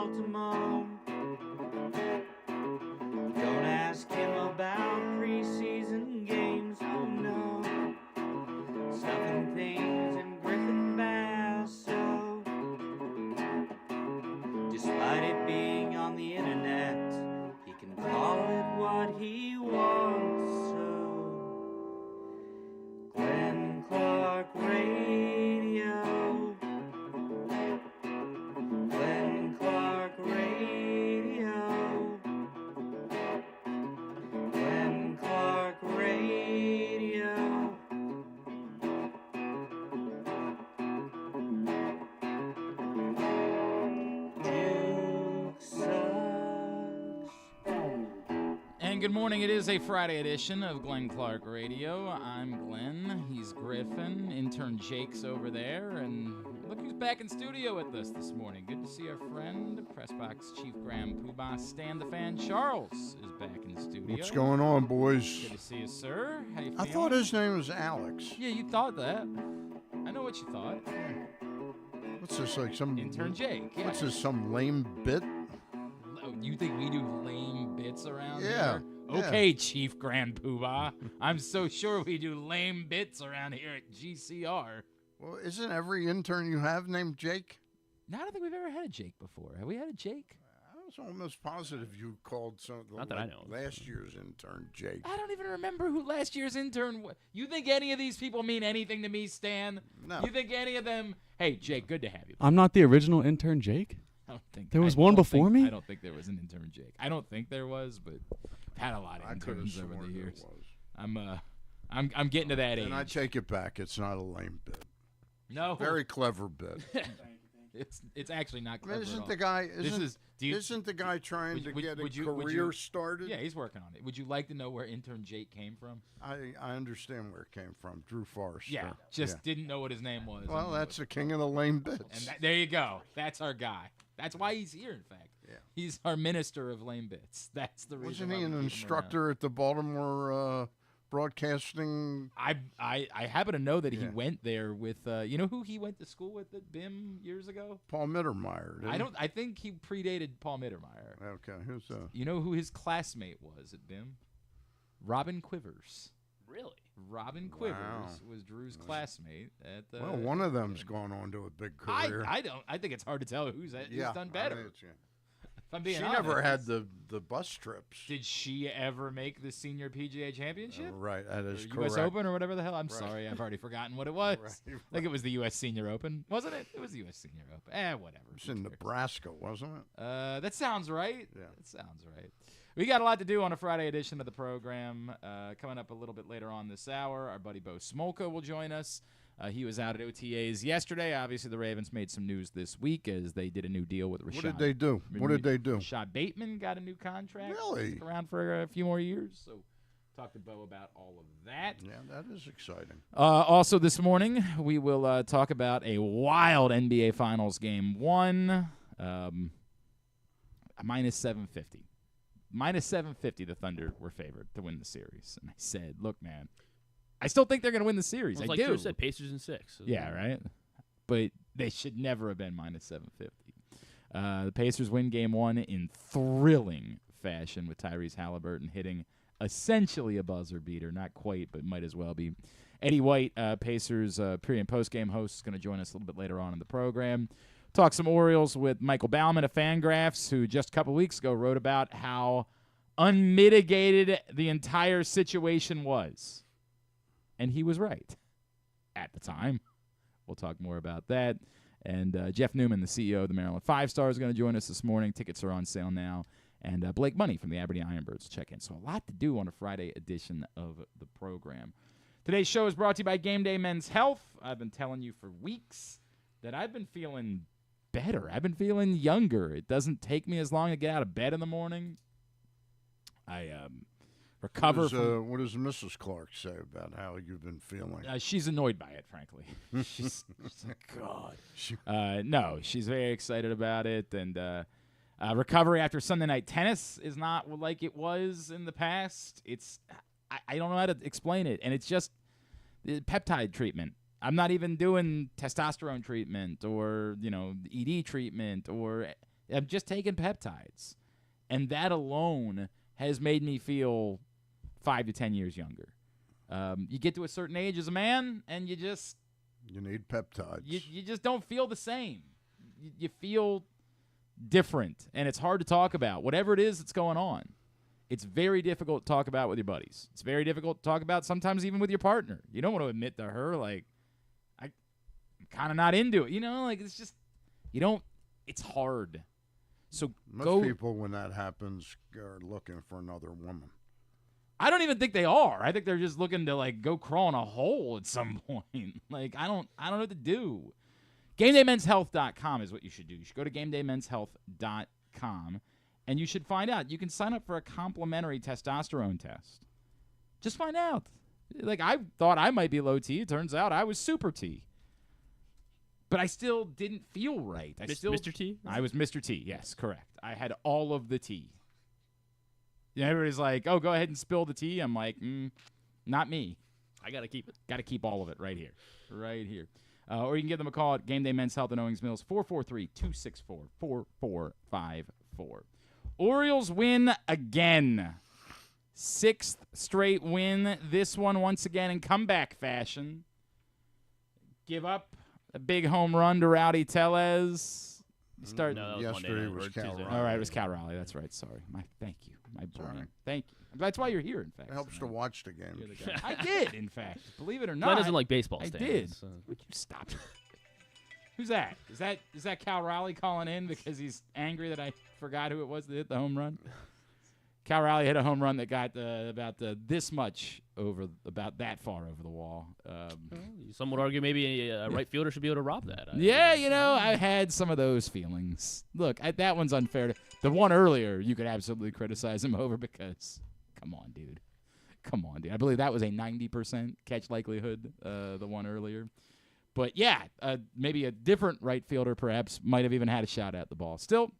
Baltimore. Don't ask him about preseason games, oh no. Stuffing things in Griffin Basso. Despite it being on the internet, he can call it what he wants, so Glenn Clark Radio. Glenn Clark Radio. Glenn Clark Radio. Duke sucks. And good morning. It is a Friday edition of Glenn Clark Radio. I'm Glenn. He's Griffin. Intern Jake's over there. And look who's back in studio with us this morning. Good to see our friend, PressBox Chief Graham Poobah, Stan the Fan Charles is back in studio. What's going on, boys? Good to see you, sir. How you feeling? I thought his name was Alex. Yeah, you thought that. I know what you thought. What's this, like some... Intern Jake. Yeah. What's this, some lame bit? Oh, you think we do lame bits around Yeah. here? Okay, Chief Grand Poobah. I'm so sure we do lame bits around here at GCR. Well, isn't every intern you have named Jake? No, I don't think we've ever had a Jake before. Have we had a Jake? I was almost positive you called Not that I know of. last year's intern Jake. I don't even remember who last year's intern was. You think any of these people mean anything to me, Stan? No. You think any of them... Hey, Jake, good to have you. I'm not the original intern, Jake. I don't think There was I one don't before think- me? I don't think there was an intern Jake. I don't think there was, but I've had a lot of I could have interns over sworn the there years. was. I'm getting to that age. And I take it back. It's not a lame bit. No, Very clever bit. it's actually not I clever mean, at isn't all. the guy Do you- isn't the guy trying to get a career started? Yeah, he's working on it. Would you like to know where intern Jake came from? I understand where it came from. Drew Forrester. Yeah, didn't know what his name was. Well, and that's the king of the lame bits. and there you go. That's our guy. That's why he's here. In fact, Yeah. he's our minister of lame bits. That's the reason. Wasn't he why we an keep him instructor at the Baltimore Broadcasting? around. I happen to know that he Yeah. went there with you know who he went to school with at BIM years ago. Paul Mittermeier. didn't I he? don't. I think he predated Paul Mittermeier. Okay, who's You know who his classmate was at BIM? Robin Quivers. Really? Robin Wow. Quivers was Drew's classmate at the. Well, one of them's gone on to a big career. I don't. I think it's hard to tell who's done better. If I'm being She honest. never had the bus trips. Did she ever make the senior PGA Championship? Right, that is Or correct. U.S. Open or whatever the hell? I'm Right. sorry, I've already forgotten what it was. Right, I think it was the U.S. Senior Open, wasn't it? It was the U.S. Senior Open. Whatever. It's Who in cares? Nebraska, wasn't it? That sounds right. Yeah. That sounds right. We got a lot to do on a Friday edition of the program. Coming up a little bit later on this hour, our buddy Bo Smolka will join us. He was out at OTAs yesterday. Obviously, the Ravens made some news this week as they did a new deal with Rashod. What did they do? What did they do? Rashod Bateman got a new contract. Really? Stick around for a few more years. So talk to Bo about all of that. Yeah, that is exciting. Also this morning, we will talk about a wild NBA Finals Game 1. Minus 750. Minus 750, the Thunder were favored to win the series. And I said, look, man, I still think they're going to win the series. Well, I like do. Drew said, Pacers in 6. Yeah, right? But they should never have been minus 750. The Pacers win Game 1 in thrilling fashion with Tyrese Halliburton hitting essentially a buzzer beater. Not quite, but might as well be. Eddie White, Pacers pre- and post-game host, is going to join us a little bit later on in the program. Talk some Orioles with Michael Baumann of Fangraphs, who just a couple weeks ago wrote about how unmitigated the entire situation was. And he was right at the time. We'll talk more about that. And Jeff Newman, the CEO of the Maryland Five Stars, is going to join us this morning. Tickets are on sale now. And Blake Money from the Aberdeen Ironbirds will check in. So a lot to do on a Friday edition of the program. Today's show is brought to you by Game Day Men's Health. I've been telling you for weeks that I've been feeling better. I've been feeling younger. It doesn't take me as long to get out of bed in the morning. I recover from... What does Mrs. Clark say about how you've been feeling? She's annoyed by it, frankly. she's like, God. No, she's very excited about it. And recovery after Sunday night tennis is not like it was in the past. I don't know how to explain it. And it's just the peptide treatment. I'm not even doing testosterone treatment or, ED treatment or I'm just taking peptides. And that alone has made me feel 5 to 10 years younger. You get to a certain age as a man, and you need peptides. You just don't feel the same. You feel different, and it's hard to talk about. Whatever it is that's going on, it's very difficult to talk about with your buddies. It's very difficult to talk about sometimes even with your partner. You don't want to admit to her, like, I'm kind of not into it. It's just, it's hard. So Most people, when that happens, are looking for another woman. I don't even think they are. I think they're just looking to, like, go crawl in a hole at some point. Like, I don't know what to do. GameDayMen'sHealth.com is what you should do. You should go to GameDayMen'sHealth.com, and you should find out. You can sign up for a complimentary testosterone test. Just find out. Like, I thought I might be low T. It turns out I was super T. But I still didn't feel right. Mr. T? I was Mr. T, yes, correct. I had all of the T. Everybody's like, oh, go ahead and spill the tea. I'm like, not me. I got to keep it. Got to keep all of it right here. Right here. Or you can give them a call at Game Day Men's Health in Owings Mills, 443-264-4454. Orioles win again. 6th straight win. This one once again in comeback fashion. Give up a big home run to Rowdy Tellez. Yesterday was Cal Raleigh. All right, it was Cal Raleigh. That's right. Sorry. Thank you. My brain. Right. Thank you. That's why you're here, in fact. It helps to watch the game. I did, in fact. Believe it or not. Glenn doesn't like baseball I stands. did. Would you stop it? Who's that? Is that Cal Raleigh calling in because he's angry that I forgot who it was that hit the home run? Cal Raleigh hit a home run that got about this much about that far over the wall. Some would argue maybe a right fielder should be able to rob that. I had some of those feelings. Look, that one's unfair. The one earlier, you could absolutely criticize him over because, come on, dude. I believe that was a 90% catch likelihood, the one earlier. But, yeah, maybe a different right fielder perhaps might have even had a shot at the ball. Still,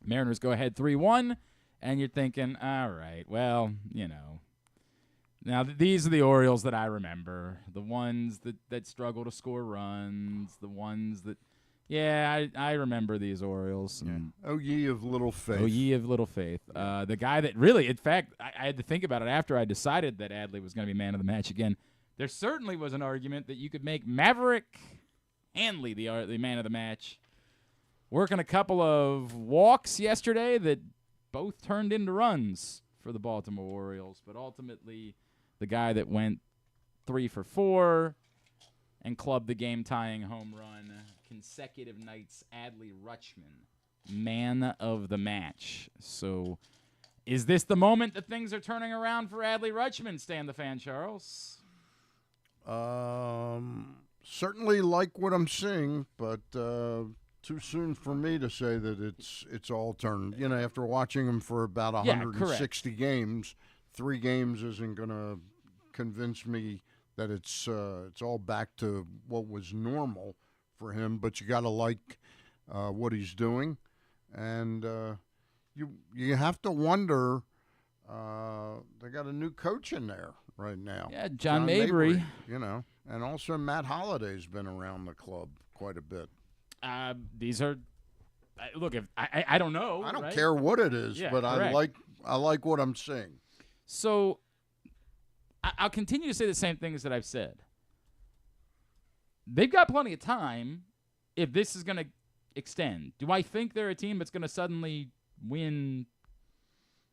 Mariners go ahead 3-1. And you're thinking, all right, well, Now, these are the Orioles that I remember. The ones that struggle to score runs. The ones that, I remember these Orioles. Yeah. Oh, ye of little faith. Oh, ye of little faith. The guy that really, in fact, I had to think about it after I decided that Adley was going to be man of the match again. There certainly was an argument that you could make Maverick Handley the man of the match. Working a couple of walks yesterday that both turned into runs for the Baltimore Orioles, but ultimately the guy that went 3 for 4 and clubbed the game-tying home run consecutive nights, Adley Rutschman, man of the match. So is this the moment that things are turning around for Adley Rutschman, Stan the Fan Charles? Certainly like what I'm seeing, but too soon for me to say that it's all turned. After watching him for about 160 games, 3 games isn't going to convince me that it's all back to what was normal for him. But you got to like what he's doing, and you have to wonder. They got a new coach in there right now. Yeah, John Mabry. And also Matt Holliday's been around the club quite a bit. These are look. If I don't know. I don't right? care what it is, but correct. I like what I'm seeing. So I'll continue to say the same things that I've said. They've got plenty of time if this is going to extend. Do I think they're a team that's going to suddenly win?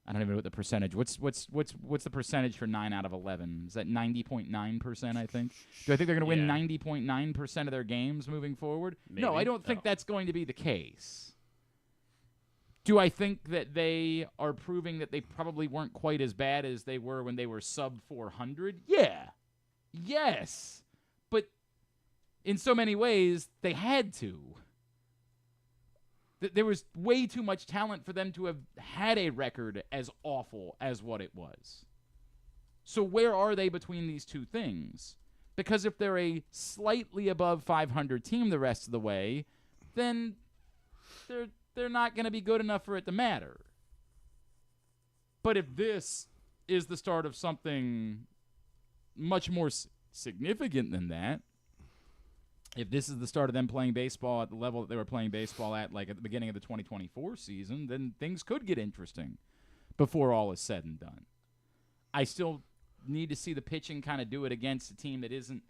I don't even know what the percentage. What's the percentage for 9 out of 11? Is that 90.9%? I think. Do I think they're going to win 90.9% of their games moving forward? Maybe. No, I don't think that's going to be the case. Do I think that they are proving that they probably weren't quite as bad as they were when they were sub 400? Yeah. Yes. But in so many ways, they had to. There was way too much talent for them to have had a record as awful as what it was. So where are they between these two things? Because if they're a slightly above 500 team the rest of the way, then they're not going to be good enough for it to matter. But if this is the start of something much more significant than that, if this is the start of them playing baseball at the level that they were playing baseball at, like at the beginning of the 2024 season, then things could get interesting before all is said and done. I still need to see the pitching kind of do it against a team that isn't.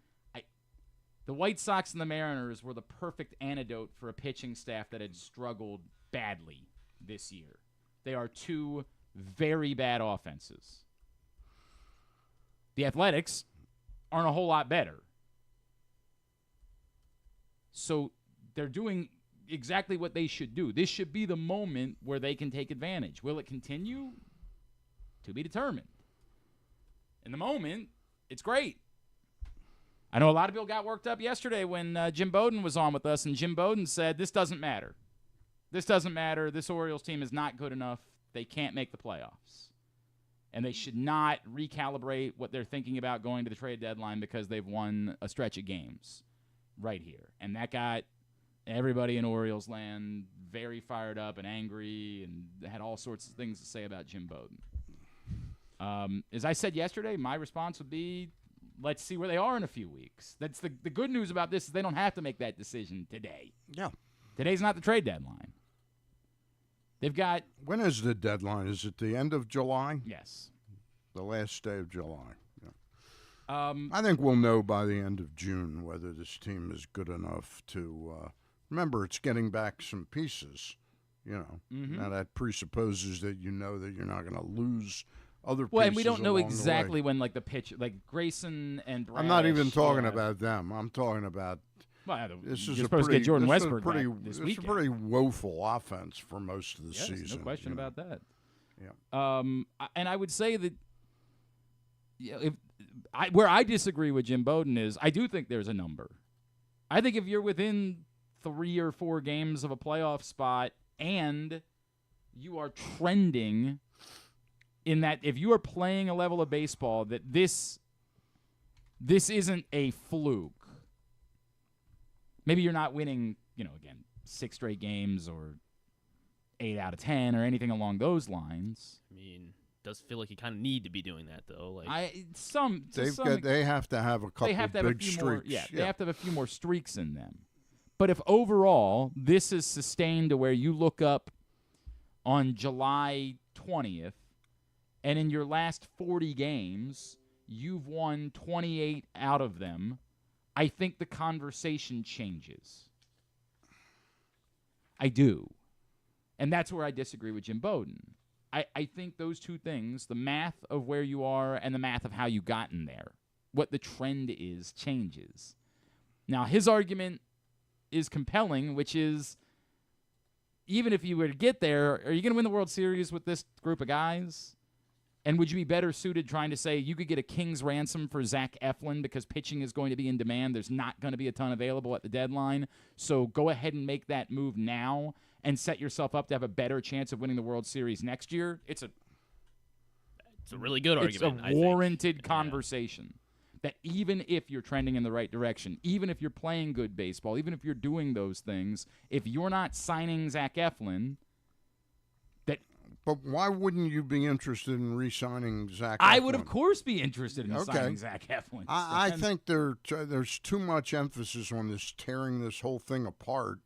The White Sox and the Mariners were the perfect antidote for a pitching staff that had struggled badly this year. They are two very bad offenses. The Athletics aren't a whole lot better. So they're doing exactly what they should do. This should be the moment where they can take advantage. Will it continue? To be determined. In the moment, it's great. I know a lot of people got worked up yesterday when Jim Bowden was on with us, and Jim Bowden said, this doesn't matter. This doesn't matter. This Orioles team is not good enough. They can't make the playoffs. And they should not recalibrate what they're thinking about going to the trade deadline because they've won a stretch of games right here. And that got everybody in Orioles land very fired up and angry and had all sorts of things to say about Jim Bowden. As I said yesterday, my response would be, let's see where they are in a few weeks. That's the good news about this is they don't have to make that decision today. Yeah. Today's not the trade deadline. They've got... When is the deadline? Is it the end of July? Yes. The last day of July. Yeah. I think we'll know by the end of June whether this team is good enough to... remember, it's getting back some pieces, you know. Mm-hmm. Now, that presupposes that you know that you're not going to lose other pieces. Well, and we don't know along exactly the way. when, like, the pitch... Like, Grayson and Bradish... I'm not even talking about them. I'm talking about... Well, This you're is supposed to get Jordan Westbrook back this It's weekend. a pretty woeful offense for most of the Yes, season. no question you know. about that. Yeah. And I would say that where I disagree with Jim Bowden is I do think there's a number. I think if you're within 3 or 4 games of a playoff spot and you are trending in that if you are playing a level of baseball that this isn't a fluke. Maybe you're not winning, again, 6 straight games or 8 out of 10 or anything along those lines. I mean, does feel like you kind of need to be doing that though. Like They have to have a couple big streaks. They have to have a few more streaks in them. But if overall this is sustained to where you look up on July 20th and in your last 40 games you've won 28 out of them, I think the conversation changes. I do. And that's where I disagree with Jim Bowden. I think those two things, the math of where you are and the math of how you gotten there, what the trend is, changes. Now, his argument is compelling, which is even if you were to get there, are you going to win the World Series with this group of guys? And would you be better suited trying to say you could get a king's ransom for Zach Eflin because pitching is going to be in demand? There's not going to be a ton available at the deadline. So go ahead and make that move now and set yourself up to have a better chance of winning the World Series next year. It's a really good argument. It's a warranted conversation. That even if you're trending in the right direction, even if you're playing good baseball, even if you're doing those things, if you're not signing Zach Eflin, But why wouldn't you be interested in re-signing Zach Eflin? I would, of course, be interested in signing Zach Eflin. I think there's too much emphasis on this tearing this whole thing apart.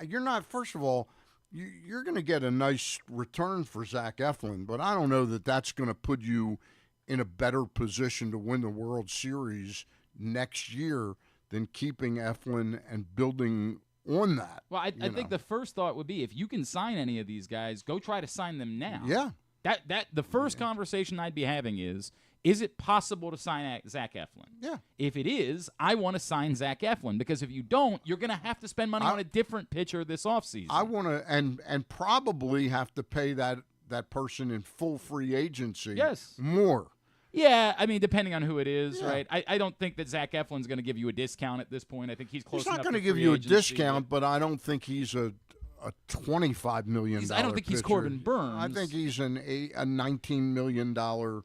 You're not, first of all, you're going to get a nice return for Zach Eflin, but I don't know that that's going to put you in a better position to win the World Series next year than keeping Eflin and building on that. Well, I think the first thought would be if you can sign any of these guys, go try to sign them now. Yeah. That the first conversation I'd be having is it possible to sign Zach Eflin? Yeah. If it is, I want to sign Zach Eflin because if you don't, you're going to have to spend money on a different pitcher this offseason. I want to and probably have to pay that person in full free agency more. Yeah, I mean, depending on who it is, right? I don't think that Zach Eflin's going to give you a discount at this point. I think he's close enough. He's not going to to give you a discount, but I don't think he's a $25 million I don't think he's pitcher. Corbin Burns. I think he's a $19 million.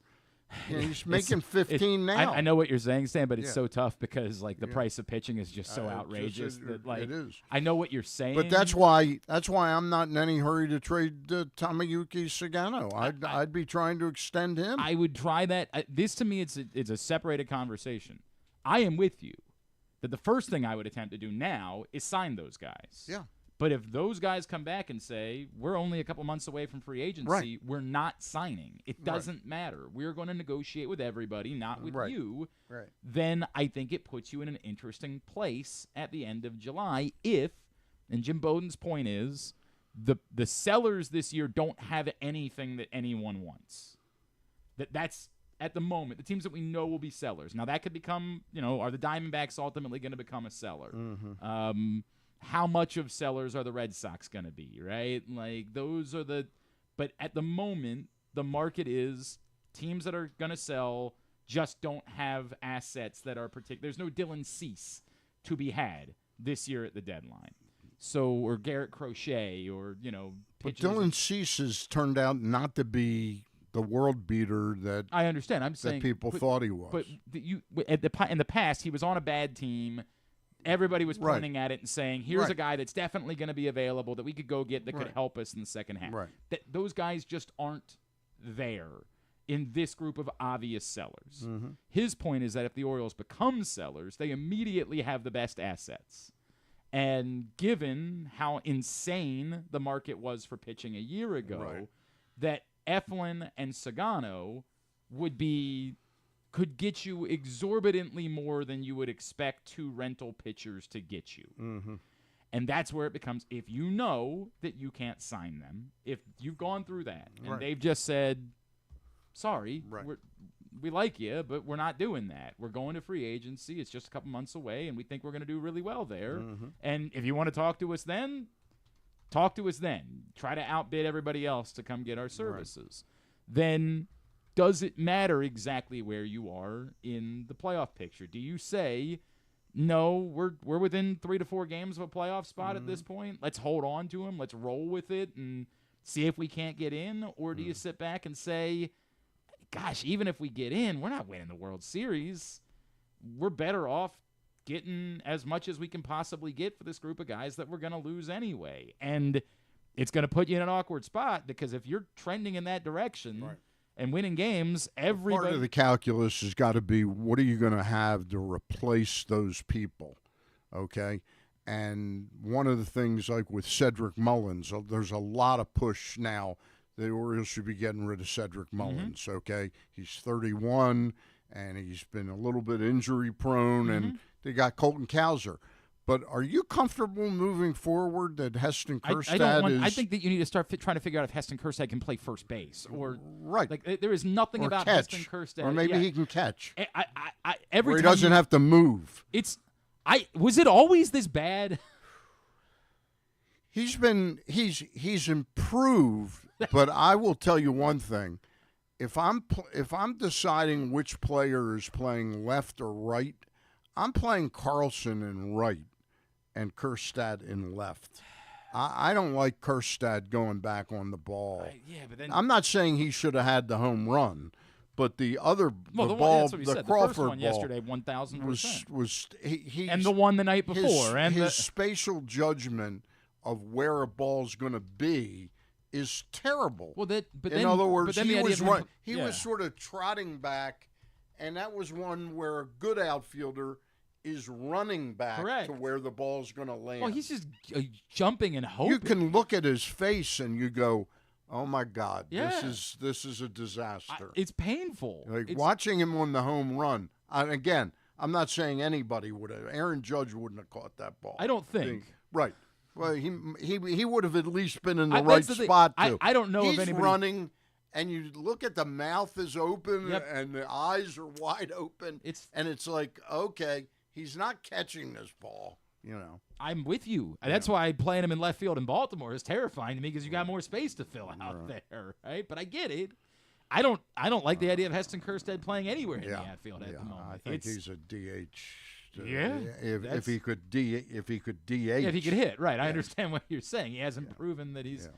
He's making 15 now. I know what you're saying, Stan, but it's so tough because the price of pitching is just so outrageous it is. I know what you're saying. But that's why I'm not in any hurry to trade Tomoyuki Sagano. I'd be trying to extend him. I would try that. This to me, it's a separated conversation. I am with you. that the first thing I would attempt to do now is sign those guys. Yeah. But if those guys come back and say, we're only a couple months away from free agency, we're not signing. It doesn't matter. We're going to negotiate with everybody, not with you. Right. Then I think it puts you in an interesting place at the end of July if, and Jim Bowden's point is, the sellers this year don't have anything that anyone wants. That's at the moment, the teams that we know will be sellers. Now, that could become, are the Diamondbacks ultimately going to become a seller? Mm-hmm. How much of sellers are the Red Sox going to be, right? Like, those are but at the moment, the market is teams that are going to sell just don't have assets that are particular. There's no Dylan Cease to be had this year at the deadline. So, or Garrett Crochet, or, But Dylan Cease has turned out not to be the world beater that I understand. I'm saying that people thought he was. But in the past, he was on a bad team. Everybody was pointing at it and saying, here's a guy that's definitely going to be available that we could go get that could help us in the second half. Right. Those guys just aren't there in this group of obvious sellers. Mm-hmm. His point is that if the Orioles become sellers, they immediately have the best assets. And given how insane the market was for pitching a year ago, that Eflin and Sagano could get you exorbitantly more than you would expect two rental pitchers to get you. Mm-hmm. And that's where it becomes, if you know that you can't sign them, if you've gone through that, and they've just said, sorry, we like you, but we're not doing that. We're going to free agency. It's just a couple months away, and we think we're going to do really well there. Mm-hmm. And if you want to talk to us then, talk to us then. Try to outbid everybody else to come get our services. Then does it matter exactly where you are in the playoff picture? Do you say, no, we're within 3 to 4 games of a playoff spot at this point? Let's hold on to them. Let's roll with it and see if we can't get in. Or do you sit back and say, gosh, even if we get in, we're not winning the World Series. We're better off getting as much as we can possibly get for this group of guys that we're going to lose anyway. And it's going to put you in an awkward spot because if you're trending in that direction and winning games, everybody... Part of the calculus has got to be, what are you going to have to replace those people, okay? And one of the things, like with Cedric Mullins, there's a lot of push now. The Orioles should be getting rid of Cedric Mullins, okay? He's 31, and he's been a little bit injury-prone, and they got Colton Cowser. But are you comfortable moving forward that Heston Kjerstad is... I think that you need to start trying to figure out if Heston Kjerstad can play first base. Or like there is nothing or about catch. Heston Kjerstad. Or maybe he can catch. Every or he time doesn't have to move. Was it always this bad? He's improved, but I will tell you one thing: if I'm deciding which player is playing left or right, I'm playing Carlson in right and Kjerstad in left. I don't like Kjerstad going back on the ball. But then I'm not saying he should have had the home run, but the other the Crawford first one ball yesterday, 1,000%, was he and the one the night before, his spatial judgment of where a ball's going to be is terrible. Well, in other words, he was sort of trotting back, and that was one where a good outfielder is running back to where the ball's going to land. Well, he's just jumping and hoping. You can look at his face and you go, "Oh my God, this is a disaster." It's painful. Watching him on the home run. Again, I'm not saying anybody would have. Aaron Judge wouldn't have caught that ball. I don't think. Right. Well, he would have at least been in the right spot too. I don't know if anybody. He's running, and you look at the mouth is open and the eyes are wide open. It's like, okay, he's not catching this ball. I'm with you. That's why playing him in left field in Baltimore is terrifying to me because you got more space to fill out there, right? But I get it. I don't like the idea of Heston Kjerstad playing anywhere in the outfield at the moment. I think he's a DH. If he could DH. If he could hit, right. I understand what you're saying. He hasn't proven that he's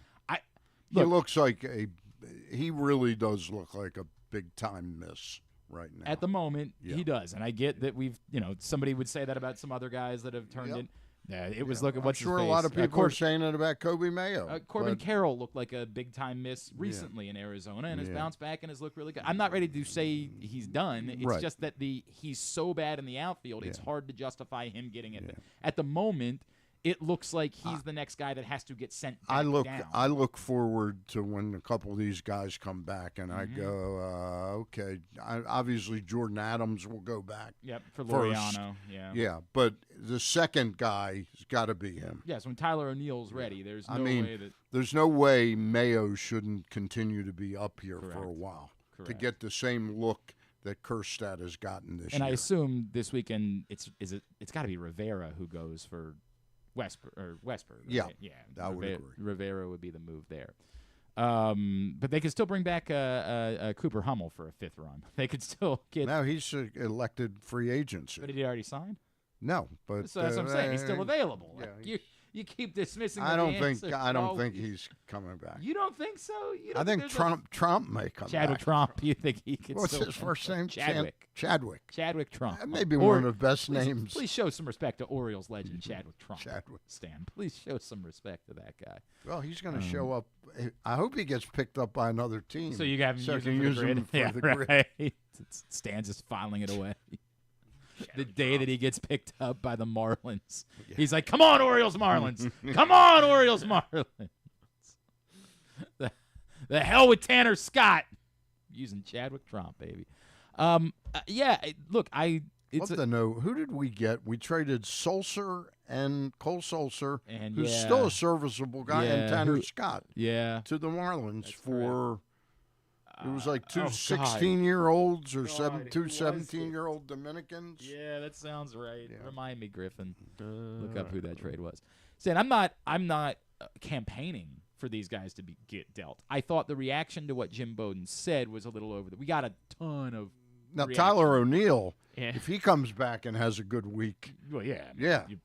he looks like he really does look like a big time miss right now. At the moment, he does. And I get that somebody would say that about some other guys that have turned in. Yeah, it was looking. I'm sure a lot of people are saying it about Kobe Mayo. Corbin Carroll looked like a big-time miss recently in Arizona, and has bounced back and has looked really good. I'm not ready to say he's done. It's just that he's so bad in the outfield, it's hard to justify him getting it. At the moment, it looks like he's the next guy that has to get sent back down. I look forward to when a couple of these guys come back, and I go, okay, obviously Jordan Adams will go back. Yep, for Laureano. Yeah, but the second guy has got to be him. Yes, when Tyler O'Neill's ready, there's no way that there's no way Mayo shouldn't continue to be up here for a while to get the same look that Kjerstad has gotten this year. And I assume this weekend it's got to be Rivera who goes for Westberg. Yeah, right? Yeah. I would agree. Rivera would be the move there. But they could still bring back Cooper Hummel for a fifth run. They could still get. No, he's elected free agency. But did he already sign? No, but so that's what I'm saying. He's still available. Yeah, you keep dismissing. I don't think he's coming back. You don't think so? I think Trump may come Chadwick back. Trump. You think he could? What's his first name? Chadwick. Chadwick Trump. That may be one of the best names. Please show some respect to Orioles legend Chadwick Trump. Chadwick. Stan, please show some respect to that guy. Well, he's going to show up. I hope he gets picked up by another team. So you have him use him for the grid. Right. Stan's just filing it away. The day that he gets picked up by the Marlins. Yeah. He's like, come on, Orioles, Marlins. Come on, Orioles, Marlins. The hell with Tanner Scott. Using Chadwick Trump, baby. Look, who did we get? We traded Sulser and Cole Sulser, and who's still a serviceable guy, and Tanner Scott to the Marlins for... It was like two 16-year-olds or two 17-year-old Dominicans. Yeah, that sounds right. Yeah. Remind me, Griffin. Look up who that trade was. Stan, I'm not campaigning for these guys to get dealt. I thought the reaction to what Jim Bowden said was a little over. We got a ton of reaction. Tyler O'Neill. Yeah. If he comes back and has a good week. Well, you're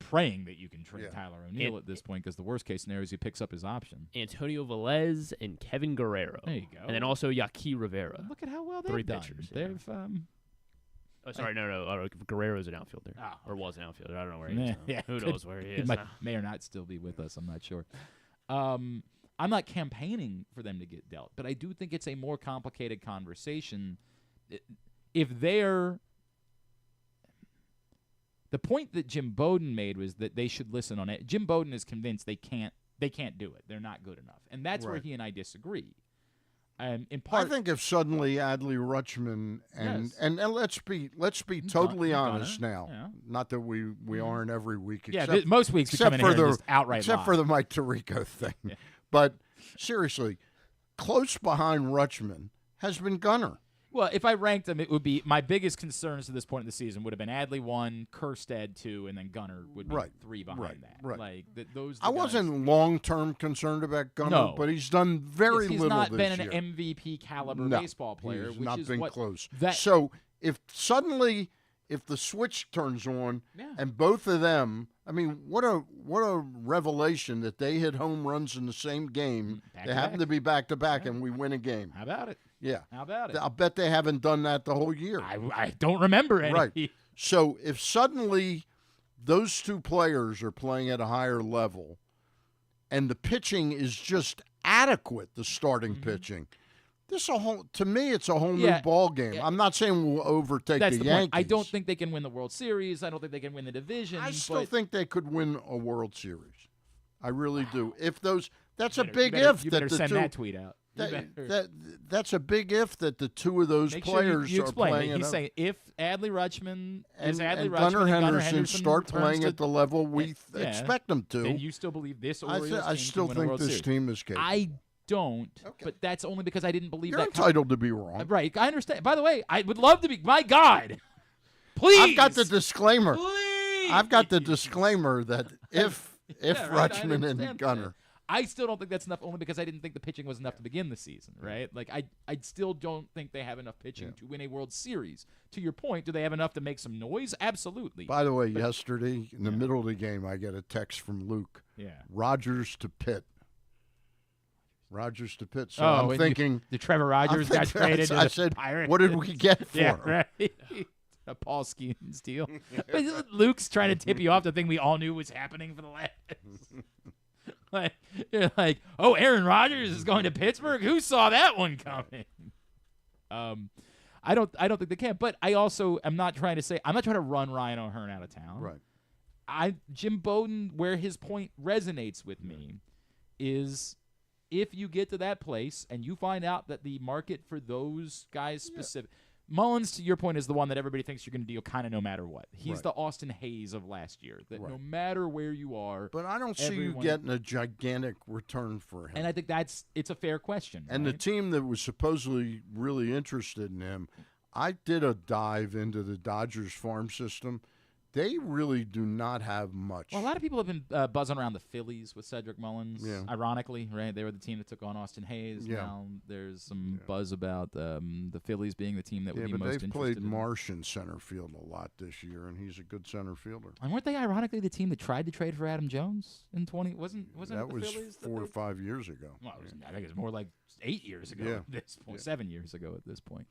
praying that you can trade Tyler O'Neill at this point, because the worst-case scenario is he picks up his option. Antonio Velez and Kevin Guerrero. There you go. And then also Yaqui Rivera. Look at how well they've done. Pitchers. They've no. Guerrero's an outfielder. Or was an outfielder. I don't know where he is now. Yeah, who knows where he is now. May or not still be with us. I'm not sure. I'm not campaigning for them to get dealt, but I do think it's a more complicated conversation. If they're... The point that Jim Bowden made was that they should listen on it. Jim Bowden is convinced they can't do it. They're not good enough. And that's where he and I disagree. In part, I think if suddenly Adley Rutschman and let's be totally honest now. Yeah. Not that we aren't every week. Most weeks we come in here and just outright except lie. For the Mike Tirico thing. Yeah. But seriously, close behind Rutschman has been Gunnar. Well, if I ranked them, it would be my biggest concerns to this point in the season would have been Adley 1, Kjerstad 2, and then Gunnar would be 3 behind that. Right. Like those. I wasn't long-term concerned about Gunnar, but he's done very little this year. He's not been an MVP caliber baseball player. He's not been close. So if the switch turns on and both of them, I mean, what a revelation that they hit home runs in the same game. They happen to be back-to-back, and we win a game. How about it? Yeah. How about it? I'll bet they haven't done that the whole year. I don't remember any. Right. So if suddenly those two players are playing at a higher level and the pitching is just adequate, the starting pitching, to me, it's a whole new ball game. Yeah. I'm not saying we'll overtake the Yankees. Point. I don't think they can win the World Series. I don't think they can win the division. I still think they could win a World Series. I really do. If that's a big if. You better send that tweet out. That's a big if that the two of those players you are playing. He's saying if Adley Rutschman and Gunnar Henderson start playing at the level we expect them to, then you still believe this Orioles team I still can win a think World this team is capable. I don't, but that's only because I didn't believe You're entitled to be wrong. Right, I understand. By the way, I would love to be. My God, please. I've got the disclaimer. Please. I've got the disclaimer that if Rutschman and Gunnar. I still don't think that's enough, only because I didn't think the pitching was enough to begin the season, right? Like, I still don't think they have enough pitching to win a World Series. To your point, do they have enough to make some noise? Absolutely. By the way, yesterday, in the middle of the game, I get a text from Luke. Yeah. Rogers to Pitt. So I'm thinking. The Trevor Rogers got traded to the Pirates. What did we get for him? Right. a Paul Skeens deal. But Luke's trying to tip you off the thing we all knew was happening for the last. Like, you're like, oh, Aaron Rodgers is going to Pittsburgh. Who saw that one coming? I don't think they can. But I also am not trying to run Ryan O'Hearn out of town. Right. Jim Bowden, where his point resonates with me, is if you get to that place and you find out that the market for those guys specific. Mullins, to your point, is the one that everybody thinks you're going to deal kind of no matter what. He's the Austin Hayes of last year, that no matter where you are. But I don't see you getting a gigantic return for him. And I think it's a fair question. And right? the team that was supposedly really interested in him, I did a dive into the Dodgers farm system. They really do not have much. Well, a lot of people have been buzzing around the Phillies with Cedric Mullins. Yeah. Ironically, right? They were the team that took on Austin Hayes. Yeah. Now there's some buzz about the Phillies being the team that would be most interested. Yeah, but they've played Marsh in center field a lot this year, and he's a good center fielder. And weren't they ironically the team that tried to trade for Adam Jones in 20? Wasn't that it was the Phillies 4 or 5 years ago? Well, I think it's more like 8 years ago at this point, 7 years ago at this point.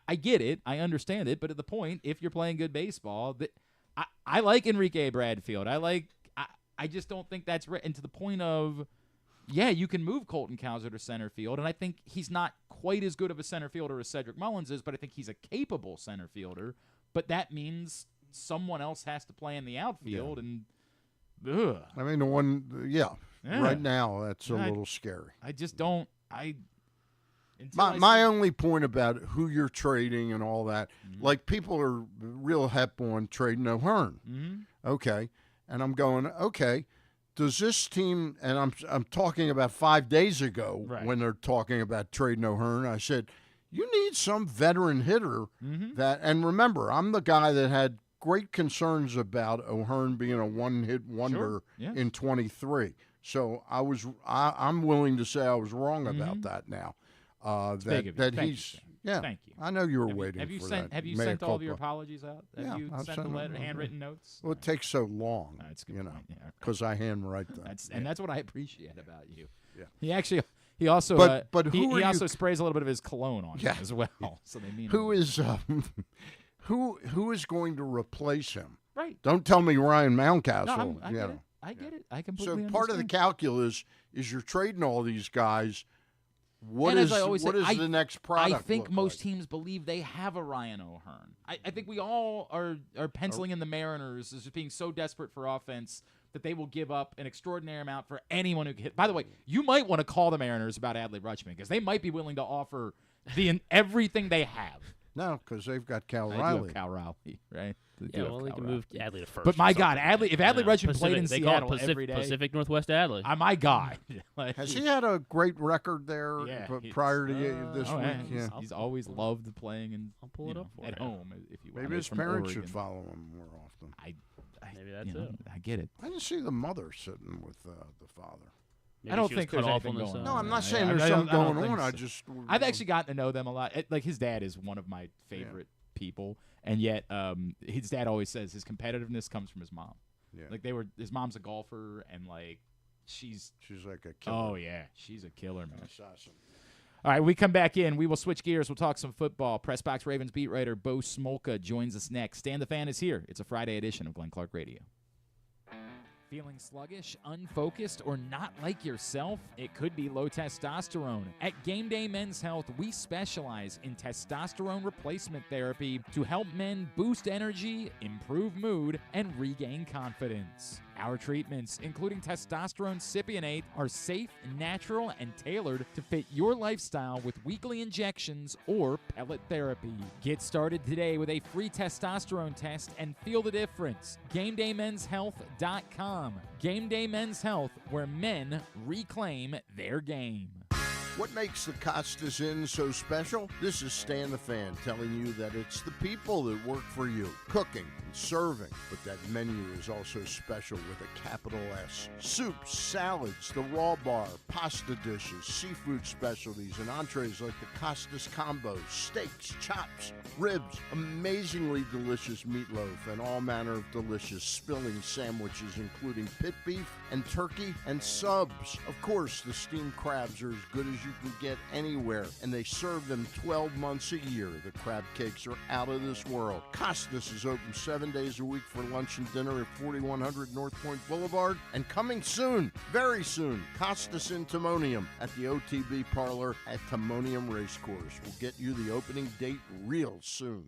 I get it, I understand it, but at the point, if you're playing good baseball, I like Enrique Bradfield. I just don't think that's right. And to the point of, you can move Colton Cowser to center field, and I think he's not quite as good of a center fielder as Cedric Mullins is, but I think he's a capable center fielder. But that means someone else has to play in the outfield, and I mean, the one, right now, that's a little scary. I just don't. My only point about who you're trading and all that, like people are real hep on trading O'Hearn. Okay. And I'm going, okay, does this team, and I'm talking about 5 days ago when they're talking about trading O'Hearn, I said, you need some veteran hitter that, and remember, I'm the guy that had great concerns about O'Hearn being a one-hit wonder in 23. So I'm willing to say I was wrong about that now. Thank you. Thank you. I know you were waiting for that. Have you sent all of your apologies out? Have you sent the letter, handwritten notes? Well, it takes so long, that's a good point. because I handwrite them. And that's what I appreciate about you. Yeah. He also he also sprays a little bit of his cologne on you as well. So they mean who is going to replace him? Right. Don't tell me Ryan Mountcastle. No, I get it. I completely understand. So part of the calculus is you're trading all these guys. What is the next product? I think most teams believe they have a Ryan O'Hearn. I think we all are penciling in the Mariners as just being so desperate for offense that they will give up an extraordinary amount for anyone who can hit. By the way, you might want to call the Mariners about Adley Rutschman because they might be willing to offer everything they have. No, because they've got Cal Riley. Riley. Cal Riley, right? They can move Adley to first. But my God, if Adley Rutschman played in Seattle every day. Pacific Northwest Adley. My God. Has he had a great record there prior to this week? Yeah. He's always loved playing I'll pull it up at home, if you will. Maybe his parents should follow him more often. Maybe that's it. I get it. I didn't see the mother sitting with the father. Maybe I don't think there's anything going on. No, I'm not saying there's something going on. I've actually gotten to know them a lot. Like his dad is one of my favorite people, and yet his dad always says his competitiveness comes from his mom. Yeah. Like his mom's a golfer, and like she's like a killer. Oh yeah, she's a killer, man. Assassin. All right, we come back in. We will switch gears. We'll talk some football. PressBox Ravens beat writer Bo Smolka joins us next. Stan the Fan is here. It's a Friday edition of Glenn Clark Radio. Feeling sluggish, unfocused, or not like yourself? It could be low testosterone. At Game Day Men's Health, we specialize in testosterone replacement therapy to help men boost energy, improve mood, and regain confidence. Our treatments, including testosterone cypionate, are safe, natural, and tailored to fit your lifestyle with weekly injections or pellet therapy. Get started today with a free testosterone test and feel the difference. GameDayMen'sHealth.com. Game Day Men's Health, where men reclaim their game. What makes the Costas Inn so special? This is Stan the Fan telling you that it's the people that work for you, cooking and serving. But that menu is also special with a capital S. Soups, salads, the raw bar, pasta dishes, seafood specialties, and entrees like the Costas combos, steaks, chops, ribs, amazingly delicious meatloaf, and all manner of delicious filling sandwiches, including pit beef and turkey and subs. Of course, the steamed crabs are as good as you can get anywhere, and they serve them 12 months a year. The crab cakes are out of this world. Costas is open 7 days a week for lunch and dinner at 4100 North Point Boulevard. And coming soon, very soon, Costas in Timonium at the OTB Parlor at Timonium Racecourse. We'll get you the opening date real soon.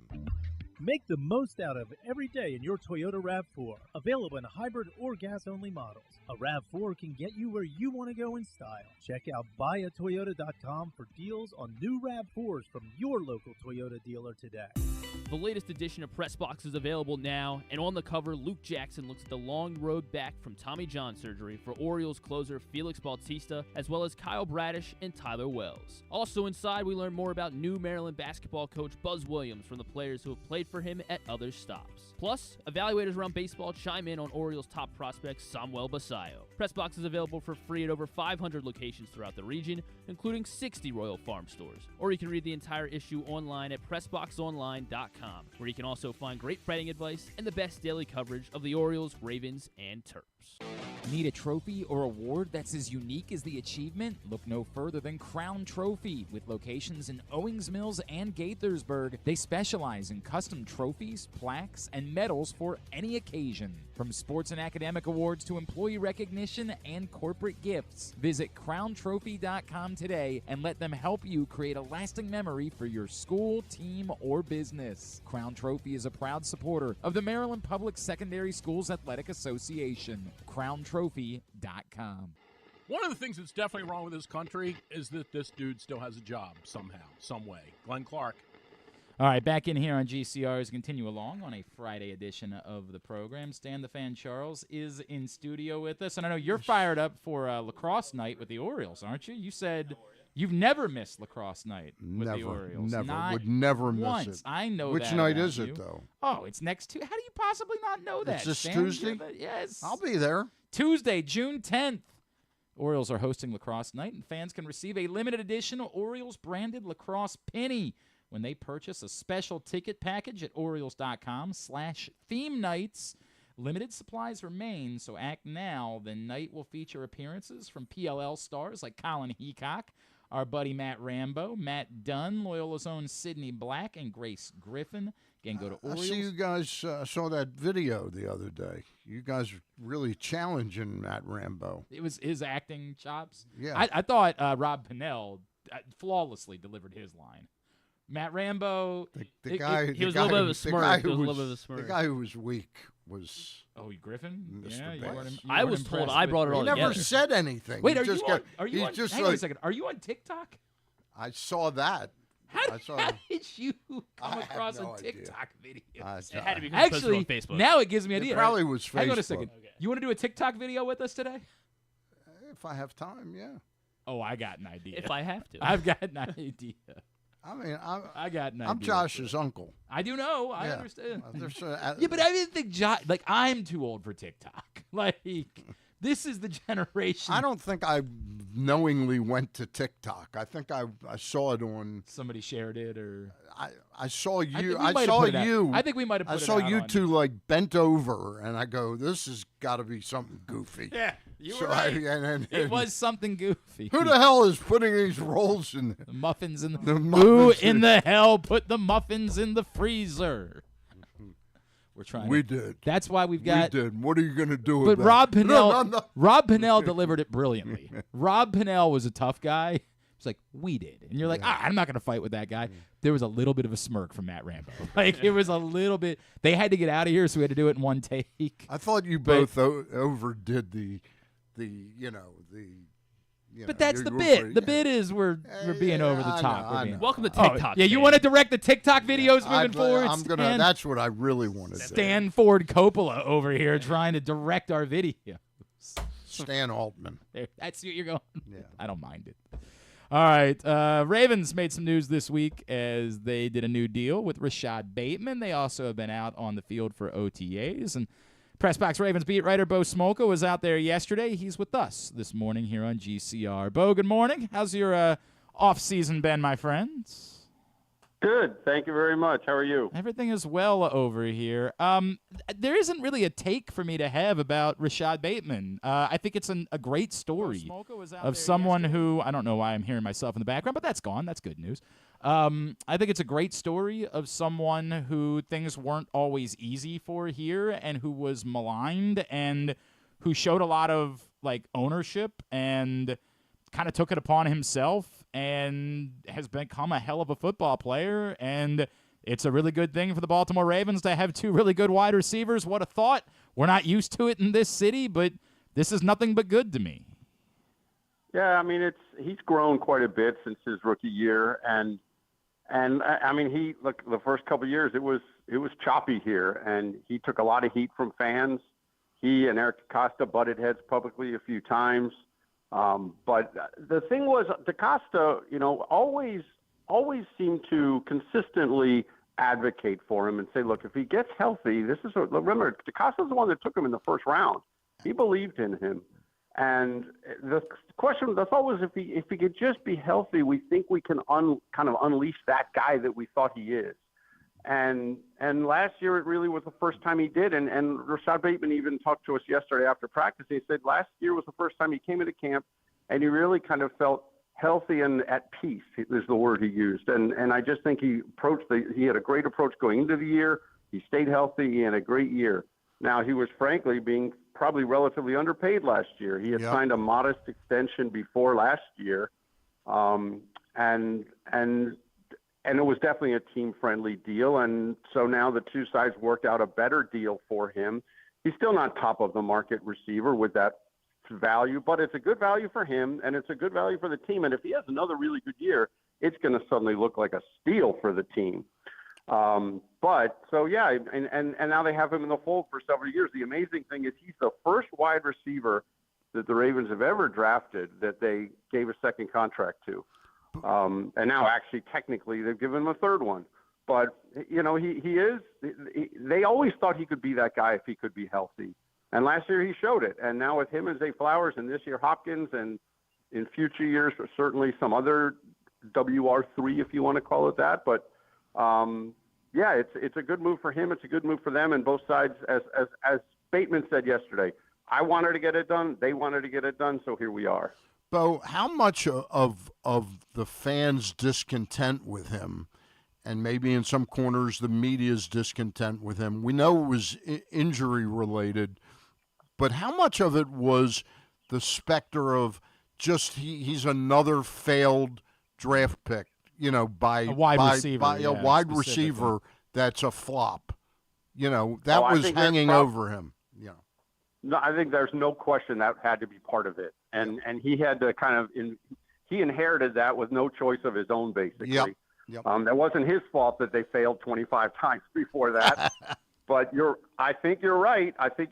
Make the most out of every day in your Toyota RAV4. Available in hybrid or gas-only models. A RAV4 can get you where you want to go in style. Check out buyatoyota.com for deals on new RAV4s from your local Toyota dealer today. The latest edition of PressBox is available now, and on the cover, Luke Jackson looks at the long road back from Tommy John surgery for Orioles closer Felix Bautista, as well as Kyle Bradish and Tyler Wells. Also inside, we learn more about new Maryland basketball coach Buzz Williams from the players who have played for him at other stops. Plus, evaluators around baseball chime in on Orioles' top prospect Samuel Basayo. PressBox is available for free at over 500 locations throughout the region, including 60 Royal Farm stores. Or you can read the entire issue online at PressBoxOnline.com, where you can also find great betting advice and the best daily coverage of the Orioles, Ravens, and Terps. Need a trophy or award that's as unique as the achievement? Look no further than Crown Trophy. With locations in Owings Mills and Gaithersburg, they specialize in custom trophies, plaques, and medals for any occasion. From sports and academic awards to employee recognition and corporate gifts, visit crowntrophy.com today and let them help you create a lasting memory for your school, team, or business. Crown Trophy is a proud supporter of the Maryland Public Secondary Schools Athletic Association. crowntrophy.com. One of the things that's definitely wrong with this country is that this dude still has a job somehow, some way. Glenn Clark. All right, back in here on GCR as we continue along on a Friday edition of the program. Stan the Fan Charles is in studio with us. And I know you're fired up for lacrosse night with the Orioles, aren't you? You said you've never missed lacrosse night with the Orioles. Would never miss once. it. I know Which that night about is you. it, though? Oh, it's next Tuesday. How do you possibly not know that, It's this Stan? Tuesday? Yes. I'll be there. Tuesday, June 10th. Orioles are hosting lacrosse night, and fans can receive a limited edition Orioles-branded lacrosse penny when they purchase a special ticket package at Orioles.com/theme nights. Limited supplies remain, so act now. The night will feature appearances from PLL stars like Colin Heacock, our buddy Matt Rambo, Matt Dunn, Loyola's own Sidney Black, and Grace Griffin. Again, go to Orioles. I see you guys saw that video the other day. You guys are really challenging Matt Rambo. It was his acting chops. Yeah. I thought Rob Pinnell flawlessly delivered his line. Matt Rambo. The guy He was a little bit of a smirk. The guy who was weak was. Oh, Griffin? Mr. Yeah, Bass. I was told I brought it all He never together. said anything. Wait, He are just you got- on? Are you he's on? just Hang on a like- second. Are you on TikTok? I saw that. How I saw. did you I come have across no a idea. TikTok video? It had to be Actually, posted on Facebook. now it gives me an It idea. probably was Facebook. Hang on a second. Okay. You want to do a TikTok video with us today? If I have time, yeah. Oh, I got an idea. If I have to. I've got an idea. I mean, I got an idea. I'm Josh's uncle. I do know. I Yeah. understand. There's, Yeah, but I didn't think Josh. Like, I'm too old for TikTok. Like, this is the generation. I don't think I knowingly went to TikTok. I think I saw it on. Somebody shared it, or I saw I think you. we I might have saw put it out. you. I think we might have. I Put saw it out you on- two like bent over, and I go, "This has got to be something goofy." Yeah, you were So right. and It was something goofy. Who the hell is putting these rolls in? The muffins in the The Who muffins in the hell put the muffins in the freezer? We're trying. We to, did. That's why we've got. We did. What are you going to do But about Rob it? Pinnell, No. Rob Pinnell delivered it brilliantly. Rob Pinnell was a tough guy. It's like, we did. And you're like, I'm not going to fight with that guy. There was a little bit of a smirk from Matt Rambo. Like, it was a little bit. They had to get out of here, so we had to do it in one take. I thought you both overdid the But that's the you were bit. pretty- The bit is we're being over the I top. know, We're I being- know. Welcome to Oh, TikTok. yeah, you fan. want to direct the TikTok videos moving forward? I'm gonna. That's what I really want to do. Stan Ford Coppola over here trying to direct our videos. Stan Altman. There, that's what you're going. Yeah. I don't mind it. All right. Ravens made some news this week as they did a new deal with Rashod Bateman. They also have been out on the field for OTAs. And PressBox Ravens beat writer Bo Smolka was out there yesterday. He's with us this morning here on GCR. Bo, good morning. How's your off-season been, my friends? Good. Thank you very much. How are you? Everything is well over here. There isn't really a take for me to have about Rashod Bateman. I think it's a great story of someone who, I don't know why I'm hearing myself in the background, but that's gone. That's good news. I think it's a great story of someone who things weren't always easy for here and who was maligned and who showed a lot of ownership and kind of took it upon himself and has become a hell of a football player. And it's a really good thing for the Baltimore Ravens to have two really good wide receivers. What a thought. We're not used to it in this city, but this is nothing but good to me. Yeah, I mean, he's grown quite a bit since his rookie year. And I mean, the first couple of years, it was choppy here, and he took a lot of heat from fans. He and Eric DeCosta butted heads publicly a few times. But the thing was, DeCosta, always seemed to consistently advocate for him and say, look, if he gets healthy, remember, DeCosta's the one that took him in the first round. He believed in him. And the question, the thought was, if he could just be healthy, we think we can kind of unleash that guy that we thought he is. And last year, it really was the first time he did. And Rashod Bateman even talked to us yesterday after practice. He said last year was the first time he came into camp, and he really kind of felt healthy and at peace is the word he used. And I just think he had a great approach going into the year. He stayed healthy. He had a great year. Now, he was frankly being probably relatively underpaid last year. He had signed a modest extension before last year. And it was definitely a team-friendly deal, and so now the two sides worked out a better deal for him. He's still not top-of-the-market receiver with that value, but it's a good value for him, and it's a good value for the team. And if he has another really good year, it's going to suddenly look like a steal for the team. And now they have him in the fold for several years. The amazing thing is he's the first wide receiver that the Ravens have ever drafted that they gave a second contract to. And now, actually, technically, they've given him a third one. But, they always thought he could be that guy if he could be healthy. And last year he showed it. And now with him and Zay Flowers and this year Hopkins and in future years, certainly some other WR3, if you want to call it that. But, it's a good move for him. It's a good move for them. And both sides, as Bateman said yesterday, I wanted to get it done. They wanted to get it done. So here we are. Bo, how much of the fans' discontent with him, and maybe in some corners the media's discontent with him, we know it was injury-related, but how much of it was the specter of just he's another failed draft pick, by a wide receiver that's a flop? That was hanging over him. No, I think there's no question that had to be part of it. And he had to he inherited that with no choice of his own, basically. Yep. That wasn't his fault that they failed 25 times before that. But I think you're right. I think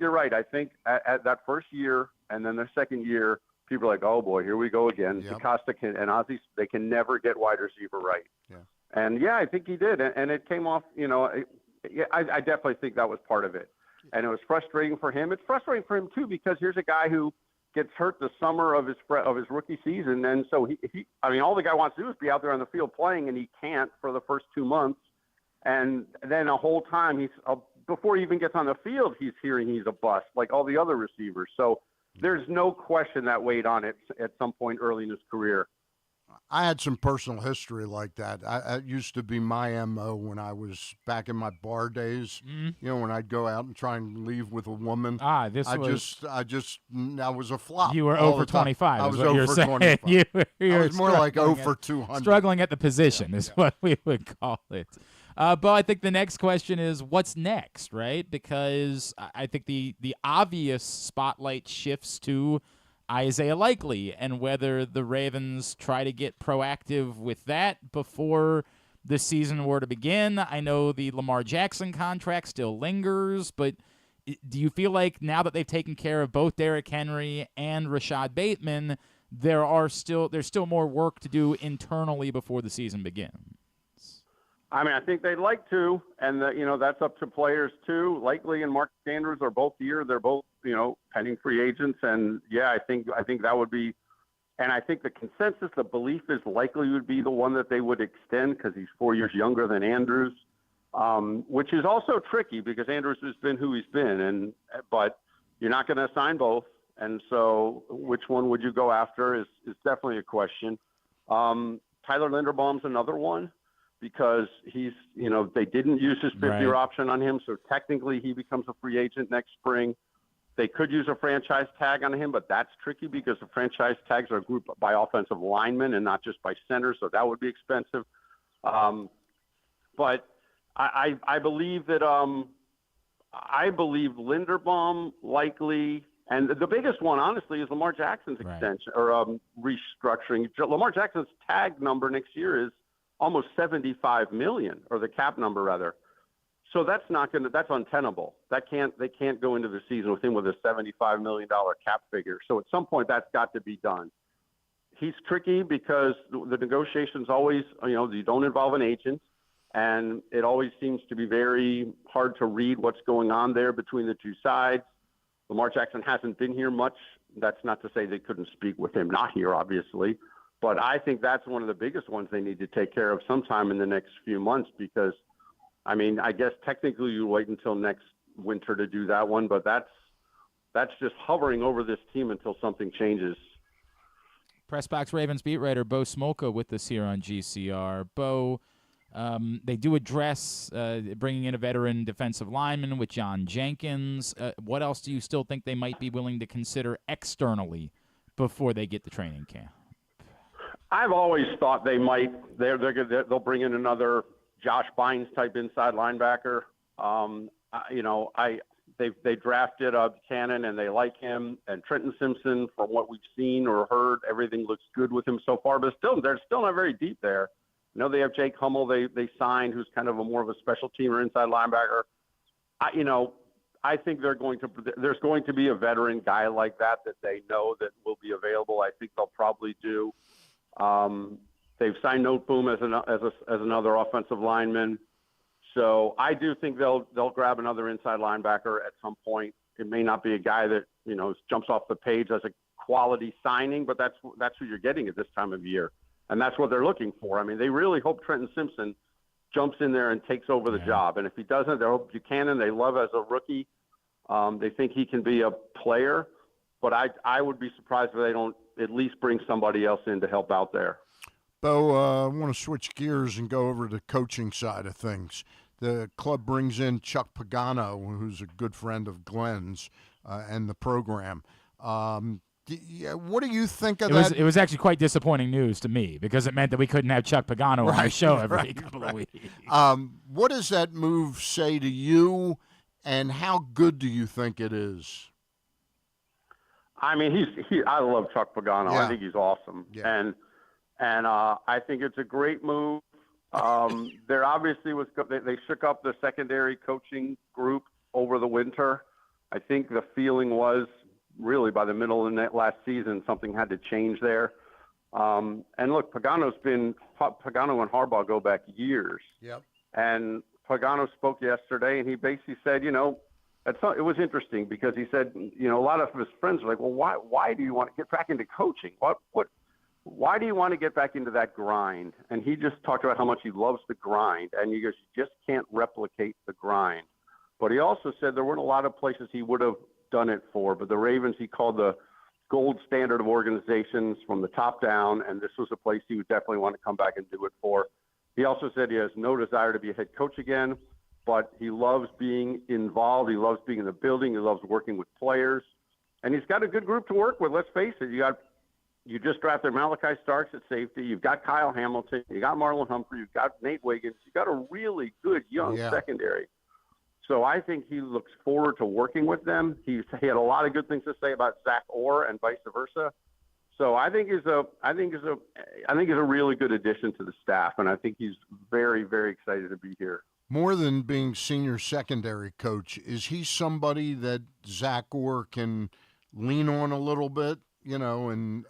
at that first year and then the second year, people are like, oh boy, here we go again. DeCosta and Ozzie, they can never get wide receiver right. Yeah. And I think he did. And it came off, I definitely think that was part of it. And it was frustrating for him. It's frustrating for him too, because here's a guy who gets hurt the summer of his rookie season, and so he all the guy wants to do is be out there on the field playing, and he can't for the first 2 months, and then a whole time before he even gets on the field, he's hearing he's a bust like all the other receivers. So there's no question that weighed on it at some point early in his career. I had some personal history like that. It used to be my MO when I was back in my bar days. Mm-hmm. When I'd go out and try and leave with a woman. I was a flop. You were over 25. I was over 25. I was more like 0 for 200. Struggling at the position is what we would call it. But I think the next question is what's next, right? Because I think the obvious spotlight shifts to Isaiah Likely and whether the Ravens try to get proactive with that before the season were to begin. I know the Lamar Jackson contract still lingers, but do you feel like now that they've taken care of both Derrick Henry and Rashod Bateman, there's still more work to do internally before the season begins? I think they'd like to, and that's up to players too. Likely and Mark Andrews are both here. They're both pending free agents, and I think that would be And I think the consensus, the belief is likely would be the one that they would extend because he's 4 years younger than Andrews, which is also tricky because Andrews has been who he's been. But you're not going to assign both. And so which one would you go after is definitely a question. Tyler Linderbaum's another one because they didn't use his 5th-year option on him. So technically he becomes a free agent next spring. They could use a franchise tag on him, but that's tricky because the franchise tags are grouped by offensive linemen and not just by centers, so that would be expensive. But I believe that I believe Linderbaum likely, and the biggest one, honestly, is Lamar Jackson's extension or restructuring. Lamar Jackson's tag number next year is almost $75 million, or the cap number rather. So that's untenable. They can't go into the season with him with a $75 million cap figure. So at some point that's got to be done. He's tricky because the negotiations always, you don't involve an agent, and it always seems to be very hard to read what's going on there between the two sides. Lamar Jackson hasn't been here much. That's not to say they couldn't speak with him not here, obviously. But I think that's one of the biggest ones they need to take care of sometime in the next few months because, I guess technically you wait until next winter to do that one, but that's just hovering over this team until something changes. PressBox Ravens beat writer Bo Smolka with us here on GCR. Bo, they do address bringing in a veteran defensive lineman with John Jenkins. What else do you still think they might be willing to consider externally before they get to training camp? I've always thought they might. They'll bring in another Josh Bynes type inside linebacker. They drafted Buchanan and they like him, and Trenton Simpson, from what we've seen or heard, everything looks good with him so far. But they're still not very deep there. They have Jake Hummel they signed, who's kind of more of a special teamer inside linebacker. I think there's going to be a veteran guy like that they know that will be available. I think they'll probably do. They've signed Noteboom as another offensive lineman. So I do think they'll grab another inside linebacker at some point. It may not be a guy that, jumps off the page as a quality signing, but that's who you're getting at this time of year. And that's what they're looking for. They really hope Trenton Simpson jumps in there and takes over the job. And if he doesn't, they hope Buchanan, they love as a rookie. They think he can be a player, but I would be surprised if they don't at least bring somebody else in to help out there. Bo, I want to switch gears and go over to the coaching side of things. The club brings in Chuck Pagano, who's a good friend of Glenn's and the program. What do you think of that? It was actually quite disappointing news to me because it meant that we couldn't have Chuck Pagano on the show every couple of weeks. What does that move say to you, and how good do you think it is? I love Chuck Pagano. Yeah. I think he's awesome. Yeah. And I think it's a great move. There obviously they shook up the secondary coaching group over the winter. I think the feeling was really by the middle of the last season, something had to change there. And look, Pagano and Harbaugh go back years. Yep. And Pagano spoke yesterday, and he basically said, it was interesting because he said, a lot of his friends are like, well, why do you want to get back into coaching? Why do you want to get back into that grind? And he just talked about how much he loves the grind, and he goes, you just can't replicate the grind. But he also said there weren't a lot of places he would have done it for, but the Ravens he called the gold standard of organizations from the top down, and this was a place he would definitely want to come back and do it for. He also said he has no desire to be a head coach again, but he loves being involved. He loves being in the building. He loves working with players, and he's got a good group to work with. Let's face it. You just drafted Malachi Starks at safety. You've got Kyle Hamilton. You got Marlon Humphrey. You've got Nate Wiggins. You've got a really good young secondary. So I think he looks forward to working with them. He had a lot of good things to say about Zach Orr and vice versa. So I think he's a really good addition to the staff, and I think he's very, very excited to be here. More than being senior secondary coach, is he somebody that Zach Orr can lean on a little bit, and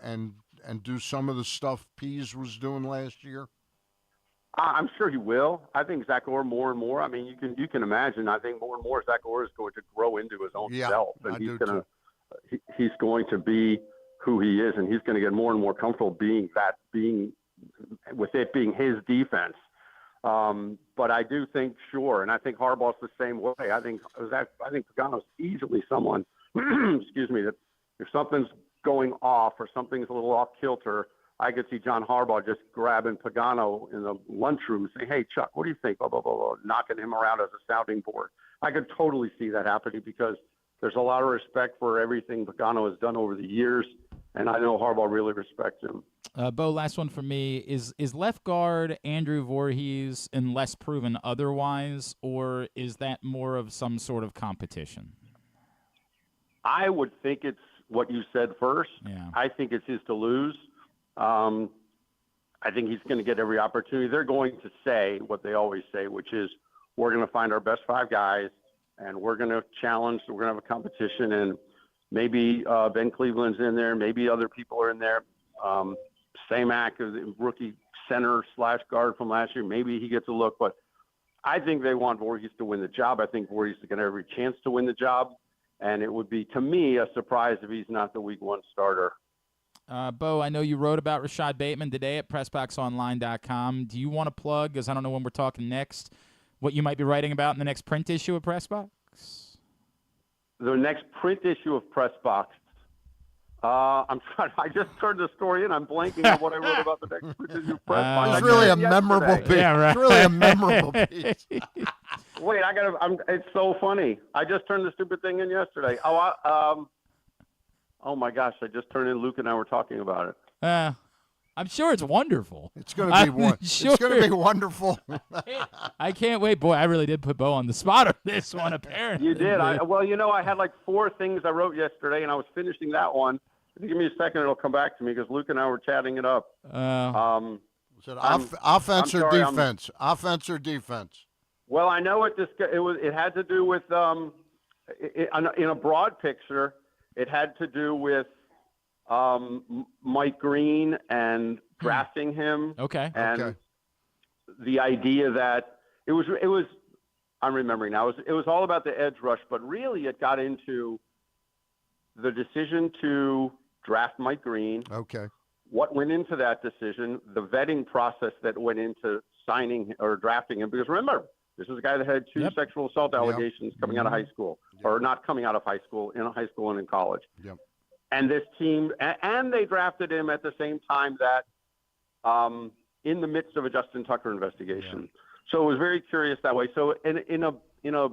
do some of the stuff Pease was doing last year? I'm sure he will. I think Zach Orr more and more. You can imagine. I think more and more Zach Orr is going to grow into his own self, and he's going to be who he is, and he's going to get more and more comfortable being with it being his defense. But I do think, and I think Harbaugh's the same way. I think Pagano's easily someone, excuse me, that if something's going off or something's a little off kilter, I could see John Harbaugh just grabbing Pagano in the lunchroom saying, hey, Chuck, what do you think? Blah, blah, blah, blah, knocking him around as a sounding board. I could totally see that happening because there's a lot of respect for everything Pagano has done over the years, and I know Harbaugh really respects him. Bo, last one for me. Is left guard Andrew Voorhees unless proven otherwise, or is that more of some sort of competition? I would think it's what you said first. Yeah. I think it's his to lose. I think he's going to get every opportunity. They're going to say what they always say, which is we're going to find our best 5 guys, and we're going to challenge. We're going to have a competition, and maybe Ben Cleveland's in there. Maybe other people are in there. Samac, the rookie center / guard from last year, maybe he gets a look. But I think they want Voorhees to win the job. I think Voorhees is going to have every chance to win the job. And it would be, to me, a surprise if he's not the week 1 starter. Bo, I know you wrote about Rashod Bateman today at PressBoxOnline.com. Do you want to plug, because I don't know when we're talking next, what you might be writing about in the next print issue of PressBox? The next print issue of PressBox. I just turned the story in. I'm blanking on what I wrote about the next print issue of PressBox. It's really a memorable piece. Yeah, right. It's really a memorable piece. Wait, it's so funny. I just turned the stupid thing in yesterday. Oh my gosh, I just turned in. Luke and I were talking about it. I'm sure it's wonderful. It's going to be It's going to be wonderful. I can't wait. Boy, I really did put Bo on the spot on this one, apparently. You did. I had like 4 things I wrote yesterday, and I was finishing that one. If you give me a second, it'll come back to me because Luke and I were chatting it up. Was it offense or defense? Offense or defense? Well, I know it had to do with in a broad picture, it had to do with Mike Green and drafting him. Okay. And the idea that it was I'm remembering now. It was all about the edge rush, but really it got into the decision to draft Mike Green. Okay. What went into that decision, the vetting process that went into signing or drafting him, because remember, this is a guy that had 2 sexual assault allegations coming out of high school, or not coming out of high school, in high school and in college. Yep. And this team, and they drafted him at the same time that in the midst of a Justin Tucker investigation. Yeah. So it was very curious that way. So in a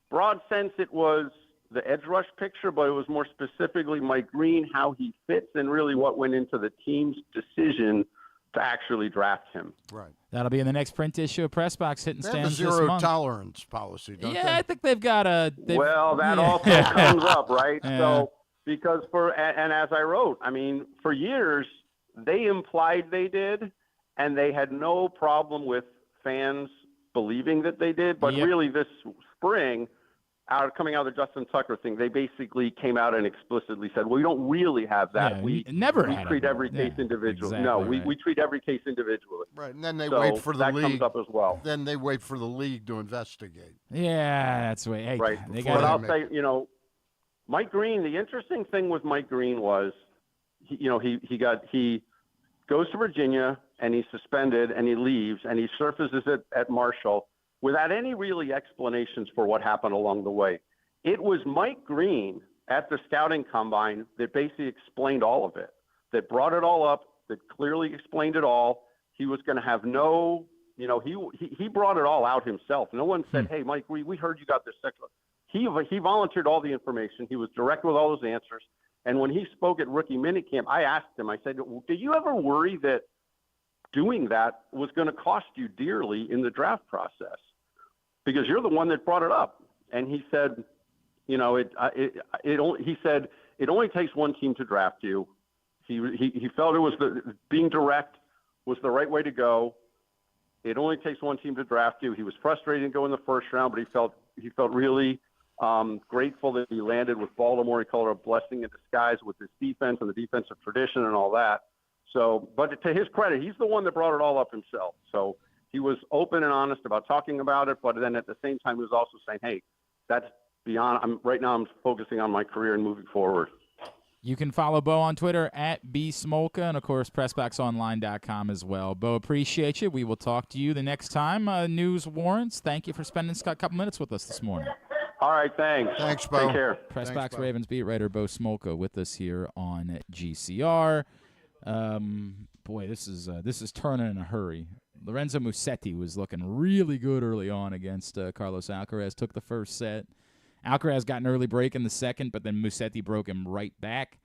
broad sense, it was the edge rush picture, but it was more specifically Mike Green, how he fits, and really what went into the team's decision to actually draft him. Right. That'll be in the next print issue of PressBox hitting stands this month. They have a zero tolerance policy, don't they? Yeah, I think they've got a... That also comes up, right? Yeah. So because and as I wrote, I mean, for years, they implied they did, and they had no problem with fans believing that they did. But really this spring, coming out of the Justin Tucker thing, they basically came out and explicitly said, well, we don't really have that. Yeah, we treat every case individually. Exactly, we treat every case individually. Right, and then they wait for the league. That comes up as well. Then they wait for the league to investigate. Yeah, that's the way. Hey, right. But I'll say, Mike Green, the interesting thing with Mike Green was, he goes to Virginia and he's suspended and he leaves and he surfaces at Marshall without any really explanations for what happened along the way. It was Mike Green at the scouting combine that basically explained all of it, that brought it all up, that clearly explained it all. He was going to have he brought it all out himself. No one said, hey, Mike, we heard you got this sexual. He volunteered all the information. He was direct with all those answers. And when he spoke at rookie minicamp, I asked him, I said, did you ever worry that doing that was going to cost you dearly in the draft process? Because you're the one that brought it up. And he said, it only takes one team to draft you. He felt being direct was the right way to go. It only takes one team to draft you. He was frustrated to go in the first round, but he felt really grateful that he landed with Baltimore. He called it a blessing in disguise with his defense and the defensive tradition and all that. So, but to his credit, he's the one that brought it all up himself. So he was open and honest about talking about it, but then at the same time, he was also saying, hey, that's beyond, right now I'm focusing on my career and moving forward. You can follow Bo on Twitter at B Smolka, and, of course, PressBoxOnline.com as well. Bo, appreciate you. We will talk to you the next time news warrants. Thank you for spending a couple minutes with us this morning. All right, thanks. Thanks, Bo. Take care. PressBox Ravens beat writer Bo Smolka with us here on GCR. Boy, this is turning in a hurry. Lorenzo Musetti was looking really good early on against Carlos Alcaraz. Took the first set. Alcaraz got an early break in the second, but then Musetti broke him right back.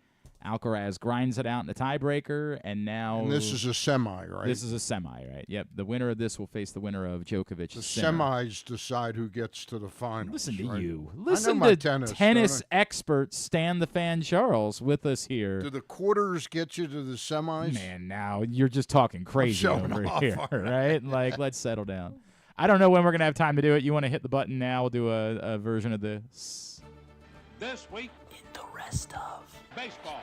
Alcaraz grinds it out in the tiebreaker, and now... And this is a semi, right? This is a semi, right? Yep. The winner of this will face the winner of Djokovic. The semis decide who gets to the finals. Listen to right? you. I know Listen my to tennis expert Stan the Fan Charles with us here. Do the quarters get you to the semis? Man, now you're just talking crazy over off. here, right? Like, let's settle down. I don't know when we're going to have time to do it. You want to hit the button now? We'll do a version of this. This week In the rest of baseball.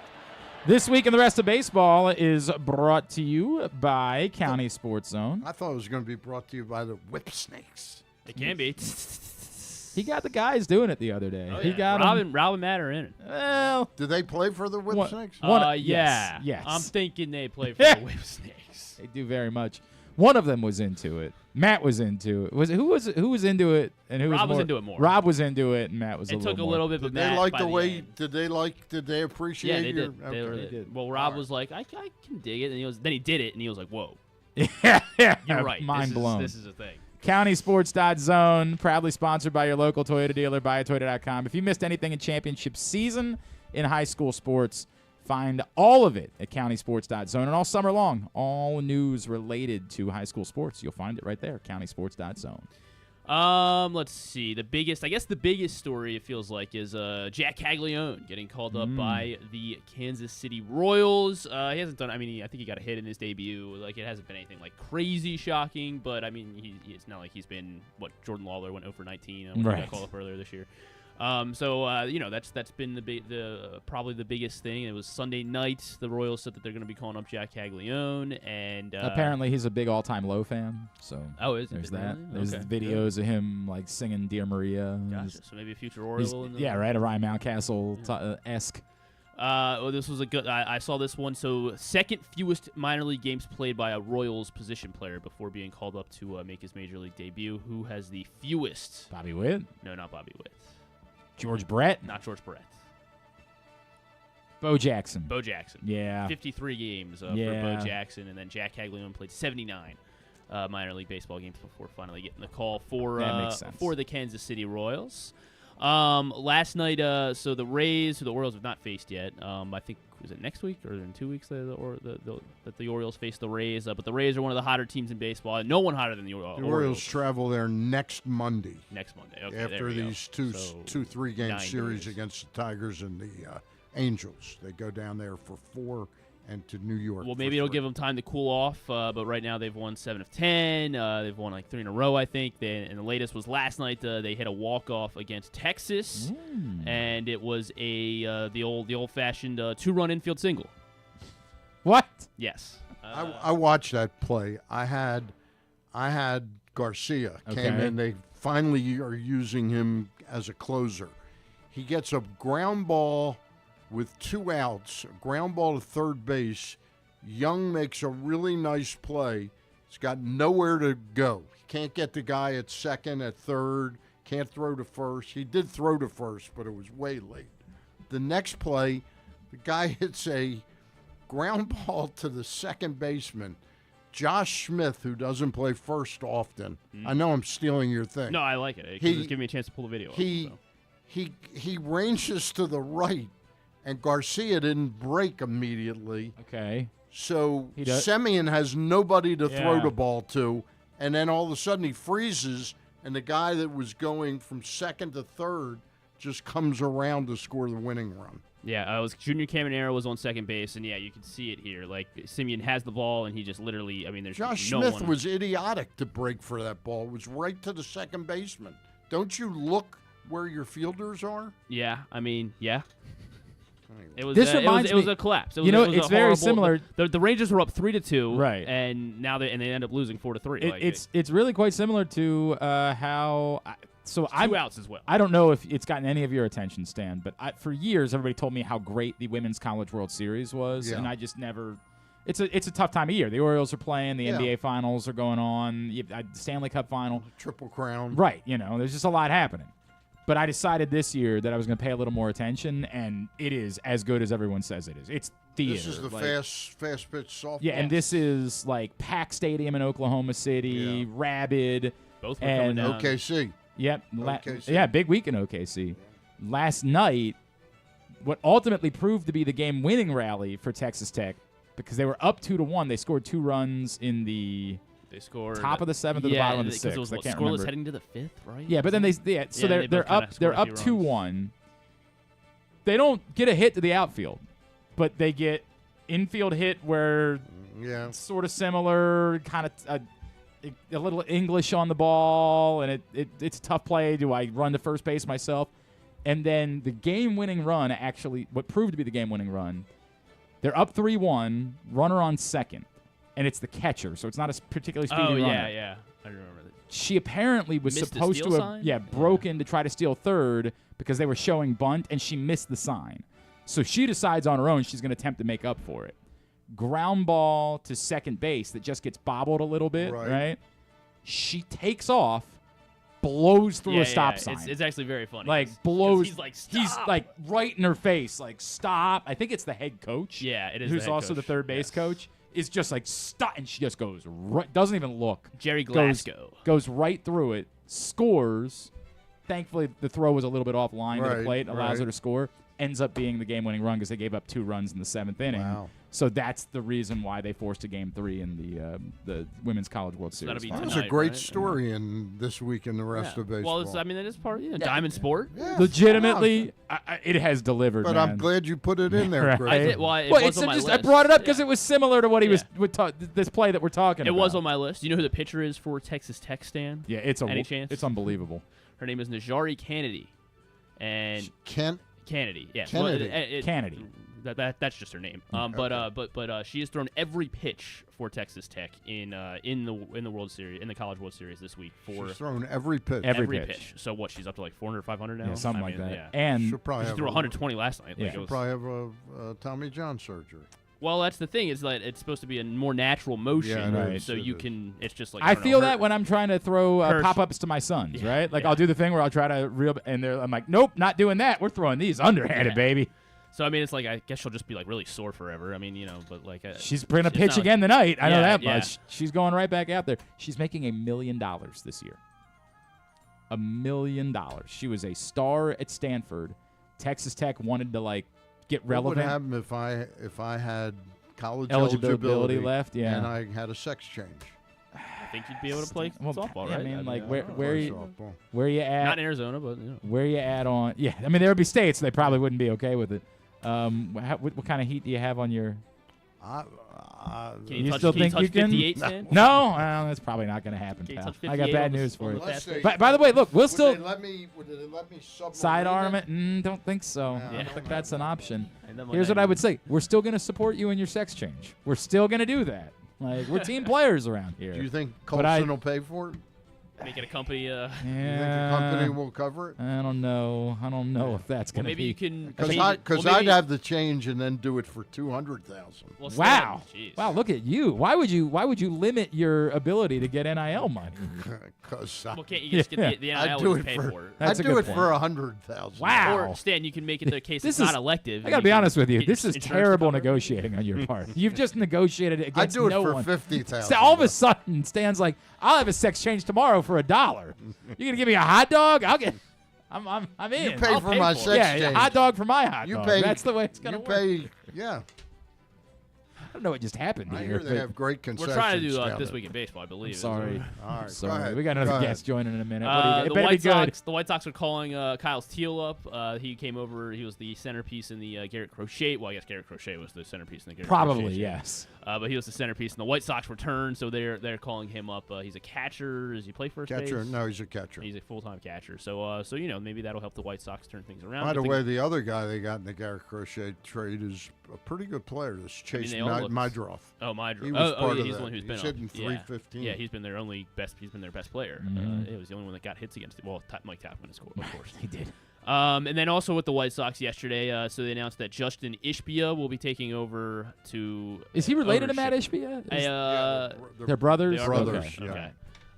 This week in the rest of baseball is brought to you by County Sports Zone. I thought it was going to be brought to you by the Whip Snakes. It can be. He got the guys doing it the other day. Oh, He yeah. got Robin Matter in it. Well, Did they play for the Whip One- Snakes? yes, Yeah. yes. I'm thinking they play for the Whip Snakes. they do very much. One of them was into it. Matt was into it. Who was into it, and who Rob was was into it more. Rob was into it, and Matt was. It took a little bit, but Did they Matt, like by the way? end. Did they appreciate? Yeah, they your, did. Okay. They did. Well, Rob was like, I can dig it, and then he did it, and he was like, whoa, yeah, you're right. Mind blown. This is a thing. CountySports.zone, proudly sponsored by your local Toyota dealer, buyatoyota.com. If you missed anything in championship season in high school sports, find all of it at CountySports.zone. And all summer long, all news related to high school sports, you'll find it right there, CountySports.zone. Let's see. The biggest story, it feels like, is Jack Caglione getting called up by the Kansas City Royals. He hasn't done. I think he got a hit in his debut. Like, it hasn't been anything like crazy shocking, but I mean, it's not like he's been what Jordan Lawler went 0 for 19 when he got called up earlier this year. That's been probably the biggest thing. It was Sunday night. The Royals said that they're going to be calling up Jack Caglione, and apparently he's a big all-time Low fan. So there's that. Really? There's Okay, videos of him like singing "Dear Maria." Gotcha. So maybe a future Oriole. A Ryan Mountcastle esque. This was a good. I saw this one. So second fewest minor league games played by a Royals position player before being called up to make his major league debut. Who has the fewest? Bobby Witt. No, not Bobby Witt. George Brett. Not George Brett. Bo Jackson. Bo Jackson. Yeah. 53 games for Bo Jackson, and then Jack Caglione played 79 minor league baseball games before finally getting the call for the Kansas City Royals. Last night, so the Rays, who the Orioles have not faced yet. I think, was it next week or in 2 weeks that the Orioles face the Rays? But the Rays are one of the hotter teams in baseball, and no one hotter than the Orioles. The Orioles travel there next Monday. Next Monday, okay. After these two 3-game series days against the Tigers and the Angels, they go down there for 4 and to New York. Well, maybe it'll give them time to cool off, but right now they've won 7 of 10. They've won like 3 in a row, I think. And the latest was last night. They hit a walk-off against Texas, and it was the old-fashioned 2-run infield single. What? Yes. I watched that play. I had Garcia came in. They finally are using him as a closer. He gets a ground ball with 2 outs, a ground ball to third base. Young makes a really nice play. He's got nowhere to go. He can't get the guy at second, at third, can't throw to first. He did throw to first, but it was way late. The next play, the guy hits a ground ball to the second baseman, Josh Smith, who doesn't play first often. I know I'm stealing your thing. No, I like it. Just give me a chance to pull the video up. He ranges to the right, and Garcia didn't break immediately. Okay. So Semien has nobody to throw the ball to, and then all of a sudden he freezes, and the guy that was going from second to third just comes around to score the winning run. Yeah, it was Junior Caminero was on second base, and you can see it here. Like, Semien has the ball, and he just literally, there's Josh no Smith one. was idiotic to break for that ball. It was right to the second baseman. Don't you look where your fielders are? Yeah, yeah. It was. This it reminds was me- a collapse. It you was, know, it was it's a very horrible- similar- The Rangers were up 3-2, Right. And now they end up losing 4-3. It's really quite similar to how So Two outs as well. I don't know if it's gotten any of your attention, Stan, but for years everybody told me how great the Women's College World Series was, and I just never. It's a tough time of year. The Orioles are playing. The NBA Finals are going on. The Stanley Cup Final. Triple Crown. Right. There's just a lot happening. But I decided this year that I was going to pay a little more attention, and it is as good as everyone says it is. It's theater. This is the fast pitch softball. Yeah, and this is like Pack Stadium in Oklahoma City, rabid. Both were coming down. OKC. Yep. OKC. Big week in OKC. Last night, what ultimately proved to be the game-winning rally for Texas Tech, because they were up 2-1. They scored 2 runs in the top of the 7th or the bottom of the 6th. It was I can't scoreless remember. heading to the 5th, right? Yeah, but then they're up 2-1. They don't get a hit to the outfield, but they get infield hit where it's sort of similar, kind of a little English on the ball, and it's a tough play. Do I run to first base myself? And then the game-winning run, actually, what proved to be the game-winning run, they're up 3-1, runner on second, and it's the catcher, so it's not a particularly speedy runner. Yeah. I remember that. She apparently was Missed supposed the to steal have broken to try to steal third because they were showing bunt, and she missed the sign. So she decides on her own she's going to attempt to make up for it. Ground ball to second base that just gets bobbled a little bit, right? She takes off, blows through a stop sign. It's actually very funny. Like, blows. He's like, stop. He's like right in her face, like, stop. I think it's the head coach. Yeah, it is. Who's the head also coach. the third base coach. Is just like, stop. And she just goes right, doesn't even look. Jerry Glasgow. Goes right through it, scores. Thankfully, the throw was a little bit offline to the plate, allows her to score. Ends up being the game-winning run because they gave up 2 runs in the 7th inning. Wow. So that's the reason why they forced a Game 3 in the Women's College World Series. That'll be That tonight, was a great right? story in this week in the rest of baseball. Well, that is part of diamond sport. Yeah. Legitimately, it has delivered. But man. I'm glad you put it in there, Right. Chris. I did. Well, it was on my list. I brought it up because it was similar to what he was this play that we're talking about. It was on my list. You know who the pitcher is for Texas Tech, Stan? Yeah, Any chance? It's unbelievable. Her name is Najari Kennedy, and Kennedy. Yeah, Kennedy. That's just her name. But she has thrown every pitch for Texas Tech in the World Series, in the College World Series this week. She's thrown every pitch. Every pitch. So what? She's up to like 400, 500 now. Yeah, something like that. Yeah. And She'll probably she have threw 120 last night. She'll probably have a Tommy John surgery. Well, that's the thing, is that it's supposed to be a more natural motion, right. so you can. It's just like I feel that when I'm trying to throw pop-ups to my sons, right? Like I'll do the thing where I'll try to reel, and I'm like, nope, not doing that. We're throwing these underhanded, baby. So I mean, it's like I guess she'll just be like really sore forever. I mean, but like she's going to pitch again tonight. I know that yeah. much. She's going right back out there. She's making $1 million this year. $1 million. She was a star at Stanford. Texas Tech wanted to get relevant. What would happen if I had college eligibility left? Yeah, and I had a sex change. I think you'd be able to play softball, right? I mean, softball. where you at? Not in Arizona, but where you at on? Yeah, I mean there would be states they probably wouldn't be okay with it. What kind of heat do you have on your? Can you still think you can? 58, no, that's probably not going to happen, pal. I got bad news for you. By the way, look, would they let me sidearm it? Don't think so. I don't think that's an option. And Here's what I would say: we're still going to support you in your sex change. We're still going to do that. We're team players around here. Do you think Colson will pay for it? Make it a company. You think the company will cover it? I don't know if that's going to be. Maybe you can. Because I'd have the change and then do it for $200,000. Well, wow! Wow! Look at you. Why would you limit your ability to get NIL money? Because can't you just get the NIL and pay for it? I'd do it for $100,000. Wow! Or Stan, you can make it the case it's not elective. I got to be honest with you. This is terrible negotiating on your part. You've just negotiated it against no one. I'd do it for $50,000. All of a sudden, Stan's like, "I'll have a sex change tomorrow for $1. You're gonna give me a hot dog? I'm in. You pay for my sex change. Yeah, hot dog for my hot dog. That's the way it's gonna work. Yeah. I don't know what just happened I here. hear they have great concessions. We're trying to do This Week in Baseball, I believe. Sorry. All right, sorry. We got another guest joining in a minute. The White Sox are calling Kyle Steele up. He came over. He was the centerpiece in the Garrett Crochet. Well, I guess Garrett Crochet was the centerpiece in the Garrett Crochet. Probably, yes. But he was the centerpiece, and the White Sox returned, so they're calling him up. He's a catcher. Does he play first base? No, he's a catcher. He's a full-time catcher. So maybe that'll help the White Sox turn things around. By the way, the other guy they got in the Garrett Crochet trade is a pretty good player. This Chase Mydroff. Oh, Mydroff. He's the one who's been hitting 315. Yeah, he's been their best player. Mm-hmm. It was the only one that got hits against. Well, Mike Tapman scored, of course. He did. And then also with the White Sox yesterday, so they announced that Justin Ishbia will be taking over to. Is he related to Matt Ishbia? They're brothers. They are brothers. Okay.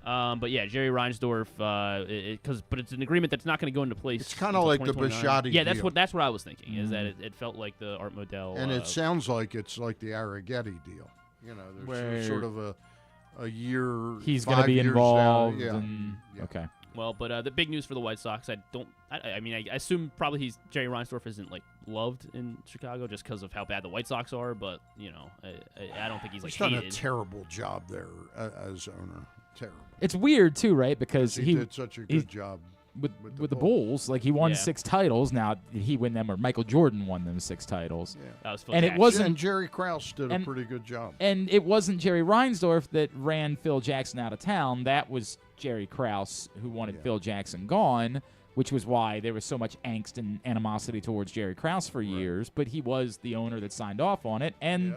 But yeah, Jerry Reinsdorf, but it's an agreement that's not going to go into place. It's kind of like the Bisciotti. Yeah, that's what I was thinking. Is that it felt like the Art Modell, and it sounds like it's like the Arrighetti deal. There's sort of a year. He's going to be involved. Okay. Well, but the big news for the White Sox, I assume probably Jerry Reinsdorf isn't loved in Chicago just because of how bad the White Sox are. But I don't think he's he's hated. done a terrible job there as owner. Terrible. It's weird too, right? Because he did such a good job with the Bulls. Like he won 6 titles. Now did he win them, or Michael Jordan won them 6 titles? Yeah. That was and it wasn't. And Jerry Krause did a pretty good job. And it wasn't Jerry Reinsdorf that ran Phil Jackson out of town. That was Jerry Krause who wanted Phil Jackson gone, which was why there was so much angst and animosity towards Jerry Krause for years. But he was the owner that signed off on it, and.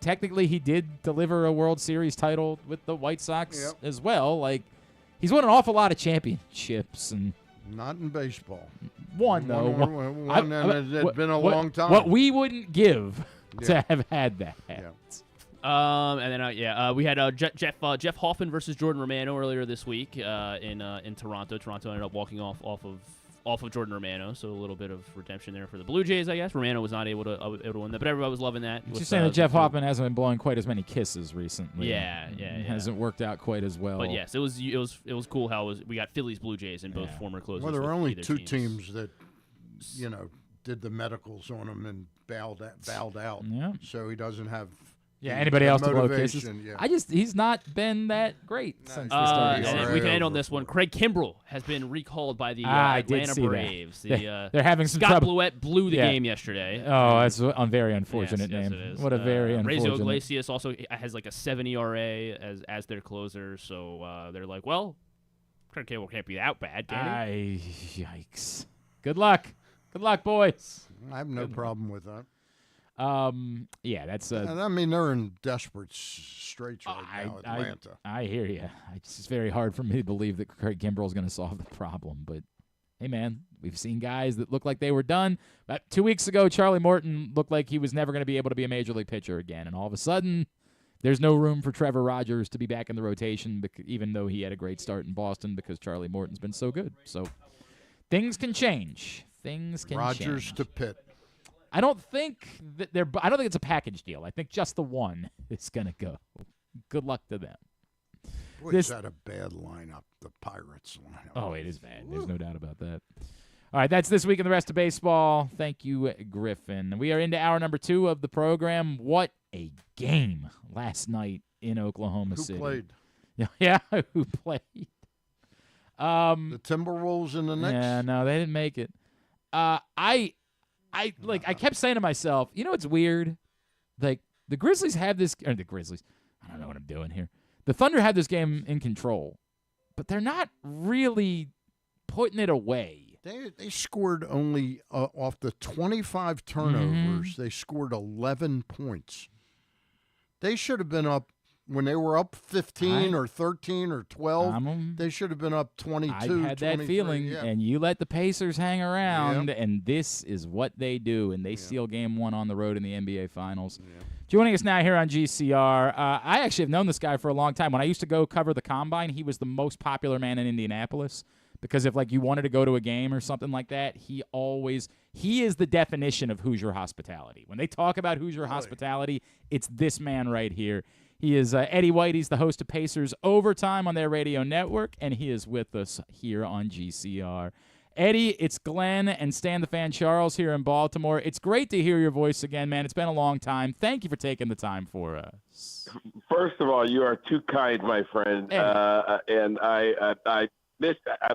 Technically he did deliver a World Series title with the White Sox as well. Like, he's won an awful lot of championships. And not in baseball. One, though. One, and it's been a long time. What we wouldn't give to have had that. And then, we had Jeff Hoffman versus Jordan Romano earlier this week in Toronto. Toronto ended up walking off of Jordan Romano, so a little bit of redemption there for the Blue Jays, I guess. Romano was not able to win that, but everybody was loving that. You're saying that Jeff Hoffman hasn't been blowing quite as many kisses recently. Yeah. Hasn't worked out quite as well. But yes, it was cool how we got Phillies Blue Jays and both former closers. Well, there were only 2 teams that did the medicals on him and bowed out. Yeah. So he doesn't have. Anybody else to blow kisses? Yeah. He's not been that great since the start. And we can end on this one. Craig Kimbrell has been recalled by the Atlanta Braves. They're having some Scott trouble. Bluett blew the game yesterday. Oh, that's a very unfortunate name. Yes, it is. What a very unfortunate. Rizzo Iglesias also has a 7 ERA as their closer, so they're like, well, Craig Kimbrell can't be that bad, can he? Yikes. Good luck, boys. I have no problem with that. That's. They're in desperate straits right now, Atlanta. I hear you. It's just very hard for me to believe that Craig Kimbrell's going to solve the problem. But hey, man, we've seen guys that look like they were done. But 2 weeks ago, Charlie Morton looked like he was never going to be able to be a major league pitcher again, and all of a sudden, there's no room for Trevor Rogers to be back in the rotation, even though he had a great start in Boston because Charlie Morton's been so good. So things can change. Rogers to Pitt. I don't think it's a package deal. I think just the one is going to go. Good luck to them. Boy, is that a bad lineup, the Pirates lineup. Oh, it is bad. There's no doubt about that. All right, that's This Week in the Rest of Baseball. Thank you, Griffin. We are into hour number 2 of the program. What a game last night in Oklahoma City. Who played? Yeah, who played? The Timberwolves and the Knicks? Yeah, no, they didn't make it. I kept saying to myself, it's weird? Like, the Grizzlies have this, or the Grizzlies, I don't know what I'm doing here. The Thunder had this game in control, but they're not really putting it away. They scored only, off the 25 turnovers, they scored 11 points. They should have been up, when they were up 15 or 13 or 12, they should have been up 22, I had that feeling, and you let the Pacers hang around, and this is what they do, and they steal Game 1 on the road in the NBA Finals. Yeah. Joining us now here on GCR, I actually have known this guy for a long time. When I used to go cover the Combine, he was the most popular man in Indianapolis, because if you wanted to go to a game or something like that, he is the definition of Hoosier hospitality. When they talk about Hoosier hospitality, it's this man right here. He is Eddie White. He's the host of Pacers Overtime on their radio network, and he is with us here on GCR. Eddie, it's Glenn and Stan the Fan Charles here in Baltimore. It's great to hear your voice again, man. It's been a long time. Thank you for taking the time for us. First of all, you are too kind, my friend. And I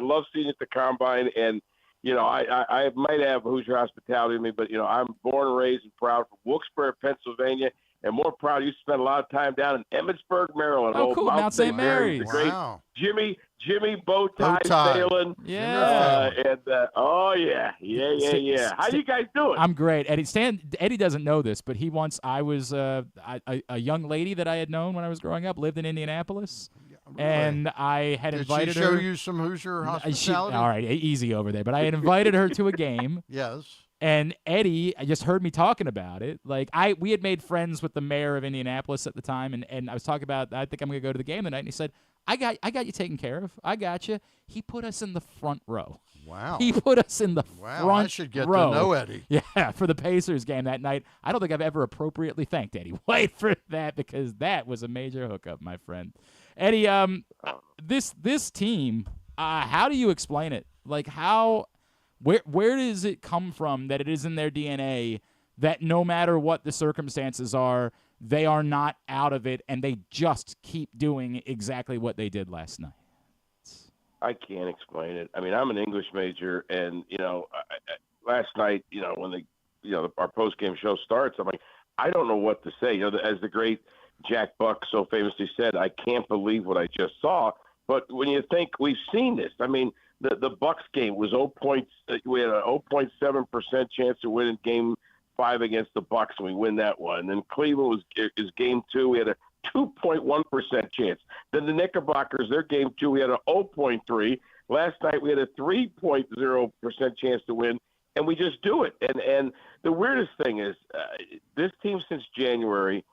love seeing you at the Combine, and I might have Hoosier hospitality in me, but, I'm born and raised and proud from Wilkes-Barre, Pennsylvania, and more proud you spent a lot of time down in Emmitsburg, Maryland. Oh, cool, Mount St. Mary's. The great Jimmy Bowtie Phelan. Yeah. Yeah. How you guys doing? I'm great. Eddie doesn't know this, but I was a young lady that I had known when I was growing up, lived in Indianapolis. Really? And I had invited her. Did she show you some Hoosier hospitality? All right, easy over there. But I had invited her to a game. Yes. And Eddie just heard me talking about it. We had made friends with the mayor of Indianapolis at the time, and I was talking about, I think I'm going to go to the game tonight. And he said, I got you taken care of. I got you. He put us in the front row. Wow. He put us in the front row. I should get to know Eddie. Yeah, for the Pacers game that night. I don't think I've ever appropriately thanked Eddie White for that, because that was a major hookup, my friend. Eddie, this team, how do you explain it? Where does it come from that it is in their DNA that no matter what the circumstances are, they are not out of it and they just keep doing exactly what they did last night? I can't explain it. I mean, I'm an English major, and last night, when our post-game show starts, I'm like, I don't know what to say. As the great Jack Buck so famously said, I can't believe what I just saw. But when you think we've seen this, I mean, the Bucks game was we had a 0.7% chance to win in Game 5 against the Bucks, and we win that one. And then Cleveland is Game 2. We had a 2.1% chance. Then the Knickerbockers, their Game 2, we had a 0.3. Last night we had a 3.0% chance to win, and we just do it. And the weirdest thing is this team since January,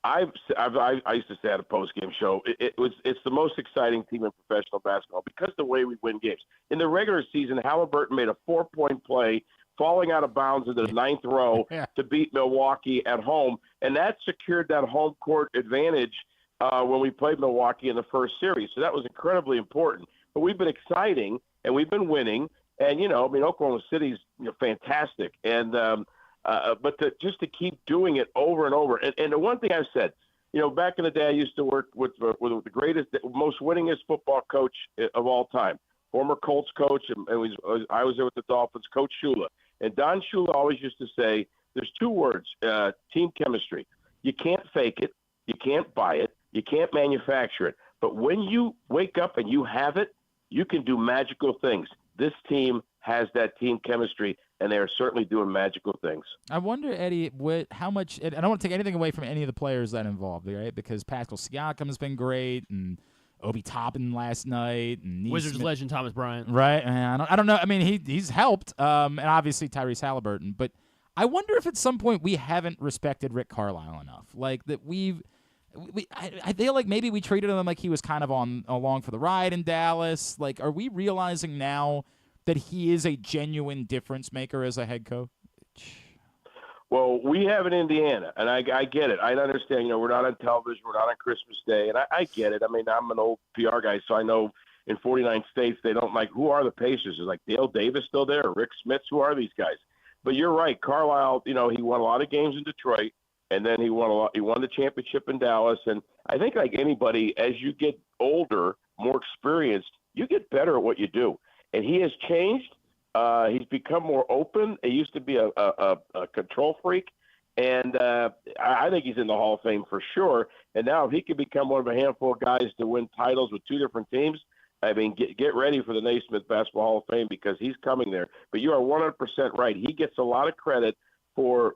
I used to say at a post-game show, it's the most exciting team in professional basketball because of the way we win games. In the regular season, Halliburton made a 4-point play, falling out of bounds in the ninth row to beat Milwaukee at home, and that secured that home court advantage when we played Milwaukee in the first series. So that was incredibly important. But we've been exciting, and we've been winning, and Oklahoma City's fantastic, and but just to keep doing it over and over. And the one thing I've said, back in the day, I used to work with the greatest, most winningest football coach of all time, former Colts coach, and I was there with the Dolphins, Coach Shula. And Don Shula always used to say, there's two words, team chemistry. You can't fake it. You can't buy it. You can't manufacture it. But when you wake up and you have it, you can do magical things. This team has that team chemistry, and they are certainly doing magical things. I wonder, Eddie, how much – I don't want to take anything away from any of the players that are involved, right? Because Pascal Siakam has been great, and Obi Toppin last night. And Wizards legend Thomas Bryant. Right. I don't know. I mean, he's helped, and obviously Tyrese Halliburton. But I wonder if at some point we haven't respected Rick Carlisle enough. Like that I feel like maybe we treated him like he was kind of along for the ride in Dallas. Like, are we realizing now that he is a genuine difference maker as a head coach? Well, we have in Indiana, and I get it. I understand, we're not on television, we're not on Christmas Day, and I get it. I mean, I'm an old PR guy, so I know in 49 states they don't like, who are the Pacers? Is like Dale Davis still there? Rick Smits? Who are these guys? But you're right. Carlisle, he won a lot of games in Detroit, and then he won the championship in Dallas. And I think like anybody, as you get older, more experienced, you get better at what you do. And he has changed. He's become more open. He used to be a control freak, and I think he's in the Hall of Fame for sure. And now if he can become one of a handful of guys to win titles with two different teams, I mean, get ready for the Naismith Basketball Hall of Fame because he's coming there. But you are 100% right. He gets a lot of credit for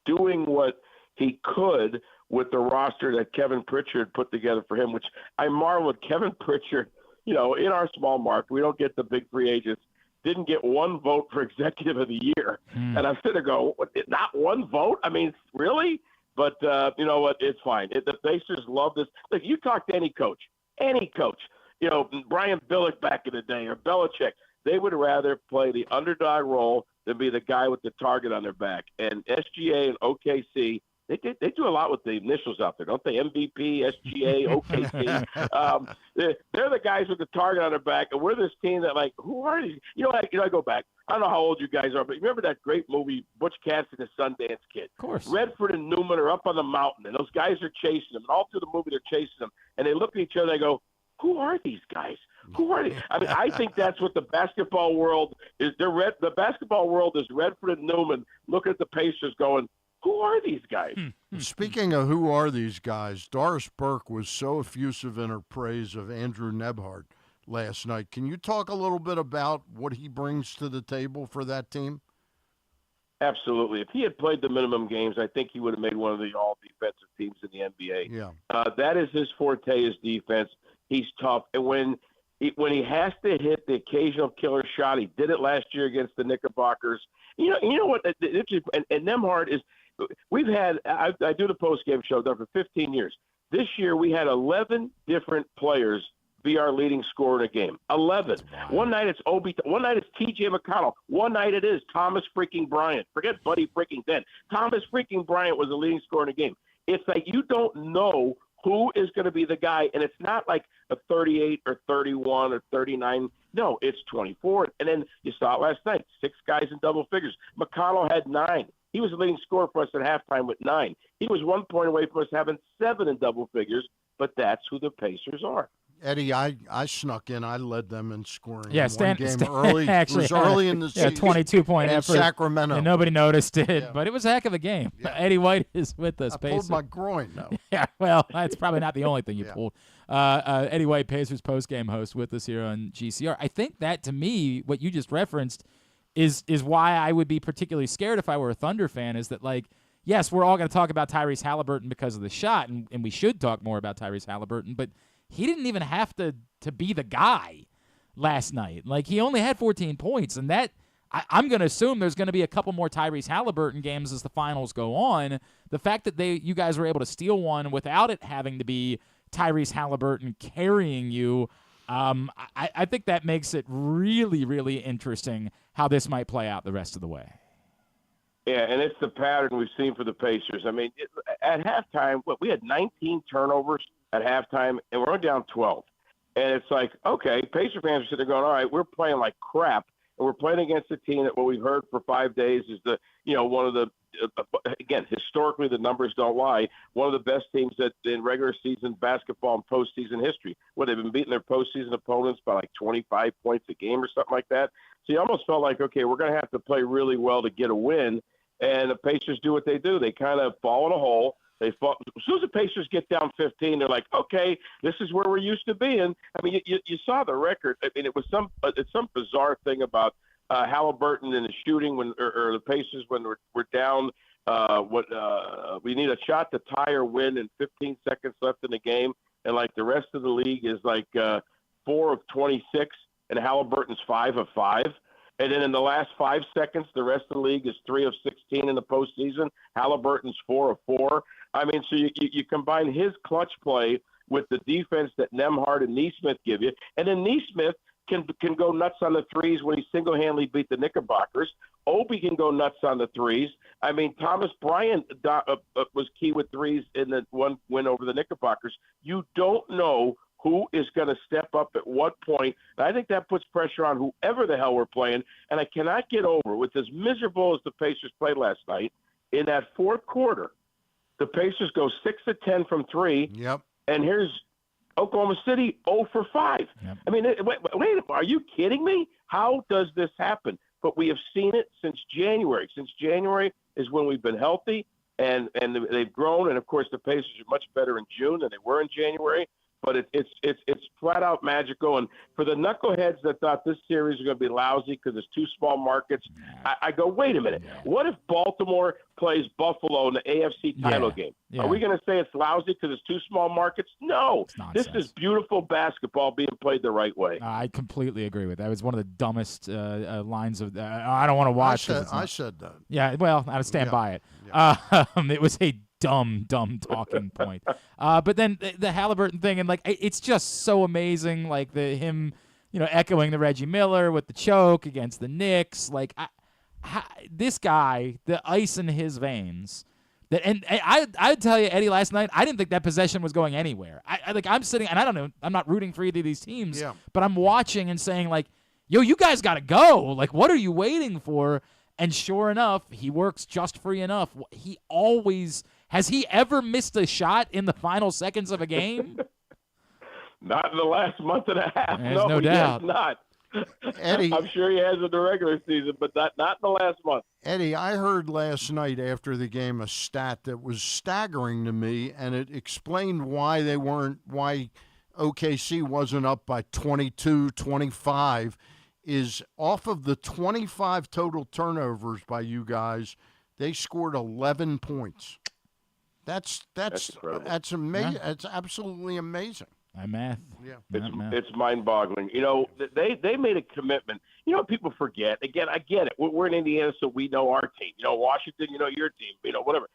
doing what he could with the roster that Kevin Pritchard put together for him, which I marvel at. Kevin Pritchard, in our small market, we don't get the big free agents, didn't get one vote for Executive of the Year. And I'm sitting there going, not one vote? I mean, really? But you know what? It's fine. The Pacers love this. Look, you talk to any coach, Brian Billick back in the day or Belichick, they would rather play the underdog role than be the guy with the target on their back. And SGA and OKC, they do a lot with the initials out there, don't they? MVP, SGA, OKC. They're the guys with the target on their back, and we're this team that, like, who are these? I go back. I don't know how old you guys are, but you remember that great movie, Butch Cassidy and the Sundance Kid? Of course. Redford and Newman are up on the mountain, and those guys are chasing them. And all through the movie, they're chasing them. And they look at each other and they go, who are these guys? Who are they? I mean, I think that's what the basketball world is. The basketball world is Redford and Newman looking at the Pacers going, who are these guys? Speaking of who are these guys, Doris Burke was so effusive in her praise of Andrew Nebhart last night. Can you talk a little bit about what he brings to the table for that team? Absolutely. If he had played the minimum games, I think he would have made one of the all-defensive teams in the NBA. Yeah. That is his forte, is defense. He's tough. And when he has to hit the occasional killer shot, he did it last year against the Knickerbockers. You know what? And Nemhard is – we've had – I do the post-game show there for 15 years. This year we had 11 different players be our leading scorer in a game. 11. One night it's Obi. One night it's T.J. McConnell. One night it is Thomas freaking Bryant. Forget Buddy freaking Dent. Thomas freaking Bryant was the leading scorer in a game. It's like you don't know who is going to be the guy, and it's not like a 38 or 31 or 39. No, it's 24. And then you saw it last night. 6 guys in double figures. McConnell had 9. He was the leading scorer for us at halftime with 9. He was 1 point away from us having 7 in double figures, but that's who the Pacers are. Eddie, I snuck in. I led them in scoring. Yeah, one game early. Actually, it was early in the season. 22-point effort. Sacramento. And nobody noticed it, but it was a heck of a game. Yeah. Eddie White is with us. I pulled my groin, though. Yeah, well, that's probably not the only thing you pulled. Eddie White, Pacers post-game host, with us here on GCR. I think that, to me, what you just referenced is why I would be particularly scared if I were a Thunder fan, is that, like, yes, we're all going to talk about Tyrese Halliburton because of the shot, and we should talk more about Tyrese Halliburton, but he didn't even have to be the guy last night. Like, he only had 14 points, and that I'm going to assume there's going to be a couple more Tyrese Halliburton games as the finals go on. The fact that you guys were able to steal one without it having to be Tyrese Halliburton carrying you, I think that makes it really, really interesting how this might play out the rest of the way. Yeah, and it's the pattern we've seen for the Pacers. I mean, at halftime, we had 19 turnovers at halftime, and we're only down 12. And it's like, okay, Pacer fans are sitting there going, all right, we're playing like crap, and we're playing against a team that what we've heard for 5 days is one of the again, historically the numbers don't lie, one of the best teams that in regular season basketball and postseason history. They've been beating their postseason opponents by like 25 points a game or something like that. So you almost felt like, okay, we're going to have to play really well to get a win. And the Pacers do what they do. They kind of fall in a hole. As soon as the Pacers get down 15, they're like, okay, this is where we're used to being. I mean, you saw the record. I mean, it's some bizarre thing about Halliburton and the shooting or the Pacers when we're down. We need a shot to tie or win and 15 seconds left in the game. And like the rest of the league is like 4 of 26 and Halliburton's 5 of 5. And then in the last 5 seconds, the rest of the league is 3 of 16 in the postseason. Halliburton's 4 of 4. I mean, so you combine his clutch play with the defense that Nemhard and Neesmith give you. And then Neesmith can go nuts on the threes when he single-handedly beat the Knickerbockers. Obi can go nuts on the threes. I mean, Thomas Bryant was key with threes in the one win over the Knickerbockers. You don't know who is going to step up at what point. And I think that puts pressure on whoever the hell we're playing. And I cannot get over, with as miserable as the Pacers played last night, in that fourth quarter, the Pacers go 6 of 10 from 3. Yep. And here's Oklahoma City 0 for 5. Yep. I mean, wait, are you kidding me? How does this happen? But we have seen it since January. Since January is when we've been healthy, and they've grown. And, of course, the Pacers are much better in June than they were in January. But it's flat out magical. And for the knuckleheads that thought this series was going to be lousy because it's 2 small markets, I go, wait a minute. What if Baltimore plays Buffalo in the AFC title game? Yeah. Are we going to say it's lousy because it's 2 small markets? No. This is beautiful basketball being played the right way. I completely agree with that. It was one of the dumbest lines of I don't want to watch. I said that. Yeah, well, I stand by it. Yeah. It was a dumb talking point. But then the Halliburton thing, and like it's just so amazing. Like him, echoing the Reggie Miller with the choke against the Knicks. Like this guy, the ice in his veins. And I'd tell you, Eddie, last night I didn't think that possession was going anywhere. I'm sitting, and I don't know, I'm not rooting for either of these teams, but I'm watching and saying like, yo, you guys got to go. Like, what are you waiting for? And sure enough, he works just free enough. Has he ever missed a shot in the final seconds of a game? Not in the last month and a half. There's no doubt. He has not. Eddie, I'm sure he has in the regular season, but not in the last month. Eddie, I heard last night after the game a stat that was staggering to me, and it explained why OKC wasn't up by 22, 25, is off of the 25 total turnovers by you guys, they scored 11 points. That's incredible. That's amazing. Yeah. That's absolutely amazing. Math. Yeah. It's mind-boggling. They made a commitment. People forget. Again, I get it. We're in Indiana, so we know our team. Washington, your team. Whatever.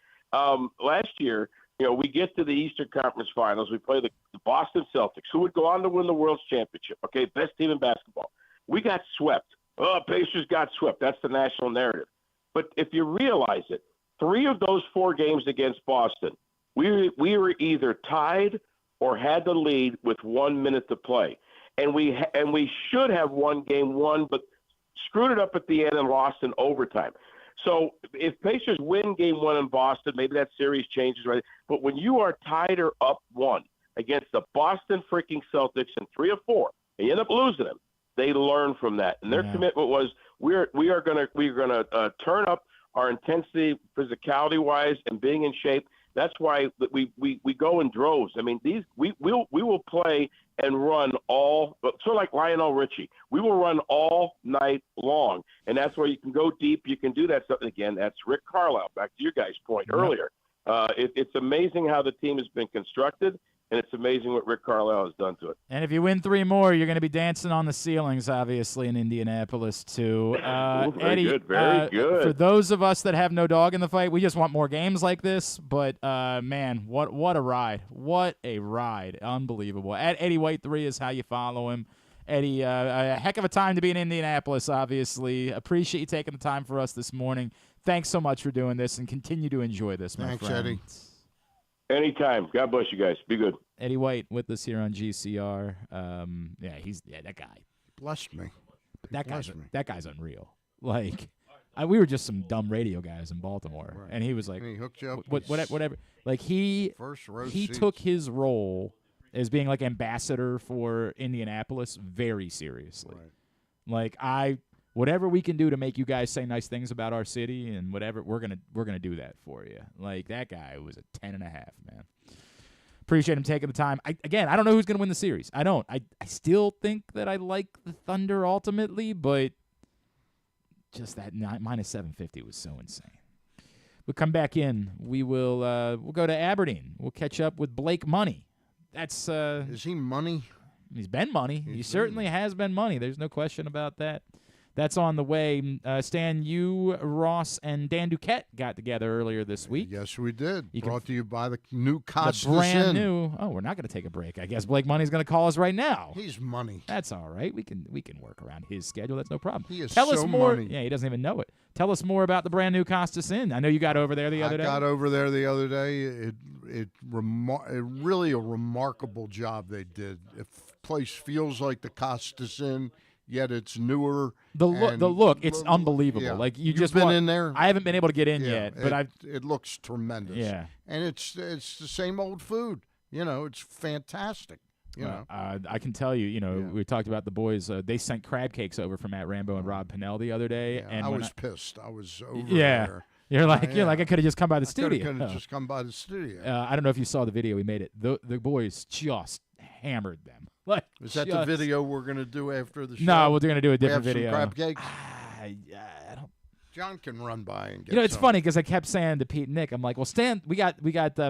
Last year, we get to the Eastern Conference Finals. We play the Boston Celtics, who would go on to win the World's Championship. Okay, best team in basketball. We got swept. Oh, Pacers got swept. That's the national narrative. But if you realize it, 3 of those 4 games against Boston, we were either tied or had the lead with 1 minute to play. And we should have won game 1, but screwed it up at the end and lost in overtime. So if Pacers win game 1 in Boston, maybe that series changes, right? But when you are tied or up 1 against the Boston freaking Celtics in 3 or 4, and you end up losing them, they learn from that. And their commitment was we are going to turn up our intensity, physicality-wise, and being in shape. That's why we go in droves. I mean, we will play and run all, sort of like Lionel Richie. We will run all night long, and that's where you can go deep. You can do that stuff. Again, that's Rick Carlisle. Back to your guys' point earlier. It's amazing how the team has been constructed, and it's amazing what Rick Carlisle has done to it. And if you win 3 more, you're going to be dancing on the ceilings, obviously, in Indianapolis, too. Very Eddie, good, very good. For those of us that have no dog in the fight, we just want more games like this. But, man, what a ride. What a ride. Unbelievable. At Eddie White 3 is how you follow him. Eddie, a heck of a time to be in Indianapolis, obviously. Appreciate you taking the time for us this morning. Thanks so much for doing this, and continue to enjoy this, my Thanks, friend. Eddie. Anytime. God bless you guys. Be good. Eddie White with us here on GCR. That guy. Blessed me. That guy's unreal. Like, we were just some dumb radio guys in Baltimore, Right. and he was like, And he hooked you up whatever. Like he seats. took his role as being like ambassador for Indianapolis very seriously. Right. Like whatever we can do to make you guys say nice things about our city and whatever, we're gonna do that for you. Like, that guy was a 10.5, man. Appreciate him taking the time. I don't know who's gonna win the series. I don't. I still think that I like the Thunder ultimately, but just that minus 750 was so insane. We'll come back in. We'll go to Aberdeen. We'll catch up with Blake Money. That's is he Money? He's been Money. He certainly has been Money. There's no question about that. That's on the way. Stan, you, Ross, and Dan Duquette got together earlier this week. Yes, we did. Brought to you by the new Costas The brand Inn. new. Oh, we're not going to take a break. I guess Blake Money's going to call us right now. He's Money. That's all right. We can work around his schedule. That's no problem. He is Tell us so more. Money. Yeah, he doesn't even know it. Tell us more about the brand new Costas Inn. I know you got over there the other day. I got over there the other day. It really a remarkable job they did. The place feels like the Costas Inn, yet it's newer. The look, it's unbelievable. Yeah. Like You've been in there? I haven't been able to get in yet, but it looks tremendous. Yeah, and it's the same old food. It's fantastic. I can tell you. We talked about the boys. They sent crab cakes over from Matt Rambo and Rob Pinnell the other day, and I was pissed. I was over yeah. there. You're like I could have just come by the studio. Could have just come by the studio. I don't know if you saw the video we made it. The boys just hammered them. Like, is that the video we're gonna do after the show? No, we're gonna do a different we have video. Some crab cakes. I don't. John can run by and get. It's funny because I kept saying to Pete and Nick, I'm like, well, Stan, we got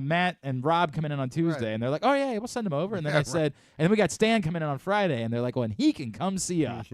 Matt and Rob coming in on Tuesday, and they're like, oh yeah, we'll send them over. And then I said, and then we got Stan coming in on Friday, and they're like, well, and he can come see us.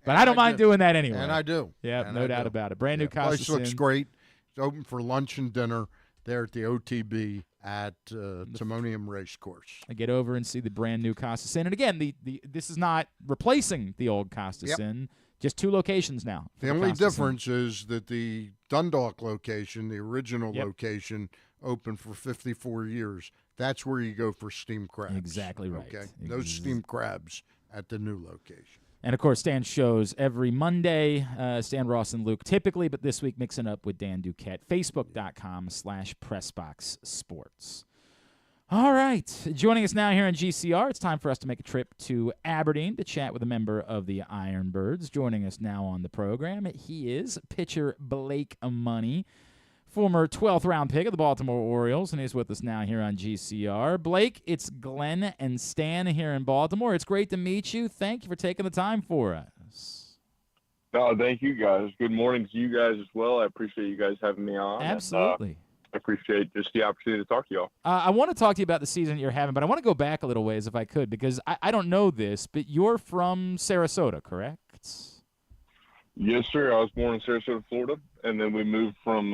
But I don't mind doing that anyway. And I do. Yeah, no doubt about it. Brand new Costas Place looks great. It's open for lunch and dinner there at the OTB at Timonium Racecourse. I get over and see the brand new Costas Inn. And again, this is not replacing the old Costas Inn. Just 2 locations now. The only difference is that the Dundalk location, the original location, open for 54 years. That's where you go for steamed crabs. Exactly right. Okay, no steamed crabs at the new location. And, of course, Stan shows every Monday, Stan, Ross, and Luke typically, but this week mixing up with Dan Duquette. Facebook.com/PressBoxSports. All right. Joining us now here on GCR, it's time for us to make a trip to Aberdeen to chat with a member of the Ironbirds. Joining us now on the program, he is pitcher Blake Money, former 12th round pick of the Baltimore Orioles, and he's with us now here on GCR. Blake, it's Glenn and Stan here in Baltimore. It's great to meet you. Thank you for taking the time for us. No, thank you guys. Good morning to you guys as well. I appreciate you guys having me on. Absolutely. And, I appreciate just the opportunity to talk to y'all. I want to talk to you about the season you're having, but I want to go back a little ways if I could, because I don't know this, but you're from Sarasota, correct? Yes, sir. I was born in Sarasota, Florida, and then we moved from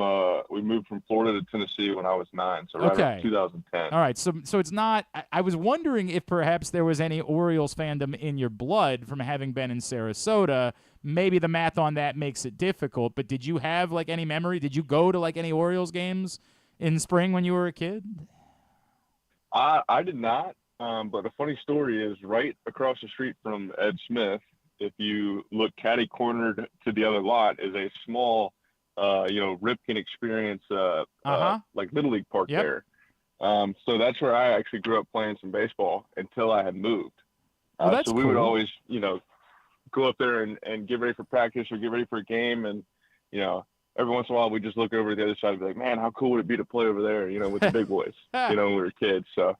Florida to Tennessee when I was 9, so right around 2010. All right, so it's not. I was wondering if perhaps there was any Orioles fandom in your blood from having been in Sarasota. Maybe the math on that makes it difficult, but did you have like any memory? Did you go to like any Orioles games in spring when you were a kid? I did not, but a funny story is right across the street from Ed Smith, if you look catty-cornered to the other lot, is a small, Ripken Experience, like Little League park there. So that's where I actually grew up playing some baseball until I had moved. That's so we cool. would always, go up there and get ready for practice or get ready for a game. And, every once in a while we just look over to the other side and be like, man, how cool would it be to play over there, with the big boys, when we were kids. So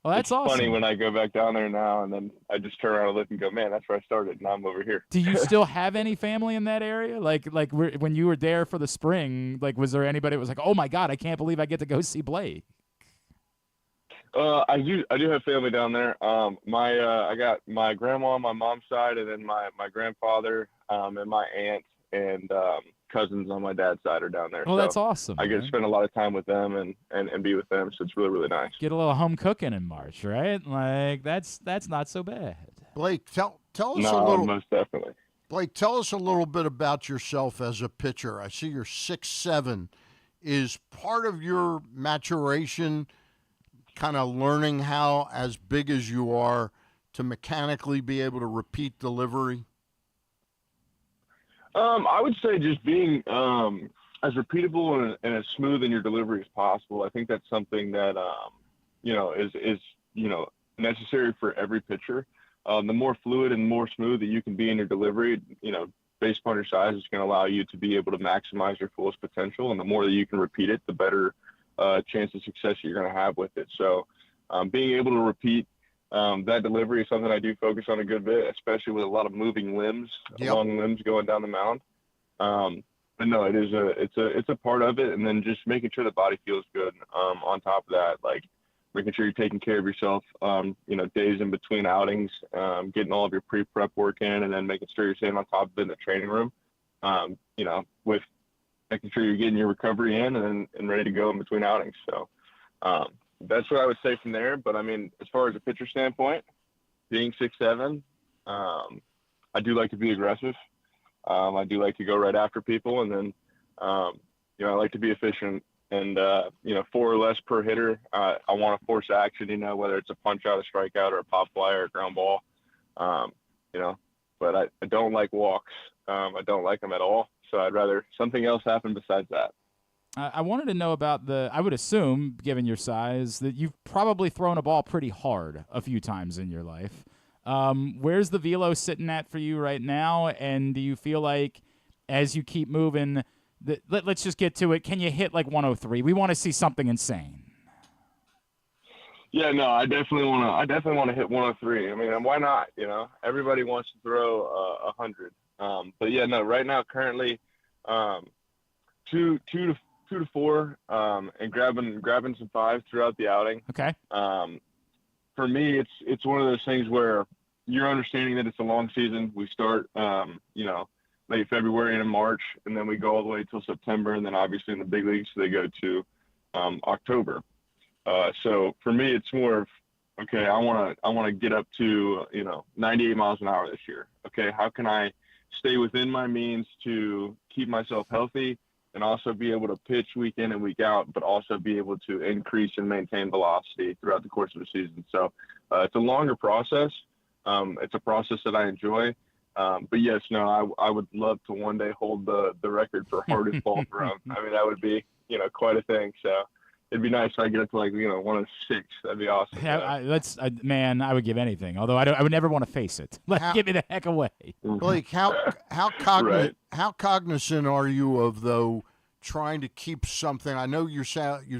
well, that's it's awesome. funny when I go back down there now and then I just turn around and look and go, man, that's where I started and I'm over here. Do you still have any family in that area? Like when you were there for the spring, like was there anybody that was like, oh my God, I can't believe I get to go see Blake? I do have family down there. I got my grandma on my mom's side, and then my grandfather, and my aunt and cousins on my dad's side are down there. Well, that's awesome. I get to spend a lot of time with them and be with them, so it's really, really nice. Get a little home cooking in March, right? Like that's not so bad. Blake, tell us a No, little. most definitely. Blake, tell us a little bit about yourself as a pitcher. I see you're 6'7". Is part of your maturation kind of learning how, as big as you are, to mechanically be able to repeat delivery? I would say just being as repeatable and as smooth in your delivery as possible. I think that's something that is necessary for every pitcher. The more fluid and more smooth that you can be in your delivery, based upon your size, is going to allow you to be able to maximize your fullest potential. And the more that you can repeat it, the better chance of success you're going to have with it. So being able to repeat that delivery is something I do focus on a good bit, especially with a lot of moving limbs, long limbs going down the mound. But no, it's a part of it. And then just making sure the body feels good on top of that, like making sure you're taking care of yourself, days in between outings, getting all of your pre-prep work in, and then making sure you're staying on top of it in the training room, with making sure you're getting your recovery in and ready to go in between outings. So that's what I would say from there. But, I mean, as far as a pitcher standpoint, being 6'7", I do like to be aggressive. I do like to go right after people. And then, I like to be efficient. And, 4 or less per hitter, I want to force action, whether it's a punch out, a strikeout, or a pop fly, or a ground ball, But I don't like walks. I don't like them at all. So I'd rather something else happen besides that. I wanted to know about I would assume, given your size, that you've probably thrown a ball pretty hard a few times in your life. Where's the velo sitting at for you right now? And do you feel like as you keep moving, let's just get to it, can you hit like 103? We want to see something insane. Yeah, no, I definitely want to hit 103. I mean, why not? Everybody wants to throw 100. But yeah, no, right now, currently, 2 to 4, and grabbing some 5s throughout the outing. Okay. For me, it's one of those things where you're understanding that it's a long season. We start, late February and in March, and then we go all the way till September, and then obviously in the big leagues they go to October. So for me, it's more of, okay, I want to get up to 98 miles an hour this year. Okay, how can I stay within my means to keep myself healthy and also be able to pitch week in and week out, but also be able to increase and maintain velocity throughout the course of the season. So it's a longer process. It's a process that I enjoy. But yes, no, I would love to one day hold the record for hardest ball thrown. I mean, that would be, quite a thing. So it'd be nice if I get up to 106. That'd be awesome. Yeah, man, I would give anything. Although I would never want to face it. Get me the heck away. Blake, how cognizant are you of though trying to keep something? I know you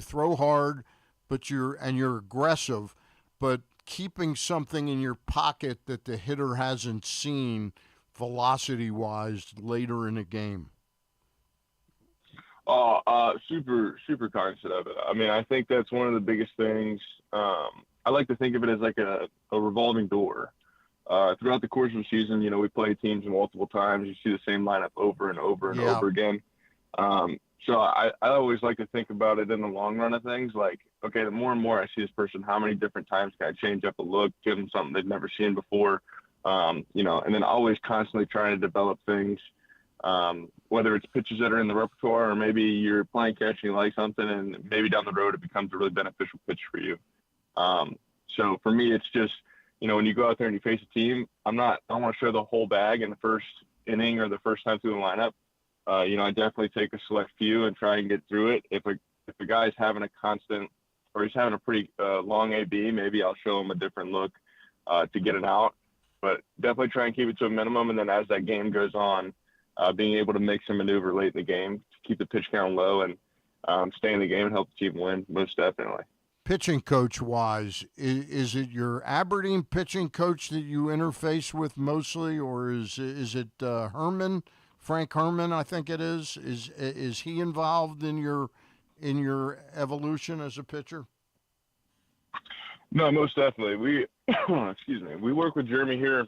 throw hard, but you're aggressive, but keeping something in your pocket that the hitter hasn't seen velocity-wise later in a game. Super, super cognizant of it. I mean, I think that's one of the biggest things. I like to think of it as like a revolving door. Throughout the course of the season, we play teams multiple times. You see the same lineup over and over and over again. So I always like to think about it in the long run of things. Like, okay, the more and more I see this person, how many different times can I change up a look, give them something they've never seen before, and then always constantly trying to develop things. Whether it's pitches that are in the repertoire or maybe you're playing catch and you like something and maybe down the road it becomes a really beneficial pitch for you. So for me, it's just, when you go out there and you face a team, I don't want to show the whole bag in the first inning or the first time through the lineup. I definitely take a select few and try and get through it. If a guy's having a constant or he's having a pretty long AB, maybe I'll show him a different look to get it out. But definitely try and keep it to a minimum. And then as that game goes on, being able to make some maneuver late in the game to keep the pitch count low and stay in the game and help the team win, most definitely. Pitching coach-wise, is it your Aberdeen pitching coach that you interface with mostly, or is it Herman? Frank Herman, I think it is. Is he involved in your evolution as a pitcher? No, most definitely. We we work with Jeremy here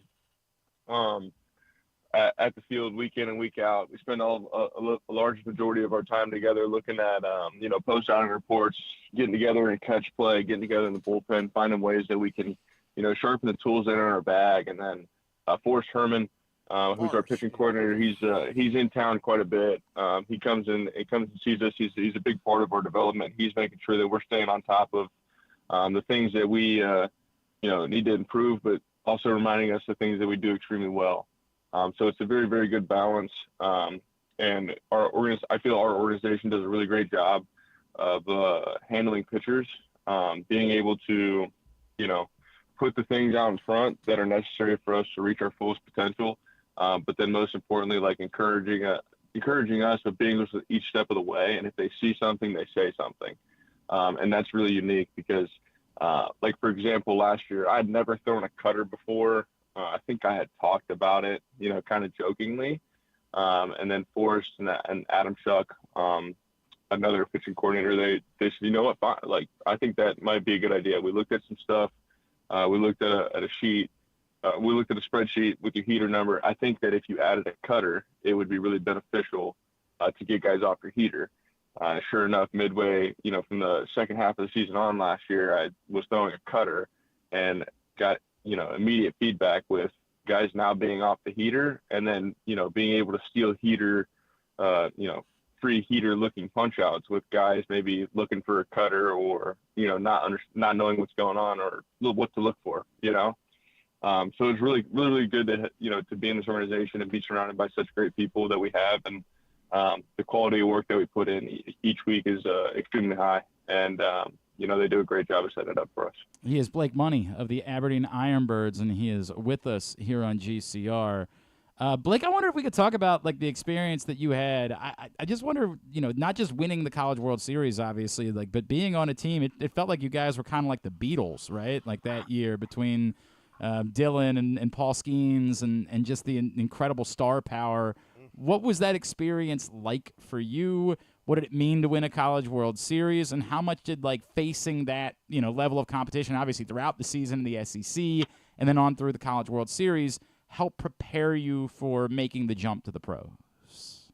at the field week in and week out. We spend a large majority of our time together looking at post-outing reports, getting together in catch play, getting together in the bullpen, finding ways that we can sharpen the tools that are in our bag. And then Forrest Herman, who's our pitching coordinator, he's in town quite a bit. He comes and sees us. He's a big part of our development. He's making sure that we're staying on top of the things that we need to improve, but also reminding us the things that we do extremely well. So it's a very, very good balance. And I feel our organization does a really great job of handling pitchers, being able to put the things out in front that are necessary for us to reach our fullest potential. But then most importantly, like encouraging us of being with each step of the way. And if they see something, they say something. And that's really unique because, like, for example, last year, I'd never thrown a cutter before. I think I had talked about it, kind of jokingly. And then Forrest and Adam Shuck, another pitching coordinator, they said, you know what, like, I think that might be a good idea. We looked at some stuff. We looked at a sheet. We looked at a spreadsheet with your heater number. I think that if you added a cutter, it would be really beneficial to get guys off your heater. Sure enough, midway, from the second half of the season on last year, I was throwing a cutter and got, immediate feedback with guys now being off the heater and then, being able to steal heater, free heater looking punch outs with guys maybe looking for a cutter or, not knowing what's going on or what to look for, So it's really, really, really good to be in this organization and be surrounded by such great people that we have. And the quality of work that we put in each week is extremely high. And, they do a great job of setting it up for us. He is Blake Money of the Aberdeen Ironbirds, and he is with us here on GCR. Blake, I wonder if we could talk about like the experience that you had. I just wonder, not just winning the College World Series, obviously, but being on a team. It felt like you guys were kind of like the Beatles, right? Like that year between Dylan and Paul Skeens and just the incredible star power. What was that experience like for you? What did it mean to win a College World Series, and how much did facing that level of competition, obviously throughout the season in the SEC and then on through the College World Series, help prepare you for making the jump to the pros?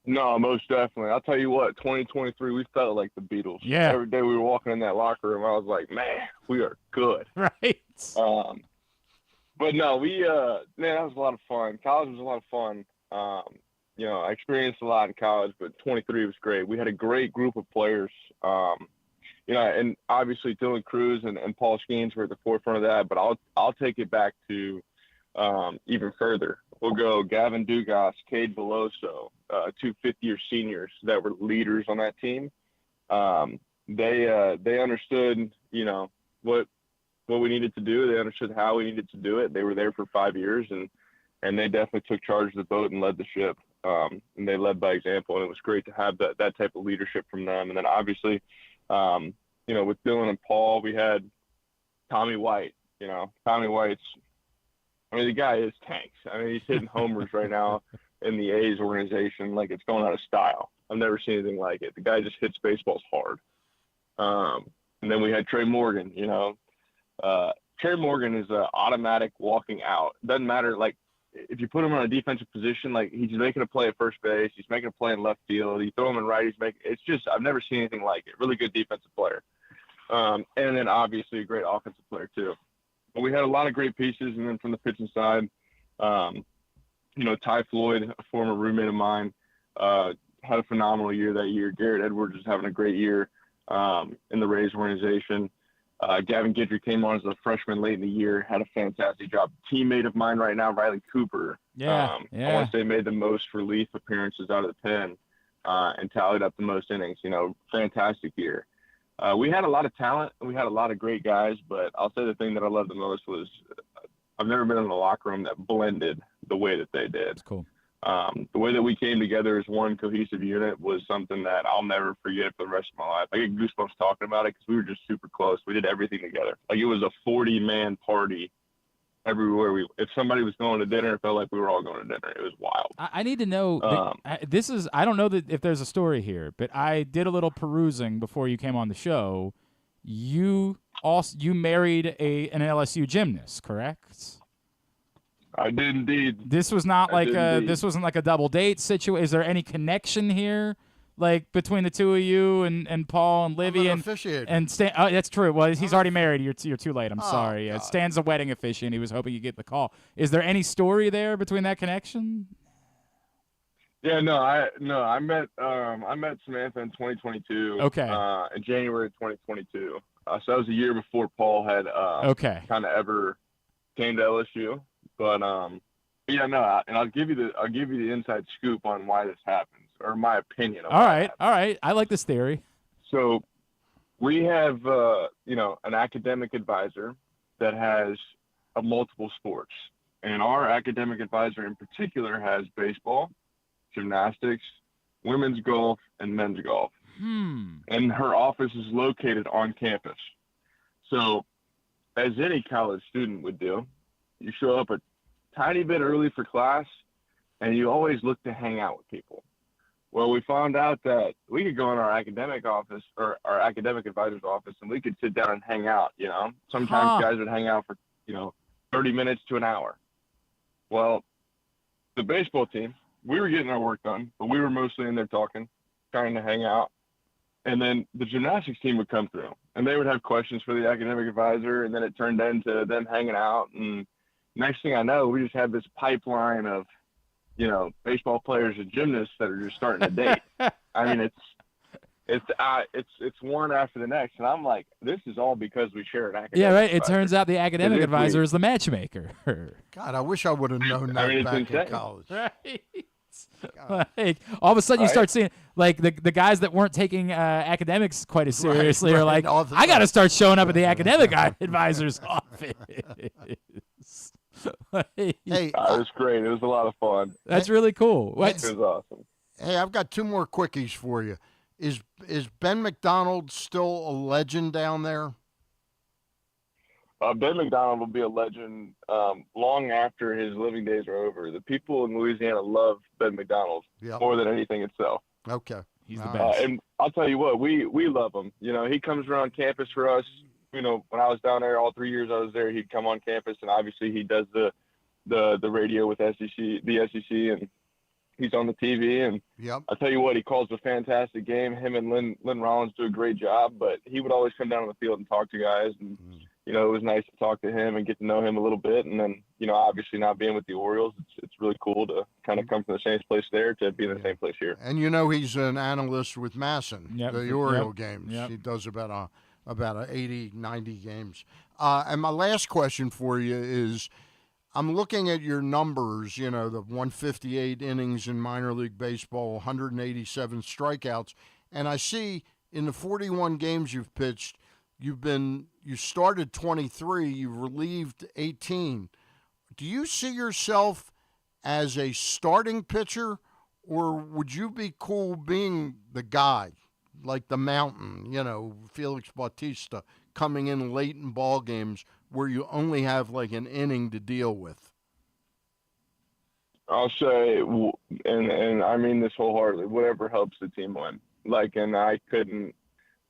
No, most definitely. I'll tell you what, 2023, we felt like the Beatles. Yeah. Every day we were walking in that locker room, I was like, man, we are good. Right. But no, that was a lot of fun. College was a lot of fun. I experienced a lot in college, but 23 was great. We had a great group of players. And obviously Dylan Cruz and Paul Skeens were at the forefront of that, but I'll take it back to even further. We'll go Gavin Dugas, Cade Veloso, two fifth-year seniors that were leaders on that team. they understood, what we needed to do. They understood how we needed to do it. They were there for 5 years, and they definitely took charge of the boat and led the ship. And they led by example, and it was great to have that type of leadership from them. And then obviously, with Dylan and Paul, we had Tommy White. Tommy White's, the guy is tanks. He's hitting homers right now in the A's organization like it's going out of style. I've never seen anything like it. The guy just hits baseballs hard. And then we had Trey Morgan. Trey Morgan is an automatic walking out. Doesn't matter, if you put him on a defensive position, he's making a play at first base, he's making a play in left field, you throw him in right, it's just, I've never seen anything like it. Really good defensive player. And then obviously a great offensive player too. But we had a lot of great pieces. And then from the pitching side, Ty Floyd, a former roommate of mine, had a phenomenal year that year. Garrett Edwards is having a great year in the Rays organization. Gavin Guidry came on as a freshman late in the year, had a fantastic job. Teammate of mine right now, Riley Cooper. I want to say made the most relief appearances out of the pen and tallied up the most innings. Fantastic year. We had a lot of talent. We had a lot of great guys, but I'll say the thing that I loved the most was I've never been in a locker room that blended the way that they did. That's cool. The way that we came together as one cohesive unit was something that I'll never forget for the rest of my life. I get goosebumps talking about it because we were just super close. We did everything together. It was a 40-man party everywhere. If somebody was going to dinner, it felt like we were all going to dinner. It was wild. I need to know. I don't know if there's a story here, but I did a little perusing before you came on the show. You married an LSU gymnast, correct? I did indeed. This was not this wasn't like a double date situation. Is there any connection here, between the two of you and Paul and Livy and Stan? Oh, that's true. Well, he's already married. You're too late. I'm sorry. Stan's a wedding officiant. He was hoping you get the call. Is there any story there between that connection? Yeah, I met Samantha in 2022. Okay. In January of 2022. So that was a year before Paul had kind of ever came to LSU. But and I'll give you the inside scoop on why this happens, or my opinion. All right. I like this theory. So we have an academic advisor that has multiple sports, and our academic advisor in particular has baseball, gymnastics, women's golf, and men's golf. And her office is located on campus. So, as any college student would do, you show up a tiny bit early for class, and you always look to hang out with people. Well, we found out that we could go in our academic office or our academic advisor's office, and we could sit down and hang out. Sometimes guys would hang out for 30 minutes to an hour. Well, the baseball team, we were getting our work done, but we were mostly in there talking, trying to hang out. And then the gymnastics team would come through, and they would have questions for the academic advisor, and then it turned into them hanging out. And next thing I know, we just had this pipeline of, baseball players and gymnasts that are just starting to date. It's one after the next, and I'm like, this is all because we share an academic. Yeah, right. It turns out the academic advisor is the matchmaker. God, I wish I would have known that back in college. Right. All of a sudden you start seeing the guys that weren't taking academics quite as seriously are like, I got to start showing up at the academic advisor's office. Hey, it was great. It was a lot of fun. That's really cool. It was awesome. Hey, I've got two more quickies for you. Is Ben McDonald still a legend down there? Ben McDonald will be a legend long after his living days are over. The people in Louisiana love Ben McDonald more than anything itself. Okay. He's the best. And I'll tell you what, we love him. He comes around campus for us. When I was down there, all 3 years I was there, he'd come on campus, and obviously he does the radio with the SEC, and he's on the TV. And I'll tell you what, he calls a fantastic game. Him and Lynn Rollins do a great job, but he would always come down on the field and talk to guys. And, it was nice to talk to him and get to know him a little bit. And then, obviously not being with the Orioles, it's really cool to kind of come from the same place there to be in the same place here. And he's an analyst with Masson, the Oriole games. Yep. He does about 80, 90 games. And my last question for you is, I'm looking at your numbers, the 158 innings in minor league baseball, 187 strikeouts, and I see in the 41 games you've pitched, you started 23, you've relieved 18. Do you see yourself as a starting pitcher, or would you be cool being the guy, like the Mountain, Felix Bautista, coming in late in ball games where you only have like an inning to deal with? I'll say, and I mean this wholeheartedly, whatever helps the team win. And I couldn't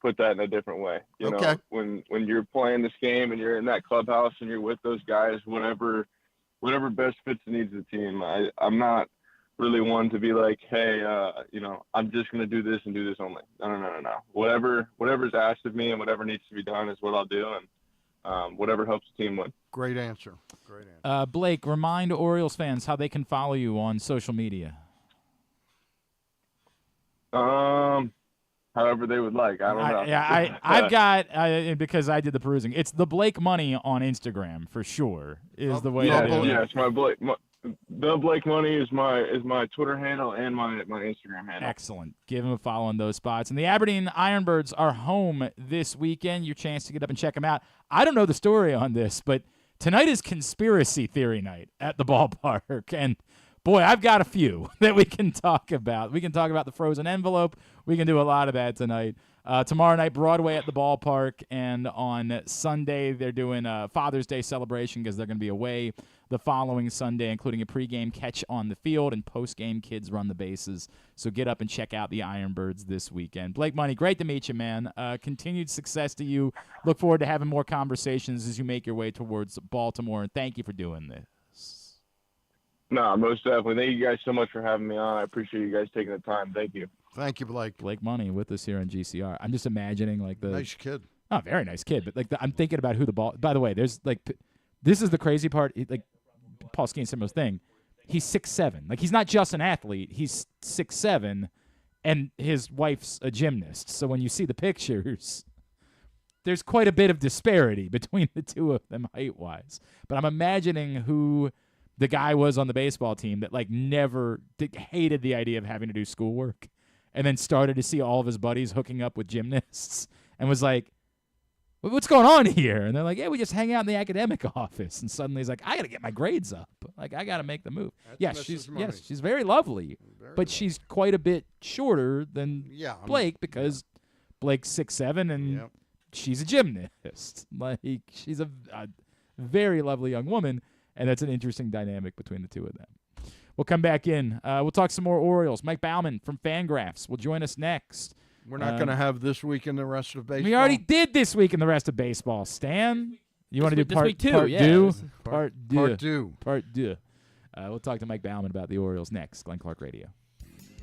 put that in a different way. You know, when you're playing this game and you're in that clubhouse and you're with those guys, whatever best fits the needs of the team. I'm not really one to be like, hey, I'm just going to do this and do this only. No. Whatever's asked of me and whatever needs to be done is what I'll do, and whatever helps the team win. Great answer. Blake, remind Orioles fans how they can follow you on social media. However they would like. I don't know. I've got, because I did the perusing, it's the Blake Money on Instagram for sure is the way to do it. Yeah, it's my Blake. The Blake Money is my Twitter handle and my Instagram handle. Excellent. Give him a follow on those spots. And the Aberdeen Ironbirds are home this weekend. Your chance to get up and check them out. I don't know the story on this, but tonight is conspiracy theory night at the ballpark. And, boy, I've got a few that we can talk about. We can talk about the frozen envelope. We can do a lot of that tonight. Tomorrow night, Broadway at the ballpark. And on Sunday, they're doing a Father's Day celebration because they're going to be away the following Sunday, including a pregame catch on the field and postgame kids run the bases. So get up and check out the Ironbirds this weekend. Blake Money, great to meet you, man. Continued success to you. Look forward to having more conversations as you make your way towards Baltimore, and thank you for doing this. No, most definitely. Thank you guys so much for having me on. I appreciate you guys taking the time. Thank you. Thank you, Blake. Blake Money with us here on GCR. I'm just imagining the nice kid. Oh, very nice kid. But I'm thinking about who the ball. By the way, there's this is the crazy part. Paul Skeens-Simo's thing. He's 6'7". He's not just an athlete. He's 6'7", and his wife's a gymnast. So when you see the pictures, there's quite a bit of disparity between the two of them height-wise. But I'm imagining who the guy was on the baseball team that hated the idea of having to do schoolwork, and then started to see all of his buddies hooking up with gymnasts, and was like, what's going on here? And they're like, yeah, we just hang out in the academic office. And suddenly he's like, I got to get my grades up. I got to make the move. She's very lovely, but she's quite a bit shorter than Blake because Blake's 6'7", and she's a gymnast. She's a very lovely young woman, and that's an interesting dynamic between the two of them. We'll come back in. We'll talk some more Orioles. Mike Baumann from Fangraphs will join us next. We're not going to have This Week in the Rest of Baseball. We already did This Week in the Rest of Baseball, Stan. You want to do part two? Part two. We'll talk to Mike Baumann about the Orioles next. Glenn Clark Radio.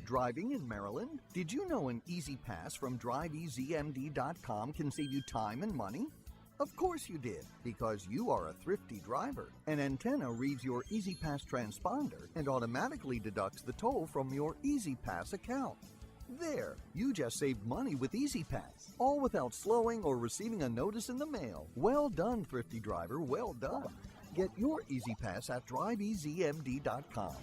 Driving in Maryland? Did you know an Easy Pass from DriveEasyMD.com can save you time and money? Of course you did, because you are a thrifty driver. An antenna reads your Easy Pass transponder and automatically deducts the toll from your Easy Pass account. There, you just saved money with Easy Pass, all without slowing or receiving a notice in the mail. Well done, thrifty driver, well done. Get your Easy Pass at DriveEasyMD.com.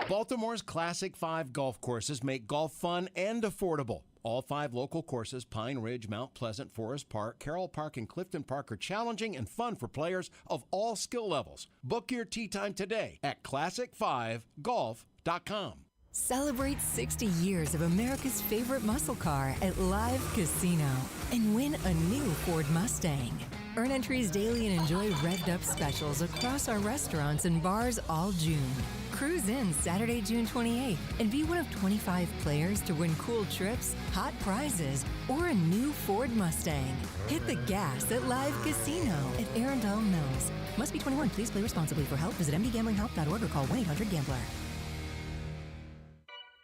Baltimore's Classic 5 golf courses make golf fun and affordable. All 5 local courses, Pine Ridge, Mount Pleasant, Forest Park, Carroll Park, and Clifton Park, are challenging and fun for players of all skill levels. Book your tee time today at classic5golf.com. Celebrate 60 years of America's favorite muscle car at Live Casino and win a new Ford Mustang. Earn entries daily and enjoy revved-up specials across our restaurants and bars all June. Cruise in Saturday, June 28th, and be one of 25 players to win cool trips, hot prizes, or a new Ford Mustang. Hit the gas at Live Casino at Arundel Mills. Must be 21. Please play responsibly. For help, visit mdgamblinghelp.org or call 1-800-GAMBLER.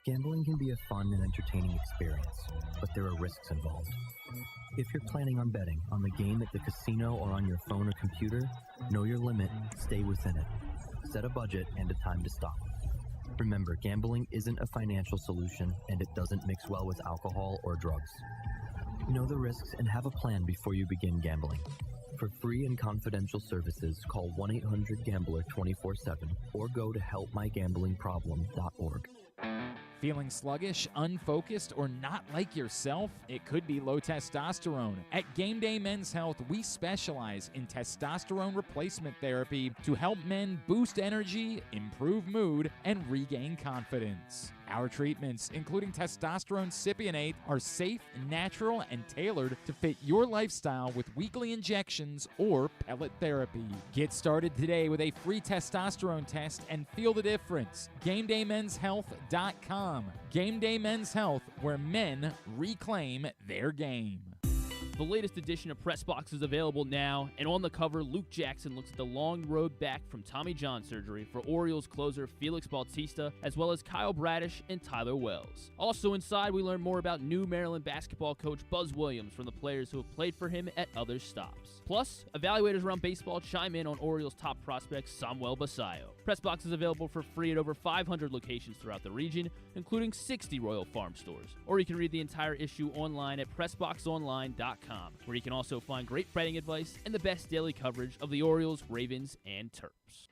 Gambling can be a fun and entertaining experience, but there are risks involved. If you're planning on betting on the game at the casino or on your phone or computer, know your limit, stay within it. Set a budget and a time to stop. Remember, gambling isn't a financial solution, and it doesn't mix well with alcohol or drugs. Know the risks and have a plan before you begin gambling. For free and confidential services, call 1-800-GAMBLER 24/7 or go to helpmygamblingproblem.org. Feeling sluggish, unfocused, or not like yourself? It could be low testosterone. At Game Day Men's Health, we specialize in testosterone replacement therapy to help men boost energy, improve mood, and regain confidence. Our treatments, including testosterone cypionate, are safe, natural, and tailored to fit your lifestyle with weekly injections or pellet therapy. Get started today with a free testosterone test and feel the difference. GameDayMen'sHealth.com. Game Day Men's Health, where men reclaim their game. The latest edition of PressBox is available now, and on the cover, Luke Jackson looks at the long road back from Tommy John surgery for Orioles closer Felix Bautista, as well as Kyle Bradish and Tyler Wells. Also inside, we learn more about new Maryland basketball coach Buzz Williams from the players who have played for him at other stops. Plus, evaluators around baseball chime in on Orioles' top prospect Samuel Basayo. PressBox is available for free at over 500 locations throughout the region, including 60 Royal Farm stores. Or you can read the entire issue online at PressBoxOnline.com. where you can also find great betting advice and the best daily coverage of the Orioles, Ravens, and Terps.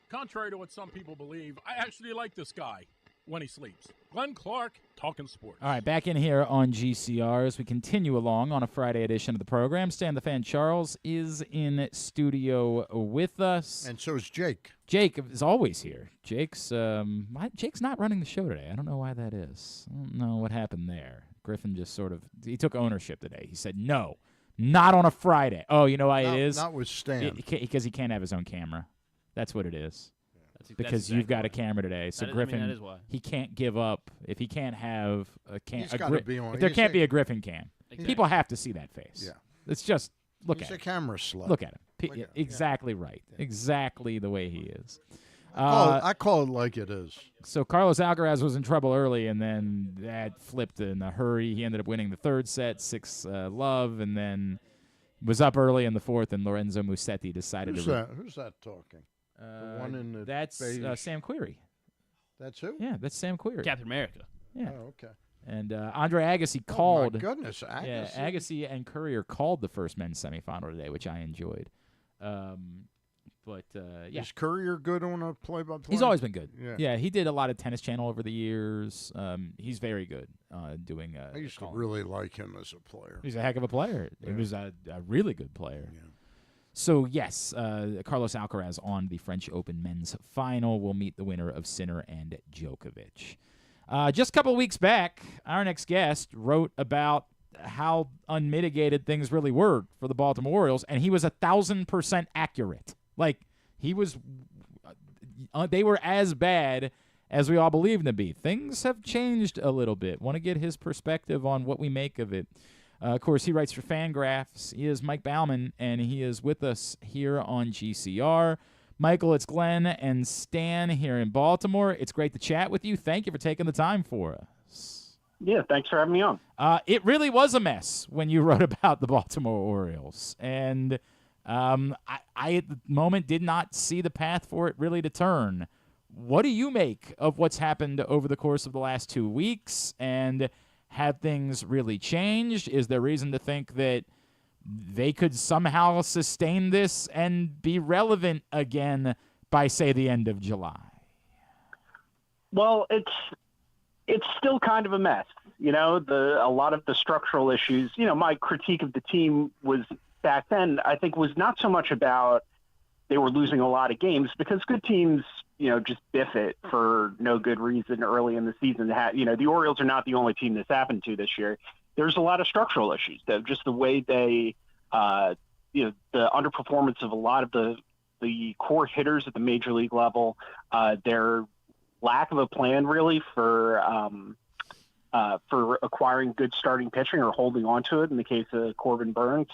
Contrary to what some people believe, I actually like this guy when he sleeps. Glenn Clark, talking sports. All right, back in here on GCR as we continue along on a Friday edition of the program. Stan the Fan Charles is in studio with us. And so is Jake. Jake is always here. Jake's not running the show today. I don't know why that is. I don't know what happened there. Griffin just he took ownership today. He said, no, not on a Friday. Oh, you know why it is? Not with Stan. Because he can't have his own camera. That's what it is. Because you've got a camera today. So Griffin, that is why. He can't give up. If he can't have a cam, if there can't be a Griffin cam. Exactly. People have to see that face. Yeah. It's just, look at him. He's a camera slut. Look at him. Exactly right. Exactly the way he is. I call it like it is. So Carlos Alcaraz was in trouble early, and then that flipped in a hurry. He ended up winning the third set, 6-love, and then was up early in the fourth, and Lorenzo Musetti decided Who's that talking? The one in the that's Sam Querrey. That's who? Yeah, that's Sam Querrey. Captain America. Yeah. Oh, okay. And Andre Agassi called. Oh, my goodness. Agassi. Yeah, Agassi and Courier called the first men's semifinal today, which I enjoyed. Yeah. Is Courier good on a play-by-play? He's always been good. Yeah. He did a lot of Tennis Channel over the years. He's very good doing. I used to really like him as a player. He's a heck of a player. Yeah. He was a really good player. Yeah. So, yes, Carlos Alcaraz on the French Open men's final will meet the winner of Sinner and Djokovic. Just a couple of weeks back, our next guest wrote about how unmitigated things really were for the Baltimore Orioles, and he was 1,000% accurate. Like, they were as bad as we all believed them to be. Things have changed a little bit. Want to get his perspective on what we make of it. Of course, he writes for Fangraphs. He is Mike Baumann, and he is with us here on GCR. Michael, it's Glenn and Stan here in Baltimore. It's great to chat with you. Thank you for taking the time for us. Yeah, thanks for having me on. It really was a mess when you wrote about the Baltimore Orioles, and I at the moment did not see the path for it really to turn. What do you make of what's happened over the course of the last 2 weeks, and have things really changed? Is there reason to think that they could somehow sustain this and be relevant again by, say, the end of July? Well, it's still kind of a mess. You know, a lot of the structural issues, you know, my critique of the team was back then, I think, was not so much about they were losing a lot of games, because good teams, you know, just biff it for no good reason early in the season. You know, the Orioles are not the only team this happened to this year. There's a lot of structural issues, just the way they, you know, the underperformance of a lot of the core hitters at the major league level, their lack of a plan really for acquiring good starting pitching or holding on to it in the case of Corbin Burns.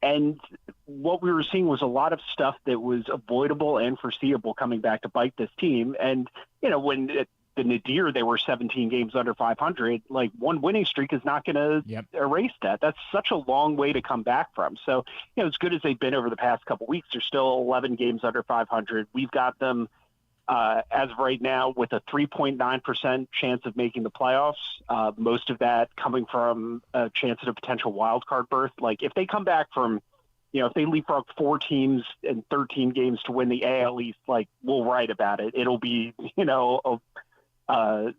And what we were seeing was a lot of stuff that was avoidable and foreseeable coming back to bite this team. And, you know, when the nadir, they were 17 games under 500, like one winning streak is not going to erase that. That's such a long way to come back from. So, you know, as good as they've been over the past couple of weeks, they're still 11 games under 500. We've got them as of right now with a 3.9% chance of making the playoffs. Most of that coming from a chance at a potential wild card berth. Like if they come back from, you know, if they leapfrog 4 teams and 13 games to win the AL East, like we'll write about it. It'll be, you know, an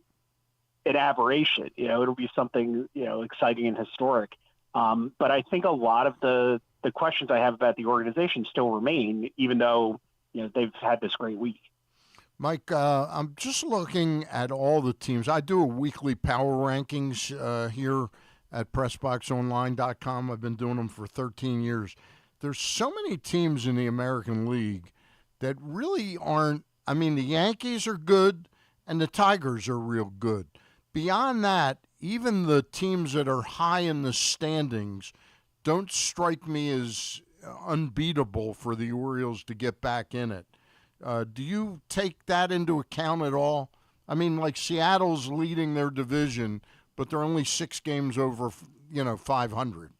aberration. It'll be something, exciting and historic. But I think a lot of the questions I have about the organization still remain, even though, they've had this great week. Mike, I'm just looking at all the teams. I do a weekly power rankings here at PressBoxOnline.com. I've been doing them for 13 years. There's so many teams in the American League that really aren't. I mean, the Yankees are good and the Tigers are real good. Beyond that, even the teams that are high in the standings don't strike me as unbeatable for the Orioles to get back in it. Do you take that into account at all? I mean, like Seattle's leading their division, but they're only 6 games over, 500.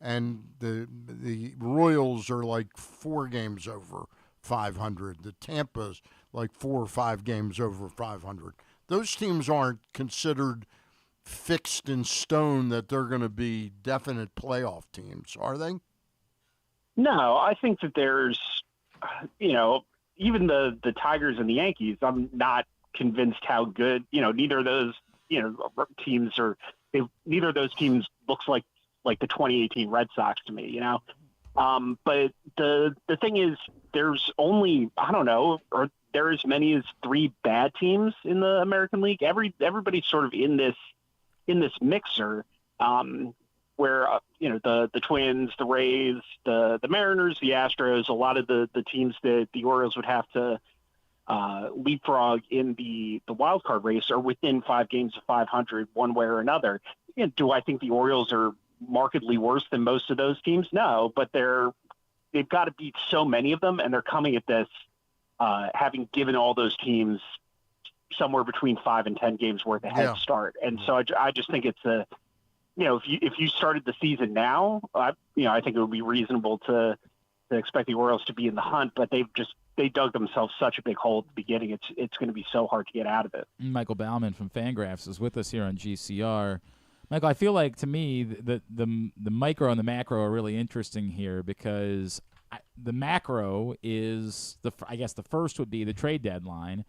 And the Royals are like 4 games over 500. The Tampa's like 4 or 5 games over 500. Those teams aren't considered fixed in stone that they're going to be definite playoff teams, are they? No, I think that there's, even the Tigers and the Yankees, I'm not convinced how good, neither of those, teams are, neither of those teams looks like the 2018 Red Sox to me, But the thing is, there's only, I don't know, or there are as many as 3 bad teams in the American League. Everybody's sort of in this mixer, where the Twins, the Rays, the Mariners, the Astros, a lot of the teams that the Orioles would have to leapfrog in the wild card race are within 5 games of 500 one way or another. And do I think the Orioles are markedly worse than most of those teams? No, but they've got to beat so many of them, and they're coming at this having given all those teams somewhere between 5 and 10 games worth of head start. And so I just think it's if you started the season now, I think it would be reasonable to expect the Orioles to be in the hunt, but they dug themselves such a big hole at the beginning. It's going to be so hard to get out of it. Michael Baumann from Fangraphs is with us here on GCR. Michael, I feel like to me the micro and the macro are really interesting here because the macro is I guess the first would be the trade deadline.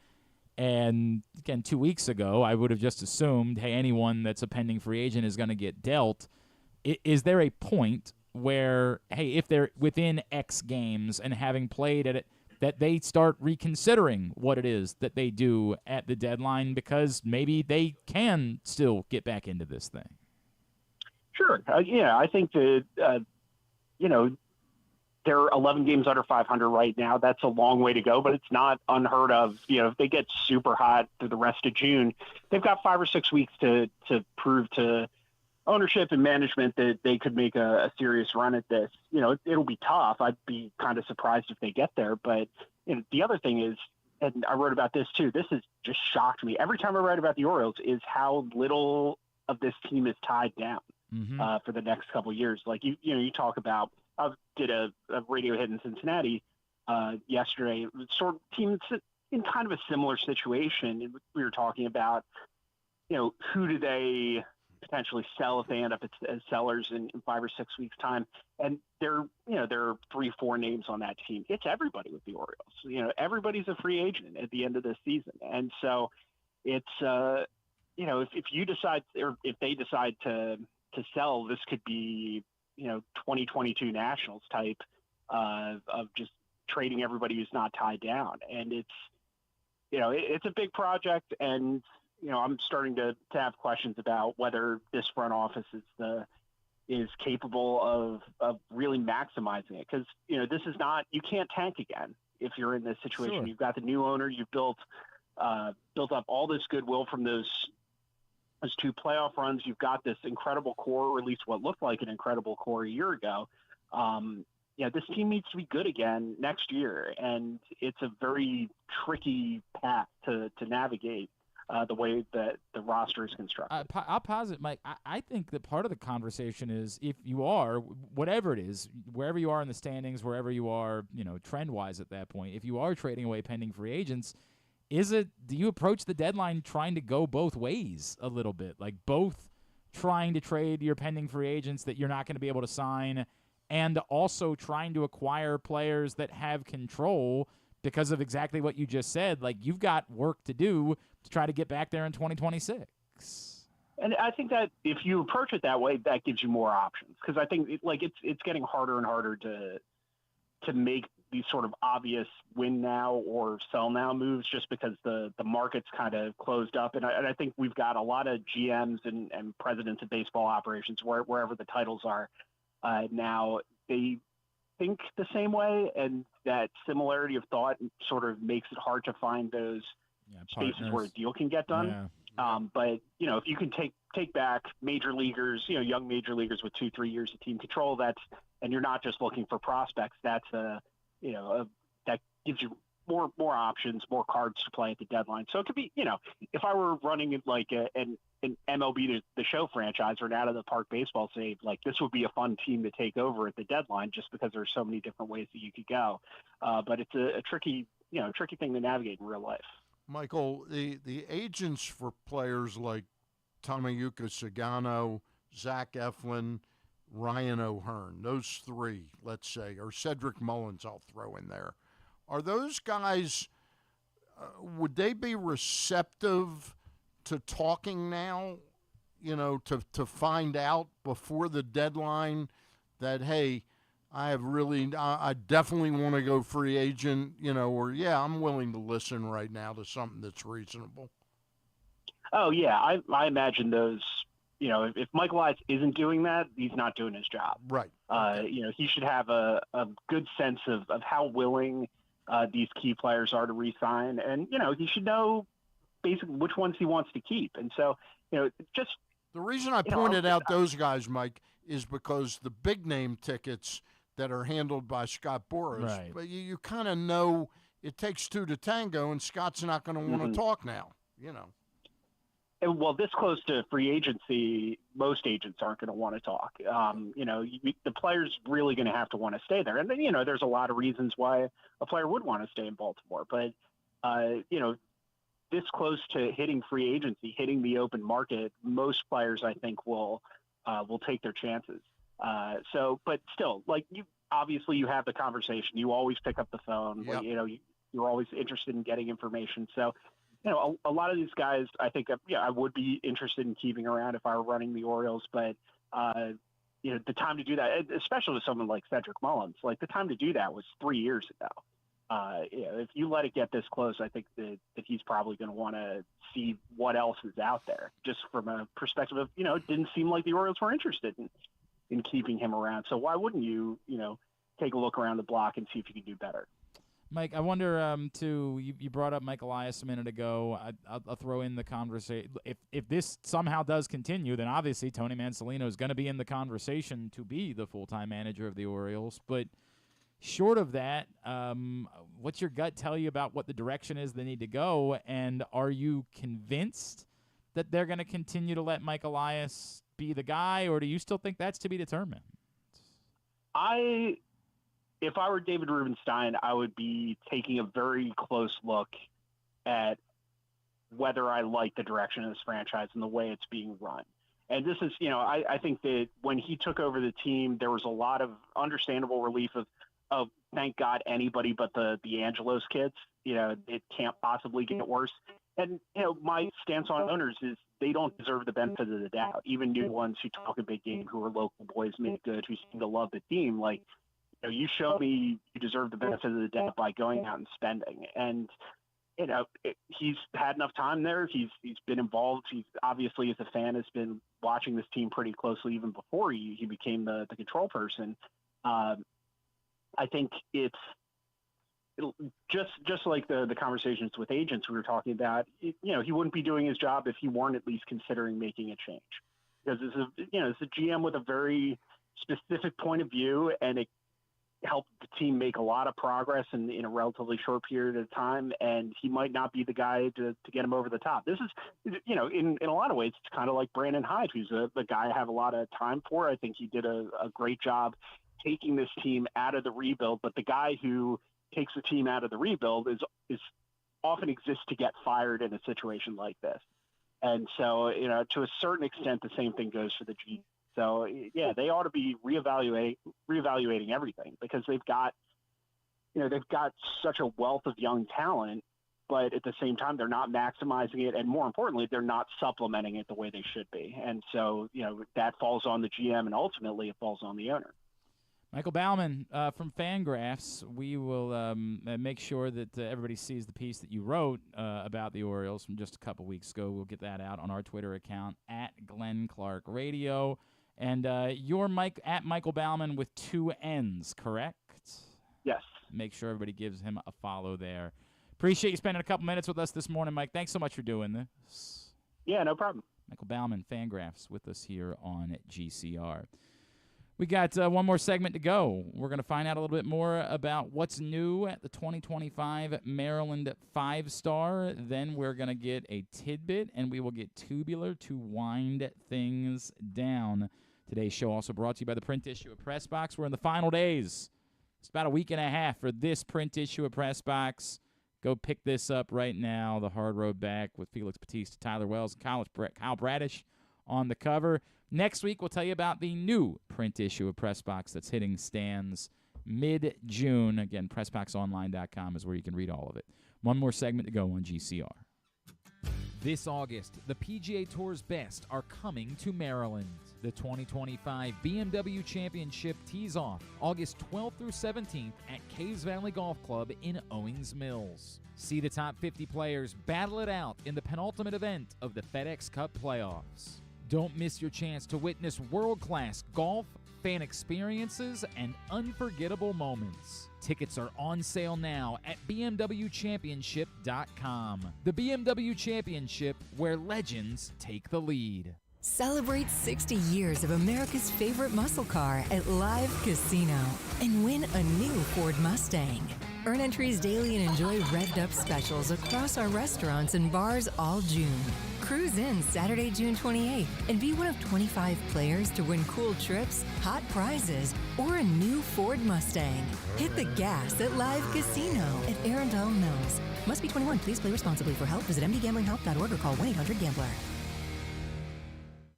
And again, 2 weeks ago, I would have just assumed, hey, anyone that's a pending free agent is going to get dealt. Is there a point where, hey, if they're within X games and having played at it, that they start reconsidering what it is that they do at the deadline because maybe they can still get back into this thing? Sure. I think that, they're 11 games under 500 right now. That's a long way to go, but it's not unheard of. If they get super hot through the rest of June, they've got 5 or 6 weeks to prove to ownership and management that they could make a serious run at this. It'll be tough. I'd be kind of surprised if they get there. But the other thing is, and I wrote about this too, this has just shocked me. Every time I write about the Orioles is how little of this team is tied down for the next couple of years. Like you talk about, I did a radio hit in Cincinnati yesterday. Sort of team in kind of a similar situation. We were talking about, who do they potentially sell if they end up as sellers in 5 or 6 weeks' time? And there are 3-4 names on that team. It's everybody with the Orioles. Everybody's a free agent at the end of this season, and so it's if you decide or if they decide to sell, this could be 2022 Nationals type of just trading everybody who's not tied down. And it's a big project. And, I'm starting to have questions about whether this front office is capable of really maximizing it. Cause this is not, you can't tank again if you're in this situation. Sure. You've got the new owner, you've built up all this goodwill from those 2 playoff runs. You've got this incredible core, or at least what looked like an incredible core a year ago. This team needs to be good again next year, and it's a very tricky path to navigate the way that the roster is constructed. I'll posit, Mike. I think that part of the conversation is if you are, whatever it is, wherever you are in the standings, wherever you are, trend-wise at that point, if you are trading away pending free agents, do you approach the deadline trying to go both ways a little bit? Like both trying to trade your pending free agents that you're not going to be able to sign and also trying to acquire players that have control because of exactly what you just said. Like, you've got work to do to try to get back there in 2026. And I think that if you approach it that way, that gives you more options. Because I think it's getting harder and harder to make these sort of obvious win now or sell now moves just because the market's kind of closed up. And I think we've got a lot of GMs and presidents of baseball operations wherever the titles are now, they think the same way, and that similarity of thought sort of makes it hard to find those spaces where a deal can get done. Yeah. But, if you can take back major leaguers, young major leaguers with 2-3 years of team control, and you're not just looking for prospects, that gives you more options, more cards to play at the deadline. So it could be, if I were running like an MLB The Show franchise or an out of the park baseball save, like this would be a fun team to take over at the deadline just because there's so many different ways that you could go. But it's a tricky thing to navigate in real life. Michael, the agents for players like Tomoyuki Sagano, Zach Eflin, Ryan O'Hearn, those three, let's say, or Cedric Mullins I'll throw in there. Are those guys, would they be receptive to talking now, to find out before the deadline that, hey, I definitely want to go free agent, or, yeah, I'm willing to listen right now to something that's reasonable? Oh, yeah. I imagine those, if Michael Elias isn't doing that, he's not doing his job. Right. He should have a good sense of how willing these key players are to re-sign. And, he should know basically which ones he wants to keep. And so, just the reason I pointed out those guys, Mike, is because the big name tickets that are handled by Scott Boras, right. But you kind of know it takes two to tango, and Scott's not going to want to talk now, And, well, this close to free agency, most agents aren't going to want to talk. The player's really going to have to want to stay there. And then, there's a lot of reasons why a player would want to stay in Baltimore. But, this close to hitting free agency, hitting the open market, most players, I think, will take their chances. But still, you have the conversation. You always pick up the phone. Yep. You're always interested in getting information. So, a lot of these guys, I think, I would be interested in keeping around if I were running the Orioles. But, the time to do that, especially with someone like Cedric Mullins, the time to do that was 3 years ago. If you let it get this close, I think that he's probably going to want to see what else is out there, just from a perspective of, it didn't seem like the Orioles were interested in keeping him around. So why wouldn't you, take a look around the block and see if you can do better? Mike, I wonder, too, you brought up Mike Elias a minute ago. I'll throw in the conversation. If this somehow does continue, then obviously Tony Mansolino is going to be in the conversation to be the full-time manager of the Orioles. But short of that, what's your gut tell you about what the direction is they need to go? And are you convinced that they're going to continue to let Mike Elias be the guy, or do you still think that's to be determined? If I were David Rubenstein, I would be taking a very close look at whether I like the direction of this franchise and the way it's being run. And this is, I think that when he took over the team, there was a lot of understandable relief of thank God anybody but the Angelos kids. It can't possibly get worse. And, my stance on owners is they don't deserve the benefit of the doubt. Even new ones who talk a big game, who are local boys made good, who seem to love the team, you show me you deserve the benefit of the doubt by going out and spending. And, he's had enough time there. He's been involved. He's obviously, as a fan, has been watching this team pretty closely even before he became the control person. I think it's just like the conversations with agents we were talking about. He wouldn't be doing his job if he weren't at least considering making a change. Because it's a GM with a very specific point of view, and it helped the team make a lot of progress in a relatively short period of time, and he might not be the guy to get him over the top. This is, in a lot of ways, it's kind of like Brandon Hyde, who's the guy I have a lot of time for. I think he did a great job taking this team out of the rebuild, but the guy who takes the team out of the rebuild is often exists to get fired in a situation like this. And so, to a certain extent, the same thing goes for the G. So, yeah, they ought to be reevaluating everything, because they've got they've got such a wealth of young talent, but at the same time, they're not maximizing it. And more importantly, they're not supplementing it the way they should be. And so, that falls on the GM, and ultimately it falls on the owner. Michael Baumann from Fangraphs. We will make sure that everybody sees the piece that you wrote about the Orioles from just a couple weeks ago. We'll get that out on our Twitter account, @GlennClarkRadio. And you're at Michael Baumann with 2 N's, correct? Yes. Make sure everybody gives him a follow there. Appreciate you spending a couple minutes with us this morning, Mike. Thanks so much for doing this. Yeah, no problem. Michael Baumann, Fangraphs, with us here on GCR. We got one more segment to go. We're going to find out a little bit more about what's new at the 2025 Maryland 5-Star. Then we're going to get a tidbit, and we will get Tubular to wind things down. Today's show also brought to you by the print issue of PressBox. We're in the final days. It's about a week and a half for this print issue of PressBox. Go pick this up right now. The hard road back with Felix Batista, Tyler Wells, Kyle Bradish on the cover. Next week, we'll tell you about the new print issue of PressBox that's hitting stands mid-June. Again, PressBoxOnline.com is where you can read all of it. One more segment to go on GCR. This August, the PGA Tour's best are coming to Maryland. The 2025 BMW Championship tees off August 12th through 17th at Caves Valley Golf Club in Owings Mills. See the top 50 players battle it out in the penultimate event of the FedEx Cup playoffs. Don't miss your chance to witness world-class golf, fan experiences, and unforgettable moments. Tickets are on sale now at bmwchampionship.com. The BMW Championship, where legends take the lead. Celebrate 60 years of America's favorite muscle car at Live Casino and win a new Ford Mustang. Earn entries daily and enjoy revved-up specials across our restaurants and bars all June. Cruise in Saturday, June 28th, and be one of 25 players to win cool trips, hot prizes, or a new Ford Mustang. Hit the gas at Live Casino at Arundel Mills. Must be 21. Please play responsibly. For help, visit mdgamblinghelp.org or call 1-800-GAMBLER.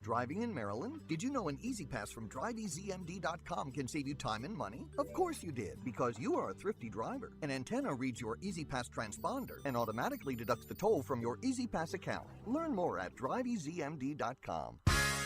Driving in Maryland? Did you know an Easy Pass from DriveEasyMD.com can save you time and money? Of course you did, because you are a thrifty driver. An antenna reads your Easy Pass transponder and automatically deducts the toll from your Easy Pass account. Learn more at DriveEasyMD.com.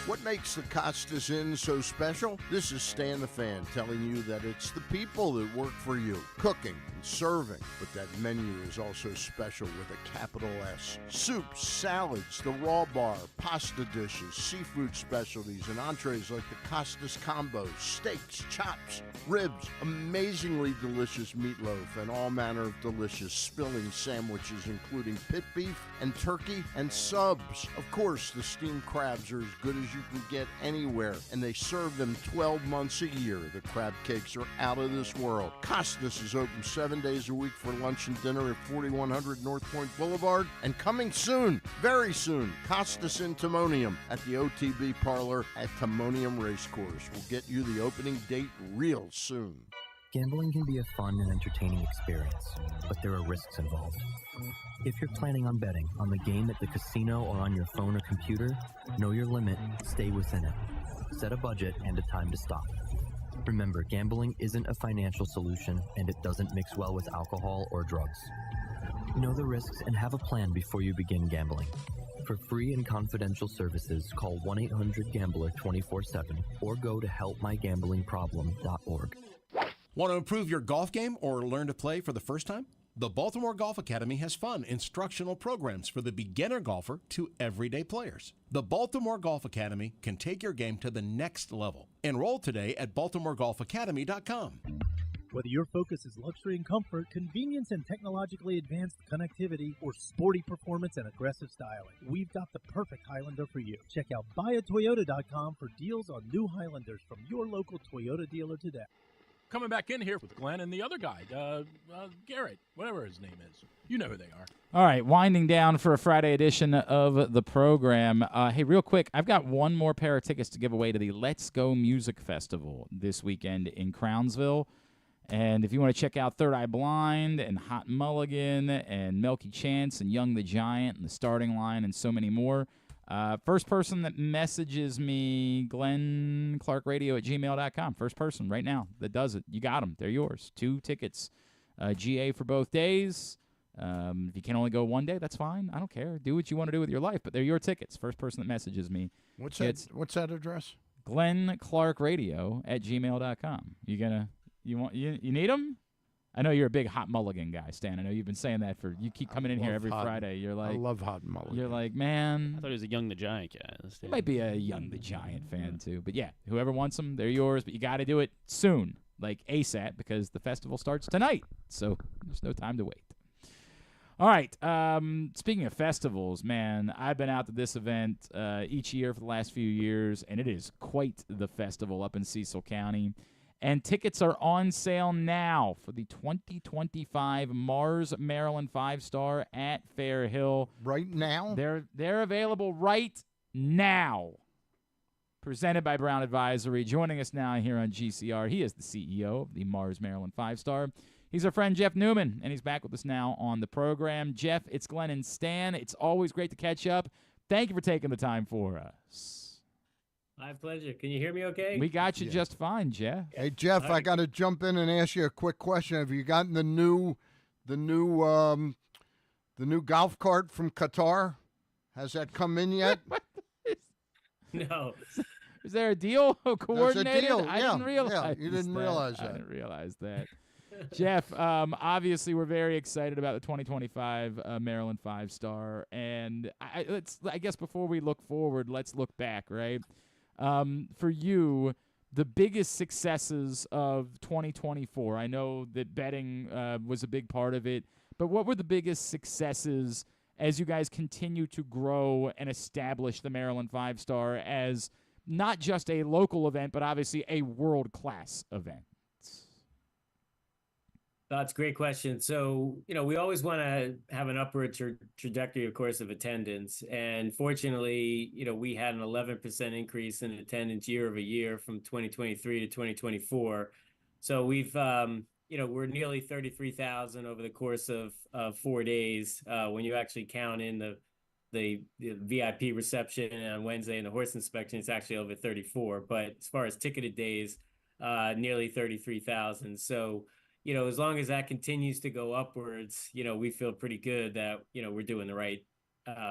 What makes the Costas Inn so special? This is Stan the Fan telling you that it's the people that work for you, cooking and serving. But that menu is also special with a capital S. Soups, salads, the raw bar, pasta dishes, seafood specialties, and entrees like the Costas combos, steaks, chops, ribs, amazingly delicious meatloaf, and all manner of delicious spilling sandwiches, including pit beef and turkey and subs. Of course, the steamed crabs are as good as you can get anywhere, and they serve them 12 months a year. The crab cakes are out of this world. Costas is open 7 days a week for lunch and dinner at 4100 North Point Boulevard, and coming soon, very soon, Costas in Timonium at the OTB Parlor at Timonium Racecourse. We'll get you the opening date real soon. Gambling can be a fun and entertaining experience, but there are risks involved. If you're planning on betting on the game at the casino or on your phone or computer, know your limit, stay within it. Set a budget and a time to stop. Remember, gambling isn't a financial solution, and it doesn't mix well with alcohol or drugs. Know the risks and have a plan before you begin gambling. For free and confidential services, call 1-800-GAMBLER 24/7 or go to helpmygamblingproblem.org. Want to improve your golf game or learn to play for the first time? The Baltimore Golf Academy has fun, instructional programs for the beginner golfer to everyday players. The Baltimore Golf Academy can take your game to the next level. Enroll today at baltimoregolfacademy.com. Whether your focus is luxury and comfort, convenience and technologically advanced connectivity, or sporty performance and aggressive styling, we've got the perfect Highlander for you. Check out buyatoyota.com for deals on new Highlanders from your local Toyota dealer today. Coming back in here with Glenn and the other guy, Garrett, whatever his name is. You know who they are. All right, winding down for a Friday edition of the program. Hey, real quick, I've got one more pair of tickets to give away to the Let's Go Music Festival this weekend in Crownsville. And if you want to check out Third Eye Blind and Hot Mulligan and Melky Chance and Young the Giant and the Starting Line and so many more, first person that messages me, GlennClarkRadio@gmail.com. First person right now that does it. You got them. They're yours. 2 tickets GA for both days. If you can only go one day, that's fine. I don't care. Do what you want to do with your life, but they're your tickets. First person that messages me. What's that address? GlennClarkRadio@gmail.com. You need them? I know you're a big Hot Mulligan guy, Stan. I know you've been saying that you keep coming in here every Friday. You're like, I love Hot Mulligan. You're like, man. I thought he was a Young the Giant guy. You might be a Young the Giant fan too. But yeah, whoever wants them, they're yours. But you got to do it soon, like ASAP, because the festival starts tonight. So there's no time to wait. All right. Speaking of festivals, man, I've been out to this event each year for the last few years, and it is quite the festival up in Cecil County. And tickets are on sale now for the 2025 Mars Maryland 5-Star at Fair Hill. Right now? They're available right now. Presented by Brown Advisory. Joining us now here on GCR, he is the CEO of the Mars Maryland 5-Star. He's our friend Jeff Newman, and he's back with us now on the program. Jeff, it's Glenn and Stan. It's always great to catch up. Thank you for taking the time for us. My pleasure. Can you hear me okay? We got you just fine, Jeff. Hey, Jeff, I got to jump in and ask you a quick question. Have you gotten the new golf cart from Qatar? Has that come in yet? No. Is there a deal coordinated? There's a deal. I didn't realize Yeah, you didn't realize that. I didn't realize that. Jeff, obviously we're very excited about the 2025 Maryland 5-Star, and I guess before we look forward, let's look back, right? For you, the biggest successes of 2024. I know that betting was a big part of it, but what were the biggest successes as you guys continue to grow and establish the Maryland 5-Star as not just a local event, but obviously a world-class event? That's a great question. So, we always want to have an upward trajectory, of course, of attendance. And fortunately, we had an 11% increase in attendance year over year from 2023 to 2024. So we've, we're nearly 33,000 over the course of 4 days. When you actually count in the VIP reception on Wednesday and the horse inspection, it's actually over 34. But as far as ticketed days, nearly 33,000. So, as long as that continues to go upwards, we feel pretty good that, we're doing the right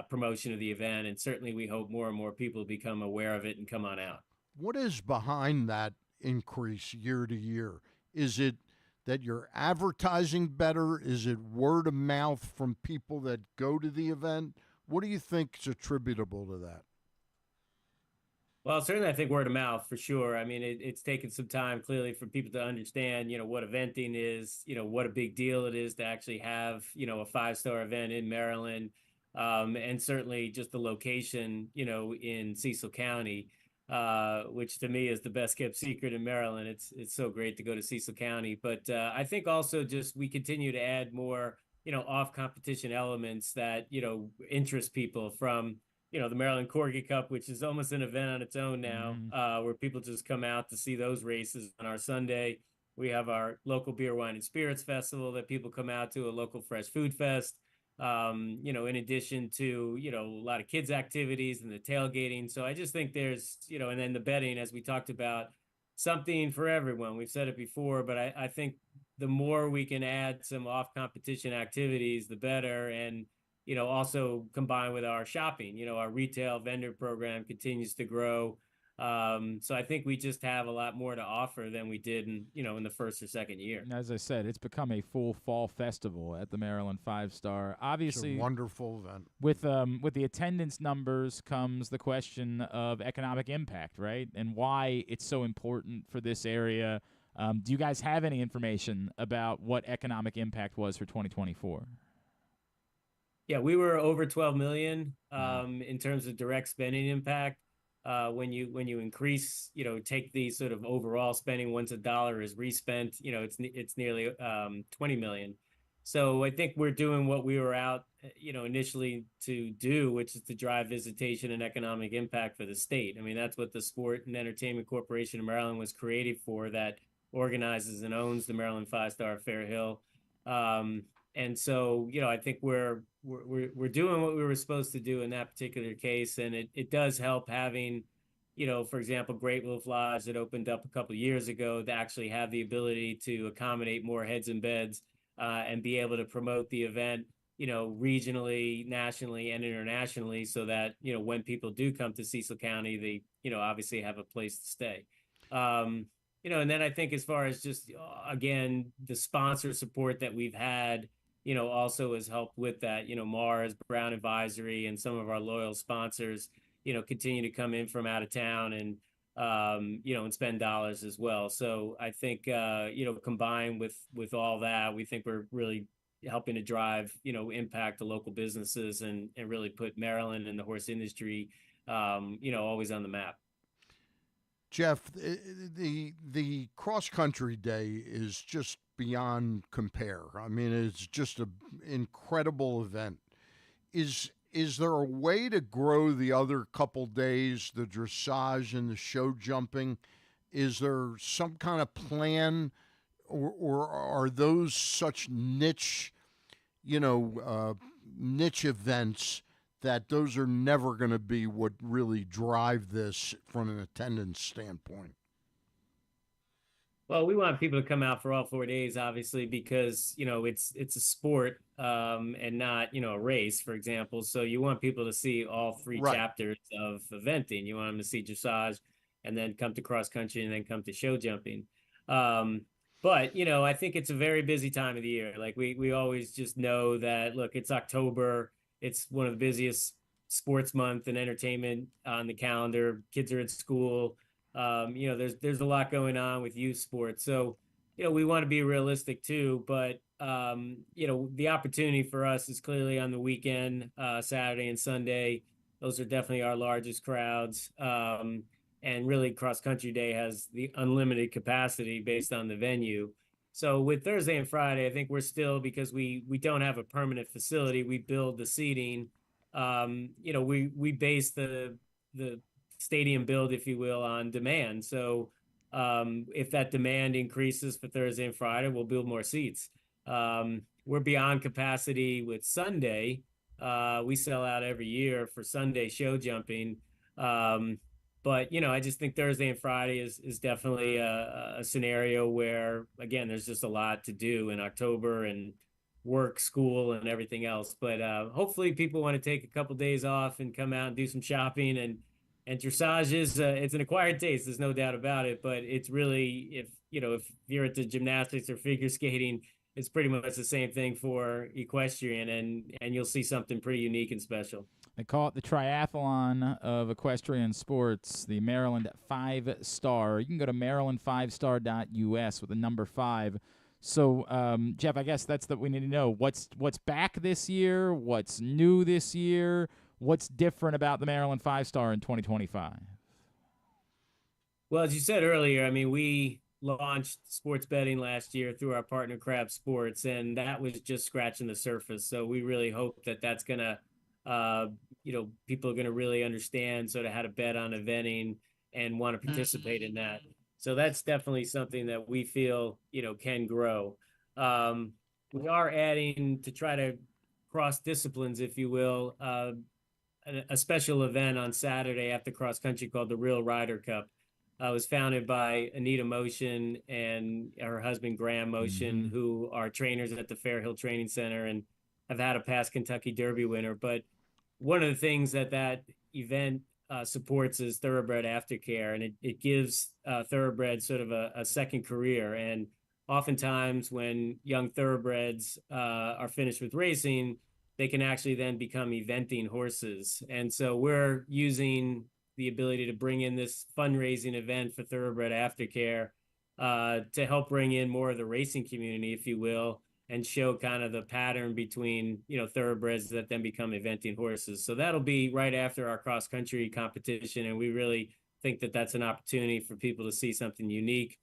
promotion of the event. And certainly we hope more and more people become aware of it and come on out. What is behind that increase year to year? Is it that you're advertising better? Is it word of mouth from people that go to the event? What do you think is attributable to that? Well, certainly I think word of mouth for sure. I mean, it's taken some time clearly for people to understand, what eventing is, what a big deal it is to actually have, a 5-star event in Maryland. And certainly just the location, in Cecil County, which to me is the best kept secret in Maryland. It's so great to go to Cecil County. But I think also just we continue to add more, off competition elements that, interest people from, the Maryland Corgi Cup, which is almost an event on its own now, where people just come out to see those races on our Sunday. We have our local beer, wine, and spirits festival that people come out to, a local fresh food fest, in addition to, a lot of kids activities and the tailgating. So I just think there's, and then the betting, as we talked about, something for everyone. We've said it before, but I think the more we can add some off competition activities, the better. And also combined with our shopping, our retail vendor program continues to grow. So I think we just have a lot more to offer than we did in the first or second year. And as I said, it's become a full fall festival at the Maryland 5-Star. Obviously, it's a wonderful event. With the attendance numbers comes the question of economic impact, right? And why it's so important for this area. Do you guys have any information about what economic impact was for 2024? Yeah, we were over 12 million in terms of direct spending impact. When you increase, take the sort of overall spending once a dollar is respent, it's nearly 20 million. So I think we're doing what we were out, initially to do, which is to drive visitation and economic impact for the state. I mean, that's what the Sport and Entertainment Corporation of Maryland was created for, that organizes and owns the Maryland 5-Star Fair Hill. And so, I think we're doing what we were supposed to do in that particular case. And it does help having, for example, Great Wolf Lodge that opened up a couple of years ago to actually have the ability to accommodate more heads and beds and be able to promote the event, regionally, nationally, and internationally, so that, when people do come to Cecil County, they, obviously have a place to stay. And then I think as far as just, again, the sponsor support that we've had, also has helped with that. Mars, Brown Advisory, and some of our loyal sponsors, continue to come in from out of town and, and spend dollars as well. So I think, combined with all that, we think we're really helping to drive, impact to local businesses and really put Maryland and the horse industry, always on the map. Jeff, the cross country day is just beyond compare. I mean, it's just an incredible event. Is there a way to grow the other couple days, the dressage and the show jumping? Is there some kind of plan, or are those such niche events that those are never going to be what really drive this from an attendance standpoint? Well, we want people to come out for all 4 days, obviously, because, it's a sport and not, a race, for example. So you want people to see all three chapters of eventing. You want them to see dressage and then come to cross country and then come to show jumping. But, I think it's a very busy time of the year. Like we always just know that, look, it's October. It's one of the busiest sports month and entertainment on the calendar. Kids are at school. There's a lot going on with youth sports. So, we want to be realistic too, but, the opportunity for us is clearly on the weekend, Saturday and Sunday. Those are definitely our largest crowds. And really cross country day has the unlimited capacity based on the venue. So with Thursday and Friday, I think we're still, because we don't have a permanent facility, we build the seating. We base the stadium build, if you will, on demand. So if that demand increases for Thursday and Friday, we'll build more seats. We're beyond capacity with Sunday. We sell out every year for Sunday show jumping. But, I just think Thursday and Friday is definitely a scenario where, again, there's just a lot to do in October and work, school, and everything else. But hopefully people want to take a couple days off and come out and do some shopping. And dressage is it's an acquired taste. There's no doubt about it. But it's really, if you're at the gymnastics or figure skating, it's pretty much the same thing for equestrian. And you'll see something pretty unique and special. They call it the triathlon of equestrian sports, the Maryland 5-Star. You can go to maryland5star.us with the number 5. So, Jeff, I guess that's what we need to know. What's back this year? What's new this year? What's different about the Maryland 5-Star in 2025? Well, as you said earlier, I mean, we launched sports betting last year through our partner Crab Sports, and that was just scratching the surface. So we really hope that that's going to people are going to really understand sort of how to bet on eventing and want to participate in that. So that's definitely something that we feel, can grow. We are adding, to try to cross disciplines, if you will, a special event on Saturday after cross country called the Real Rider Cup. It was founded by Anita Motion and her husband Graham Motion, who are trainers at the Fair Hill Training Center and have had a past Kentucky Derby winner. But one of the things that event supports is thoroughbred aftercare, and it gives thoroughbreds sort of a second career. And oftentimes when young thoroughbreds are finished with racing, they can actually then become eventing horses. And so we're using the ability to bring in this fundraising event for thoroughbred aftercare to help bring in more of the racing community, if you will, and show kind of the pattern between, thoroughbreds that then become eventing horses. So that'll be right after our cross country competition. And we really think that that's an opportunity for people to see something unique.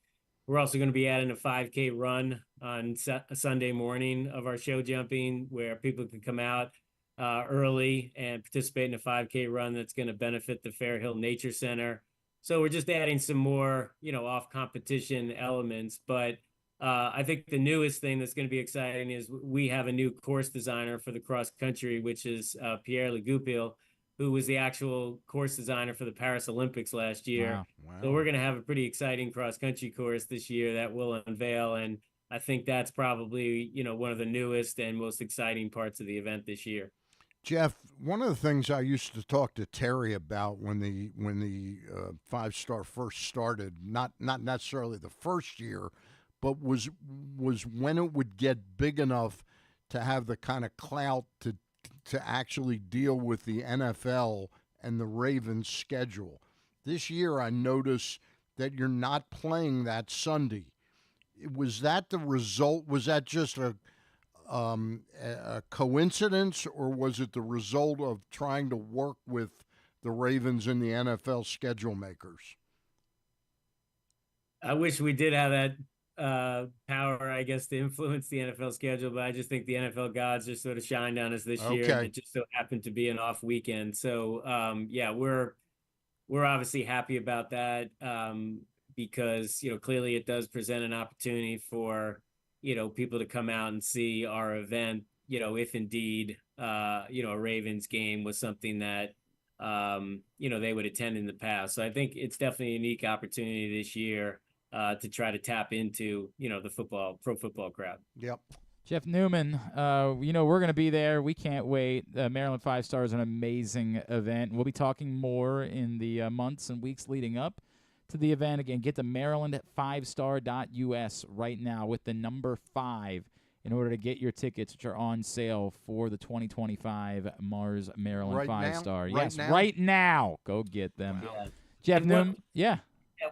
We're also going to be adding a 5K run on Sunday morning of our show jumping, where people can come out early and participate in a 5K run that's going to benefit the Fair Hill Nature Center. So we're just adding some more, off competition elements. But I think the newest thing that's going to be exciting is we have a new course designer for the cross country, which is Pierre Legupil, who was the actual course designer for the Paris Olympics last year. Wow. So we're going to have a pretty exciting cross country course this year that we'll unveil. And I think that's probably, one of the newest and most exciting parts of the event this year. Jeff, one of the things I used to talk to Terry about when the 5-star first started, not necessarily the first year, but was when it would get big enough to have the kind of clout to actually deal with the NFL and the Ravens schedule. This year I noticed that you're not playing that Sunday. Was that the result? Was that just a coincidence, or was it the result of trying to work with the Ravens and the NFL schedule makers? I wish we did have that power, I guess, to influence the NFL schedule, but I just think the NFL gods just sort of shined on us this year, and it just so happened to be an off weekend. So, we're obviously happy about that because, clearly it does present an opportunity for, people to come out and see our event, if indeed, a Ravens game was something that, they would attend in the past. So I think it's definitely a unique opportunity this year to try to tap into, the pro football crowd. Yep. Jeff Newman, we're going to be there. We can't wait. Maryland 5-Star is an amazing event. We'll be talking more in the months and weeks leading up to the event. Again, get to maryland5star.us right now with the number 5 in order to get your tickets, which are on sale for the 2025 Mars Maryland 5-Star. Yes, right now. Go get them. Yeah. Jeff Newman,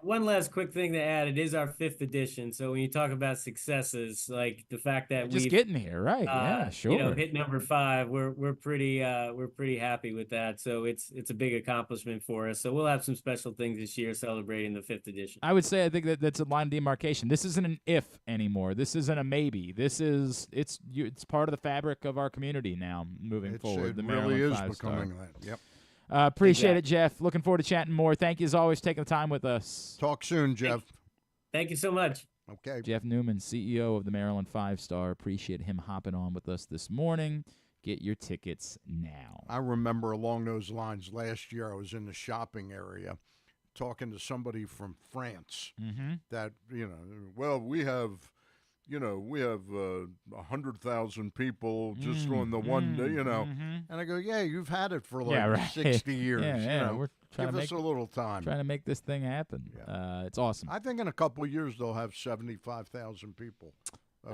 one last quick thing to add. It is our 5th edition. So when you talk about successes, like the fact that just getting here, right? Yeah, sure. Hit number 5, we're pretty happy with that. So it's a big accomplishment for us. So we'll have some special things this year celebrating the 5th edition. I would say I think that's a line of demarcation. This isn't an if anymore. This isn't a maybe. It's part of the fabric of our community now moving forward. It the really Maryland is 5-Star. becoming that. Yep. Appreciate it, Jeff. Looking forward to chatting more. Thank you, as always, for taking the time with us. Talk soon, Jeff. Thank you so much. Okay. Jeff Newman, CEO of the Maryland 5-Star. Appreciate him hopping on with us this morning. Get your tickets now. I remember along those lines last year I was in the shopping area talking to somebody from France that, we have 100,000 people just on the one day, And I go, you've had it for 60 years. We're Give us a little time. Trying to make this thing happen. Yeah. It's awesome. I think in a couple of years they'll have 75,000 people.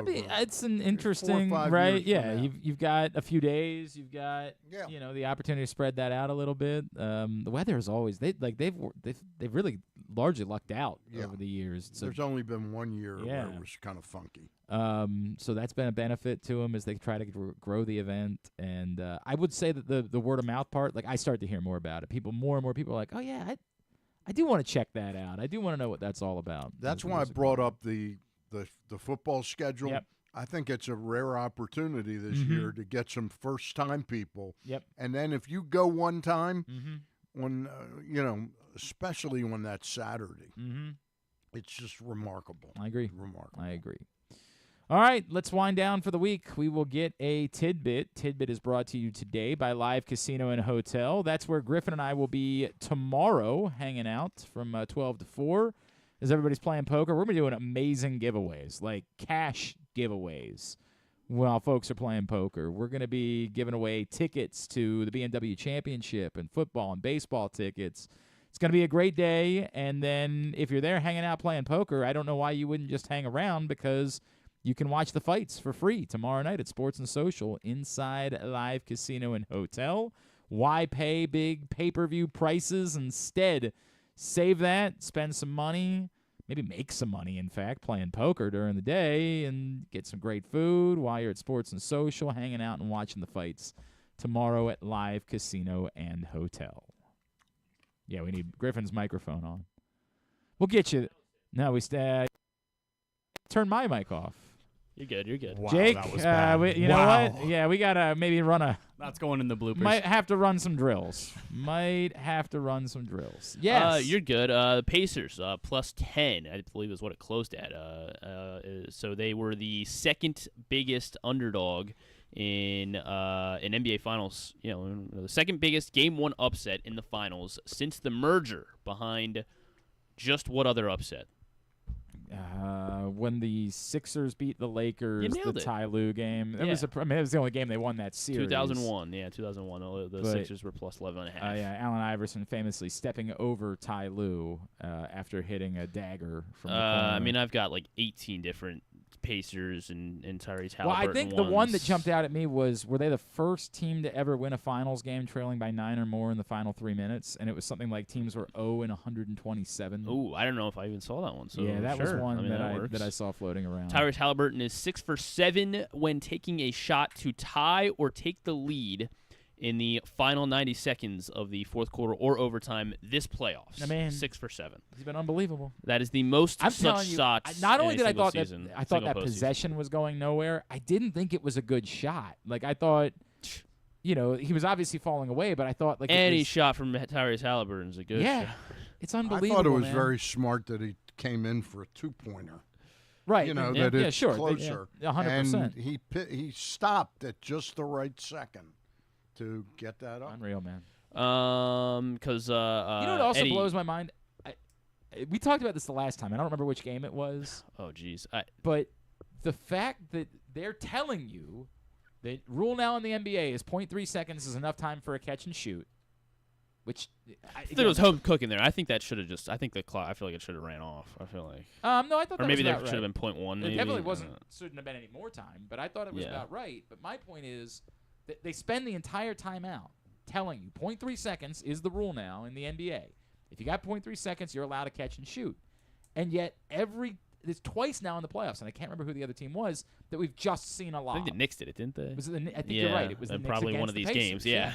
It's an interesting, 4 or 5 right? Yeah, you've got a few days. You've got the opportunity to spread that out a little bit. The weather is always they've really largely lucked out over the years. So, there's only been 1 year where it was kind of funky. So that's been a benefit to them as they try to grow the event. And I would say that the word of mouth part, I start to hear more about it. More and more people are like, oh yeah, I do want to check that out. I do want to know what that's all about. That's why I brought up the football schedule. Yep. I think it's a rare opportunity this year to get some first-time people. Yep. And then if you go one time, when especially when that's Saturday, it's just remarkable. I agree. Remarkable. I agree. All right, let's wind down for the week. We will get a tidbit. Tidbit is brought to you today by Live Casino and Hotel. That's where Griffin and I will be tomorrow, hanging out from 12 to 4. As everybody's playing poker, we're going to be doing amazing giveaways, like cash giveaways while folks are playing poker. We're going to be giving away tickets to the BMW Championship and football and baseball tickets. It's going to be a great day, and then if you're there hanging out playing poker, I don't know why you wouldn't just hang around, because you can watch the fights for free tomorrow night at Sports and Social inside Live Casino and Hotel. Why pay big pay-per-view prices instead? Save that, spend some money, maybe make some money, in fact, playing poker during the day, and get some great food while you're at Sports and Social, hanging out and watching the fights tomorrow at Live Casino and Hotel. Yeah, we need Griffin's microphone on. We'll get you. No, turn my mic off. You're good. Wow, Jake, that was bad. You know what? Yeah, we got to maybe run That's going in the bloopers. Might have to run some drills. Yes. You're good. The Pacers, plus 10, I believe is what it closed at. So they were the second biggest underdog in NBA Finals. The second biggest Game 1 upset in the Finals since the merger, behind just what other upset? When the Sixers beat the Lakers, You nailed the it. Ty Lue game. It Yeah. was it was the only game they won that series. 2001. Yeah, 2001. The But, Sixers were plus 11.5. Yeah, Allen Iverson famously stepping over Ty Lue after hitting a dagger from the corner. I mean, I've got like 18 different Pacers and Tyrese Halliburton. Well, I think the one that jumped out at me was, were they the first team to ever win a finals game trailing by 9 or more in the final 3 minutes? And it was something like teams were 0-127. Ooh, I don't know if I even saw that one. So yeah, that was one I mean, that I saw floating around. Tyrese Halliburton is 6 for 7 when taking a shot to tie or take the lead in the final 90 seconds of the fourth quarter or overtime this playoffs. I mean, 6 for 7. He's been unbelievable. That is the most I'm such telling you, shots. not only in did a I single thought season, that I thought single that postseason. possession was going nowhere, I didn't think it was a good shot. Like, I thought, he was obviously falling away, but I thought like Any shot from Tyrese Halliburton is a good shot. It's unbelievable. I thought it was man. very smart that he came in for a 2-pointer. Right. That it's sure. closer. 100%. And he stopped at just the right second to get that up. Unreal, man. Because you know what also Eddie, blows my mind? We talked about this the last time. I don't remember which game it was. Oh, geez. But the fact that they're telling you that rule now in the NBA is 0.3 seconds is enough time for a catch and shoot, which I think it was home cooking there. I think that should have just. I think the clock. I feel like it should have ran off. I feel like. No, I thought. Or maybe that there was should about have been 0.1. It Maybe. definitely shouldn't have been any more time, but I thought it was about right. But my point is that they spend the entire timeout telling you 0.3 seconds is the rule now in the NBA. If you got 0.3 seconds, you're allowed to catch and shoot. And yet there's twice now in the playoffs, and I can't remember who the other team was, that we've just seen a lob. I think the Knicks did it, didn't they? I think you're right. It was the Knicks probably against one of the these Pacers, games. Yeah.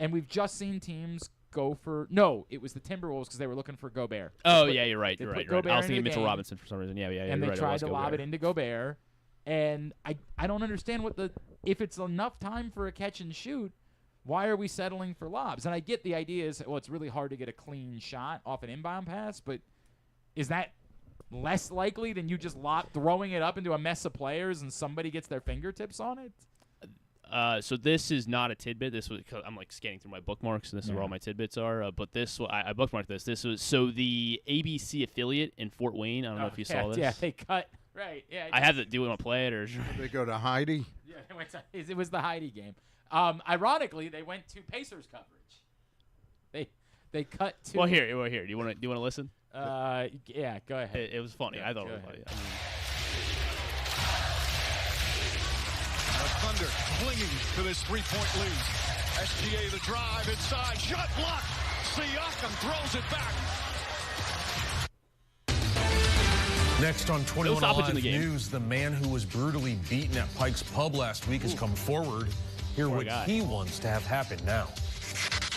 And we've just seen teams go for it was the Timberwolves because they were looking for Gobert. Oh yeah, you're right. You're right. Gobert I was into thinking the Mitchell game, Robinson for some reason. Yeah. And you're they right, tried to lob Gobert. it into Gobert, and I don't understand if it's enough time for a catch and shoot. Why are we settling for lobs? And I get the idea is, well, it's really hard to get a clean shot off an inbound pass, but is that less likely than you just throwing it up into a mess of players and somebody gets their fingertips on it? So this is not a tidbit. This was I'm like scanning through my bookmarks, and this is where all my tidbits are. But I bookmarked this. This was the ABC affiliate in Fort Wayne. I don't know if you saw this. Yeah, they cut. Right. Yeah. I have it. Do we want to play it or? Did they go to Heidi? Yeah, it was the Heidi game. Ironically, they went to Pacers coverage. They cut to. Well, here. Do you want to listen? Yeah, go ahead. It was funny. I thought it was funny. The Thunder clinging to this 3-point lead. SGA the drive inside, shot blocked. Siakam throws it back. Next on 21 Alive News, the man who was brutally beaten at Pike's Pub last week has come forward. Hear what he wants to have happen now.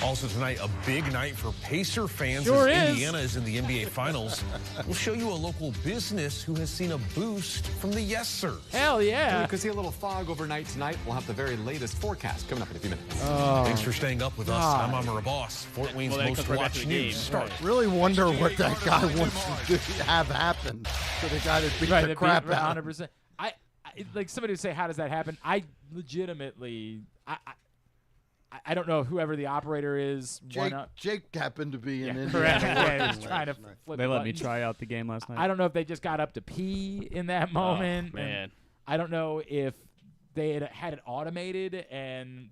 Also tonight, a big night for Pacer fans as Indiana is in the NBA Finals. We'll show you a local business who has seen a boost from the Yes Sirs. Hell yeah. We could see a little fog overnight tonight. We'll have the very latest forecast coming up in a few minutes. Thanks for staying up with us. I'm Amara Boss. Fort Wayne's most watched news starts. Really wonder what that guy wants to have happen to the guy that beat the crap out of him. 100%. I like somebody would say, how does that happen? I legitimately, I don't know whoever the operator is. Jake happened to be in Indiana. Correct. Yeah, just trying to flip They let buttons. me try out the game last night. I don't know if they just got up to pee in that moment. Oh, man. I don't know if they had it automated, and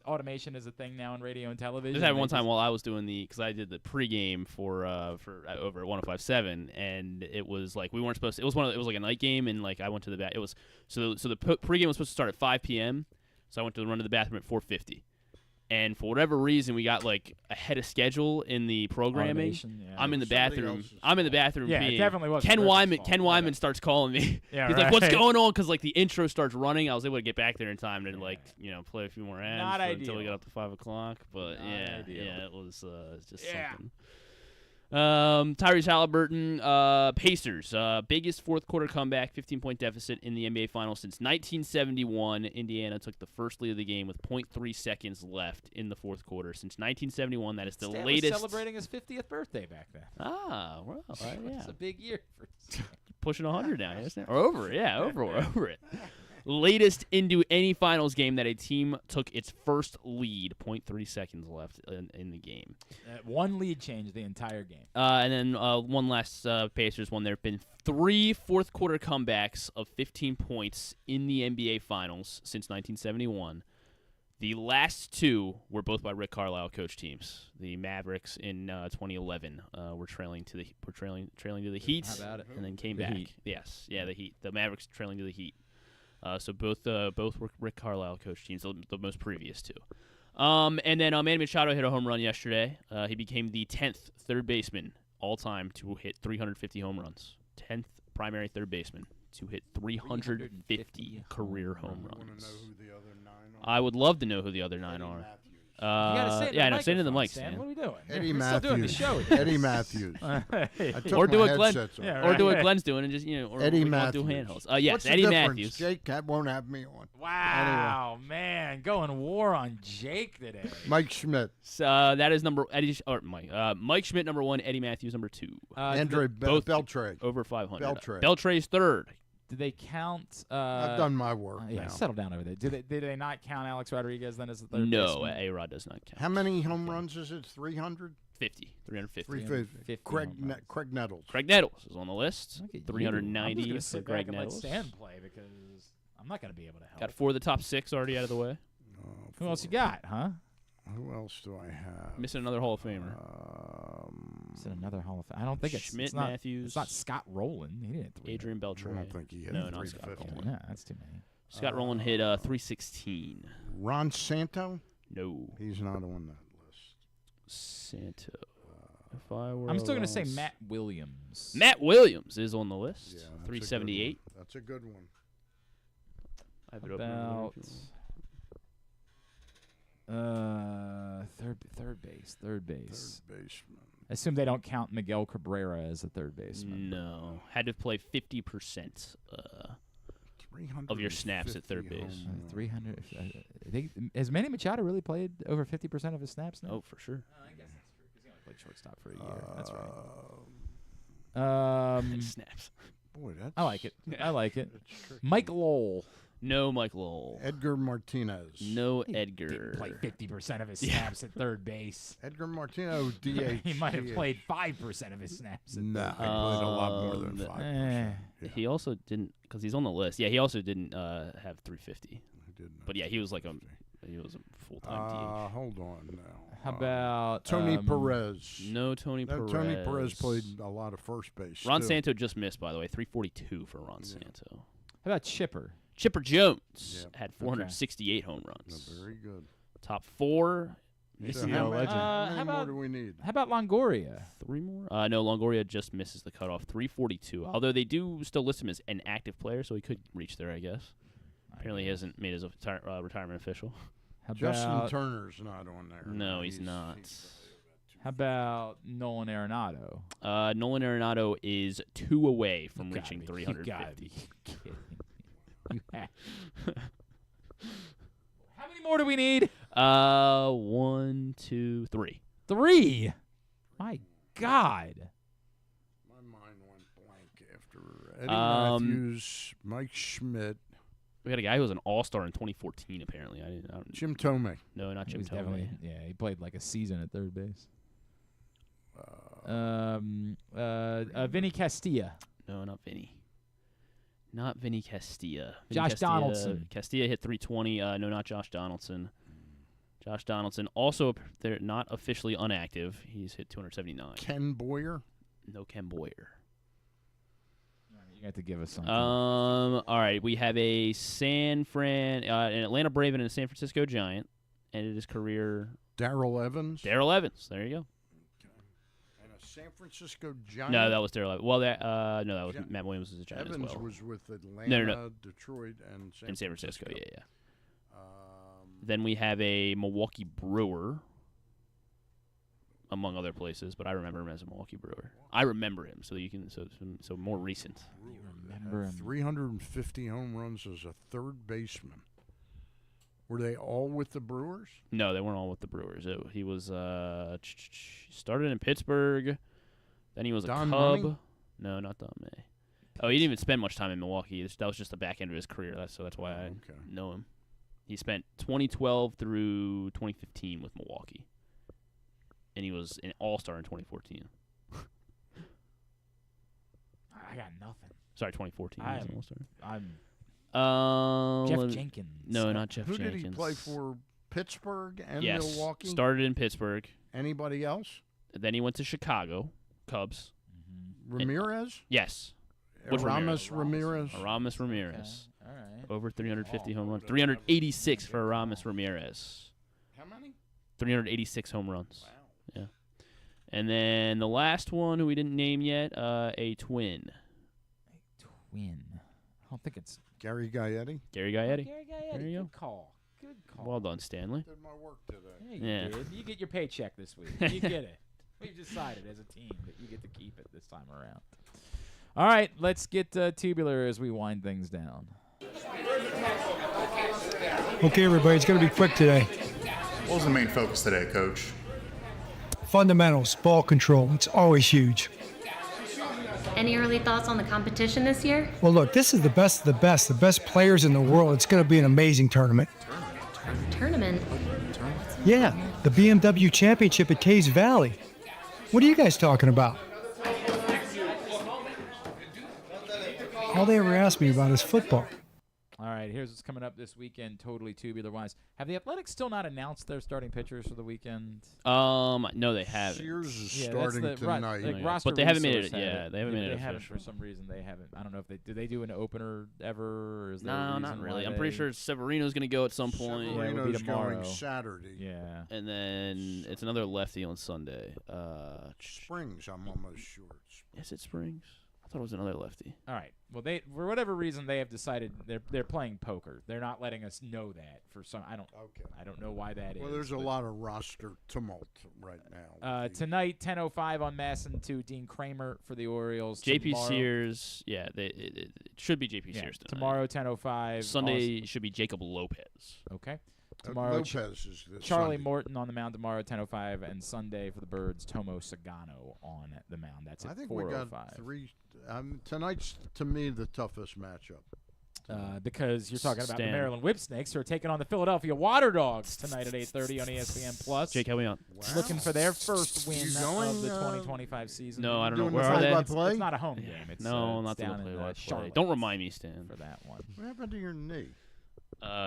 automation is a thing now in radio and television. This happened one time while I was doing because I did the pregame for over at 105.7, and it was like we weren't supposed to. It was like a night game, and like I went to the bath. It was so the pregame was supposed to start at 5 p.m. So I went to run to the bathroom at 4:50. And for whatever reason, we got like ahead of schedule in the programming. I'm in the bathroom. Yeah, peeing. it definitely was. Ken Wyman starts calling me. Yeah, He's like, "What's going on?" Because like the intro starts running. I was able to get back there in time to play a few more ads until we got up to 5 o'clock. But it was just something. Tyrese Halliburton, Pacers, biggest fourth quarter comeback, 15-point deficit in the NBA Finals since 1971. Indiana took the first lead of the game with 0.3 seconds left in the fourth quarter. Since 1971, that is the Stan latest. was celebrating his 50th birthday back then. Ah, well, yeah. It's a big year for pushing 100 now, isn't it? Or over it, over it. Latest into any finals game that a team took its first lead. 0.3 seconds left in the game. One lead changed the entire game. And then one last Pacers one. There have been 3 fourth-quarter comebacks of 15 points in the NBA Finals since 1971. The last 2 were both by Rick Carlisle coach teams. The Mavericks in 2011 were trailing to the Heat, and then came back. Heat. Yes, yeah, the Heat. The Mavericks trailing to the Heat. So both were Rick Carlisle coach teams, the most previous 2. And then Manny Machado hit a home run yesterday. He became the 10th third baseman all time to hit 350 home runs. 10th primary third baseman to hit 350 career home runs. I would love to know who the other 9 are. You gotta say it yeah, I know. Say it in the mic, Stan. What are we doing? Eddie We're Matthews. still doing the show. Eddie Matthews. Or do what Glenn's doing and just or Eddie we Matthews. Do handholds. Yes, What's Eddie the difference? Matthews. Jake won't have me on. Wow, man, going war on Jake today. Mike Schmidt. That is Mike Schmidt number 1, Eddie Matthews number 2. Andre both Beltre. Over 500. Beltre. Beltre's 3rd. Do they count? I've done my work. Yeah, now. settle down over there. Did they not count Alex Rodriguez then as the third No, baseman? A-Rod does not count. How many home runs is it? 300? 350. 350. Craig Nettles. Craig Nettles is on the list. Look at 390 you. I'm for just gonna Craig sit back and Nettles. let Stan play because I'm not going to be able to help. Got 4 of the top 6 already out of the way. Who else you got, huh? Who else do I have? Missing another Hall of Famer. Missing another Hall of Fame. I don't think Schmidt, it's not, Matthews. It's not Scott Rowland. He didn't. Adrian Beltre. I don't think he hit No, not Scott 350. Rowland. Yeah, that's too many. Scott Rowland hit 316. Ron Santo? No. He's not on that list. Santo. If I were I'm still going to say Ross- Matt Williams. Matt Williams is on the list. Yeah, that's 378. That's a good one. I have it open over About there if you want. third base. Third baseman. I assume they don't count Miguel Cabrera as a third baseman. No. Had to play 50% of your snaps at third base. 300. Has Manny Machado really played over 50% of his snaps now? Oh, for sure. I guess that's true because he only played shortstop for a year. That's right. Snaps. Boy, that's. I like it. I like it. Mike Lowell. No Mike Lowell. Edgar Martinez. No He Edgar. didn't play 50% of his snaps at third base. Edgar Martinez, DH. He might have played 5% of his snaps. At No, third he played a lot more than 5%. He also didn't, because he's on the list. Yeah, he also didn't have 350. He didn't. But yeah, he was a full-time DH. Hold on now. How about Tony Perez? No Tony Perez. Tony Perez played a lot of first base. Ron too. Santo just missed, by the way. 342 for Ron Santo. How about Chipper? Chipper Jones Yep. had 468 home runs. Very good. Top 4. So how many, how many how more about- do we need? How about Longoria? 3 more? No, Longoria just misses the cutoff. 342. Although they do still list him as an active player, so he could reach there, I guess. Apparently he hasn't made his retirement official. How Justin about, Turner's not on there. No, he's not. How about Nolan Arenado? Nolan Arenado is 2 away from You gotta reaching be- 350. You gotta be kidding. You have- How many more do we need? 1, 2, 3. 3. My God. My mind went blank after Eddie Matthews, Mike Schmidt, We got a guy who was an all-star in 2014, apparently. I don't, Jim Tomei. No, not He Jim was Tomei. definitely, he played like a season at third base. Vinny Castilla. No, not Vinny. Not Vinny Castilla. Josh Donaldson. Castilla hit 320. No, not Josh Donaldson. Josh Donaldson also they're not officially unactive. He's hit 279. Ken Boyer. No Ken Boyer. You have to give us something. All right, we have a an Atlanta Brave and a San Francisco Giant. Ended his career. Darrell Evans. Darrell Evans. There you go. And a San Francisco Giant. No, that was Darrell Evans. Well, that was Matt Williams was a Giant Evans as well. was with Atlanta, No. Detroit, and San Francisco. Yeah. Then we have a Milwaukee Brewer, among other places, but I remember him as a Milwaukee Brewer. I remember him, so you can so more recent. You remember him? 350 home runs as a third baseman. Were they all with the Brewers? No, they weren't all with the Brewers. He was started in Pittsburgh, then he was Don a Cub. Money? No, not Don May. Oh, he didn't even spend much time in Milwaukee. That was just the back end of his career. That's why I know him. He spent 2012 through 2015 with Milwaukee, and he was an All-Star in 2014. I got nothing. Sorry, 2014. He was an All-Star. Jeff Jenkins. No, not Jeff Who Jenkins. did he play for? Pittsburgh and yes. Milwaukee? Started in Pittsburgh. Anybody else? Then he went to Chicago Cubs. Ramirez? Yes. Aramis Ramirez? Aramis Ramirez. Okay. All right. Over 350 home runs. 386 for Aramis Ramirez. How many? 386 home runs. Wow. Yeah. And then the last one who we didn't name yet, a twin. Twin. I don't think it's Gary Gaetti. Gary Gaetti. Gary Gaetti. There you Good go. call. Good call. Well done, Stanley. Did my work today. Yeah, you did. You get your paycheck this week. You get it. We've decided as a team that you get to keep it this time around. All right, let's get tubular as we wind things down. Okay, everybody, it's going to be quick today. What was the main focus today, Coach? Fundamentals, ball control. It's always huge. Any early thoughts on the competition this year? Well, look, this is the best of the best players in the world. It's going to be an amazing tournament. Tournament? Yeah, the BMW Championship at Caves Valley. What are you guys talking about? All they ever ask me about is football. All right, here's what's coming up this weekend, totally tubular-wise. Have the Athletics still not announced their starting pitchers for the weekend? No, they haven't. Sears is starting tonight. But they haven't made it. Yeah, they haven't made it. They haven't for some reason. They haven't. I don't know if they do an opener ever. Or is there a No, reason not really. why I'm pretty sure Severino's going to go at some point. Severino's going Saturday. Yeah. And then it's another lefty on Sunday. Springs, I'm almost sure. Is it Springs? I thought it was another lefty. All right. Well, they for whatever reason they have decided they're playing poker. They're not letting us know that for some. I don't know why that is. Well, there's a lot of roster tumult right now. Tonight, 10:05 on Masson 2. Dean Kramer for the Orioles. J.P. Tomorrow, Sears. Yeah, it should be J.P. Sears tonight. Tomorrow, 10:05. Sunday should be Jacob Lopez. Okay. Tomorrow, Lopez is this Charlie Sunday. Morton on the mound tomorrow, 10:05, and Sunday for the Birds, Tomo Sagano on the mound. That's at 4:05. I think we got three. Tonight's to me the toughest matchup. Because you're talking about the Maryland Whipsnakes, who are taking on the Philadelphia Water Dogs tonight at 8:30 on ESPN Plus. Jake, help me out. Looking for their first win of the 2025 season. No, I don't know. Where are they? It's not a home game. It's, not down the in Charlotte. Don't remind me, Stan. For that one. What happened to your knee?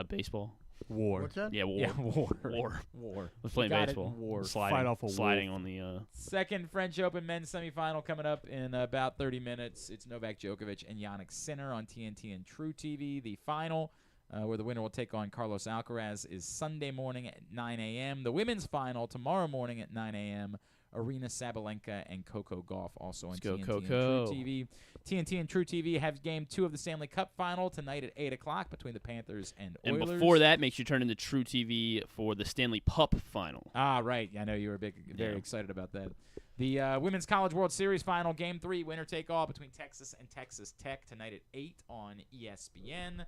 Baseball. War. What's that? Yeah, war. Yeah, war. War. War. I was playing Got it, baseball. war. Sliding on the. Second French Open men's semifinal coming up in about 30 minutes. It's Novak Djokovic and Yannick Sinner on TNT and True TV. The final, where the winner will take on Carlos Alcaraz, is Sunday morning at 9 a.m. The women's final tomorrow morning at 9 a.m. Arena Sabalenka and Coco Gauff also on TNT and True TV. TNT and True TV have Game 2 of the Stanley Cup Final tonight at 8 o'clock between the Panthers and Oilers. And before that, make sure you turn into True TV for the Stanley Pup Final. Ah, right. I know you were very excited about that. The Women's College World Series Final, Game 3, winner-take-all between Texas and Texas Tech tonight at 8 on ESPN.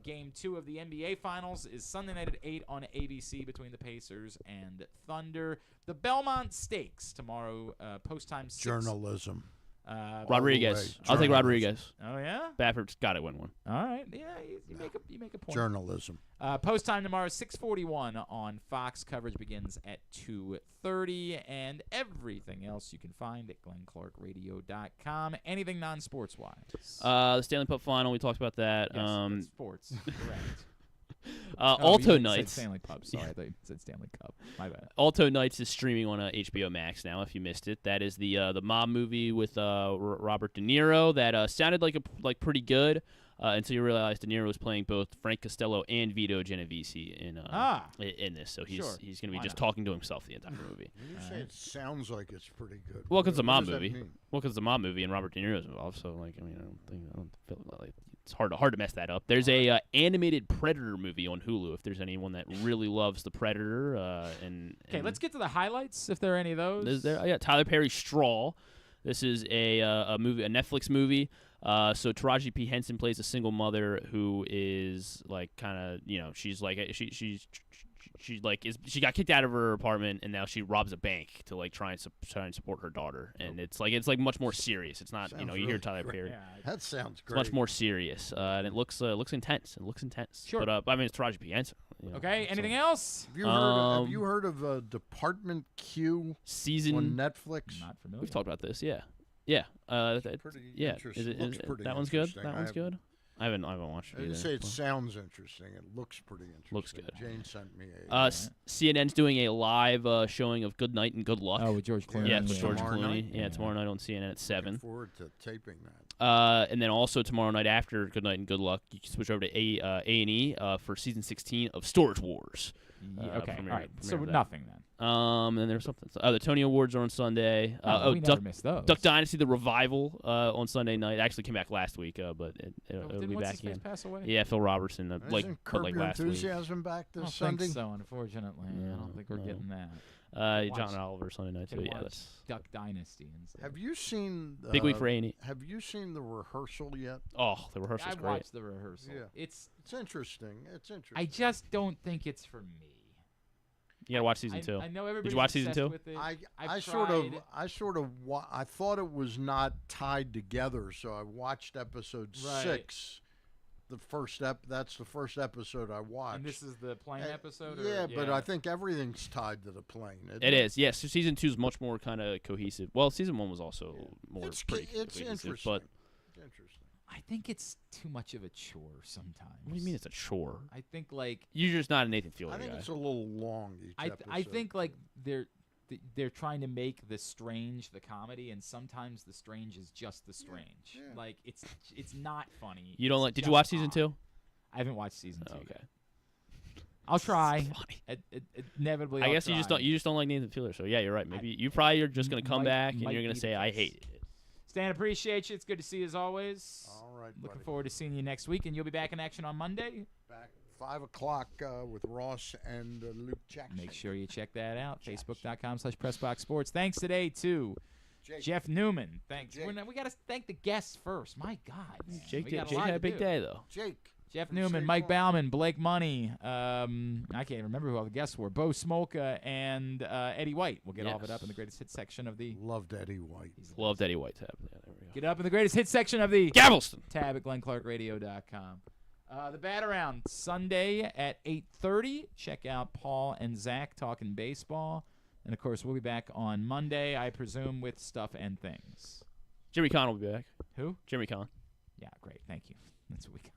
Game 2 of the NBA Finals is Sunday night at 8 on ABC between the Pacers and Thunder. The Belmont Stakes tomorrow, post-time 6. Journalism. Rodriguez. I'll take Rodriguez. Oh, yeah? Bafford's got to win one. All right. Yeah, you make a point. Journalism. Post time tomorrow, 6:41 on Fox. Coverage begins at 2:30, and everything else you can find at glennclarkradio.com. Anything non-sports wise. The Stanley Cup Final, we talked about that. Yes, sports. Correct. Alto Nights. Said Stanley Cup. Sorry, I thought you said Stanley Cup. My bad. Alto Nights is streaming on HBO Max now. If you missed it, that is the mob movie with Robert De Niro that sounded like pretty good until you realize De Niro was playing both Frank Costello and Vito Genovese in this. So he's going to be just talking to himself the entire movie. When you say it sounds like it's pretty good. Well, because it's a what mob does that movie. mean? Well, because it's a mob movie and Robert De Niro's involved. So I don't feel like it's hard to mess that up. There's a animated Predator movie on Hulu if there's anyone that really loves the Predator. Okay, let's get to the highlights if there are any of those. Tyler Perry Straw. This is a movie, a Netflix movie. So Taraji P. Henson plays a single mother who is like kind of she's like she's she got kicked out of her apartment, and now she robs a bank to like try and support her daughter. And it's like much more serious. It's not you hear Tyler Perry. Yeah, that sounds great. It's much more serious, and it looks intense. It looks intense. Sure. But I mean, it's Taraji P. Henson. Okay. Anything else? Have you heard of Department Q season on Netflix? Not familiar. We've talked about this. Yeah. Pretty interesting. Looks pretty that one's good. interesting. That one's good. I haven't watched it I either. didn't say it sounds interesting. It looks pretty interesting. Looks good. Jane sent me CNN's doing a live showing of Good Night and Good Luck. Oh, with George Clooney. Yeah, with George Tomorrow Clooney. night? Yeah, tomorrow night on CNN at 7. Looking forward to taping that. And then also tomorrow night after Good Night and Good Luck, you can switch over to A&E for season 16 of Storage Wars. Okay, all right. So nothing then. And then there's something. The Tony Awards are on Sunday. We never missed those. Duck Dynasty, the revival on Sunday night. Actually came back last week, but it'll Didn't be what's back his face again. pass away? Yeah, Phil Robertson. Isn't Curb Your last week. Enthusiasm back this I don't Sunday? think so, unfortunately. I don't think we're getting that. John Oliver Sunday night too. Yeah, that's Duck Dynasty. Instead. Have you seen big week for A&E? Have you seen the rehearsal yet? Oh, the rehearsal's great. I watched the rehearsal. Yeah. It's interesting. It's interesting. I just don't think it's for me. You gotta watch season 2. I know everybody's Did you watch season 2? With it. I thought it was not tied together, so I watched episode 6. That's the first episode I watched. And this is the plane episode? Yeah, but I think everything's tied to the plane. It is, yes. So season 2 is much more kind of cohesive. Well, season 1 was also more pretty it's cohesive, interesting. but It's interesting. I think it's too much of a chore sometimes. What do you mean it's a chore? I think like you're just not a Nathan Fielder I think guy. it's a little long each episode. I think like they're trying to make the strange the comedy, and sometimes the strange is just the strange. Yeah. Like it's not funny. You don't It's like? Did you just watch season odd. 2? I haven't watched season 2. Okay. I'll try. Inevitably, I I'll guess try. you just don't like Nathan Fielder. So yeah, you're right. Maybe you probably are just gonna come back and might you're gonna be say the I case. hate it. Stan, appreciate you. It's good to see you as always. All right, Looking buddy. forward to seeing you next week, and you'll be back in action on Monday. Back 5 o'clock with Ross and Luke Jackson. Make sure you check that out. Facebook.com/PressBoxSports. Thanks today to Jeff Newman. Thanks. We got to thank the guests first. My God. Jake We got had lot a big to do. day though. Jake. Jeff Newman, Mike Baumann, Blake Money. I can't even remember who all the guests were. Bo Smolka and Eddie White. We'll get all of it up in the greatest hit section of the. Loved Eddie White. Loved Eddie White tab. Yeah, there we go. Get up in the greatest hit section of the Galveston tab at GlennClarkRadio.com. The Bat Around Sunday at 8:30. Check out Paul and Zach talking baseball, and of course we'll be back on Monday, I presume, with Stuff and Things. Jimmy Kahn will be back. Who? Jimmy Kahn. Yeah, great. Thank you. That's what we got.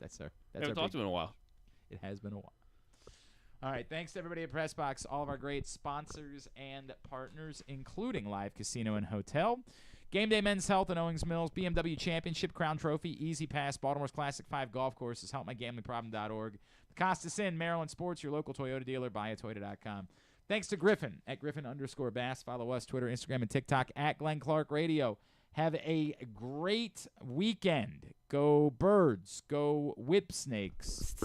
That's our. I haven't talked to him in a while. It has been a while. All right, thanks to everybody at PressBox, all of our great sponsors and partners, including Live Casino and Hotel. Game Day Men's Health and Owings Mills, BMW Championship, Crown Trophy, Easy Pass, Baltimore's Classic 5 Golf Courses, HelpMyGamblingProblem.org. The Costa Sin, Maryland Sports, your local Toyota dealer, buyatoyota.com. Thanks to Griffin, at Griffin_Bass. Follow us, Twitter, Instagram, and TikTok, at Glenn Clark Radio. Have a great weekend. Go Birds. Go Whip Snakes.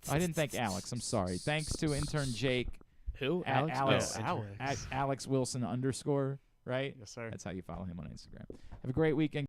I didn't thank Alex. I'm sorry. Thanks to intern Jake. Who? At Alex? Alex. At Alex Wilson _, right? Yes, sir. That's how you follow him on Instagram. Have a great weekend.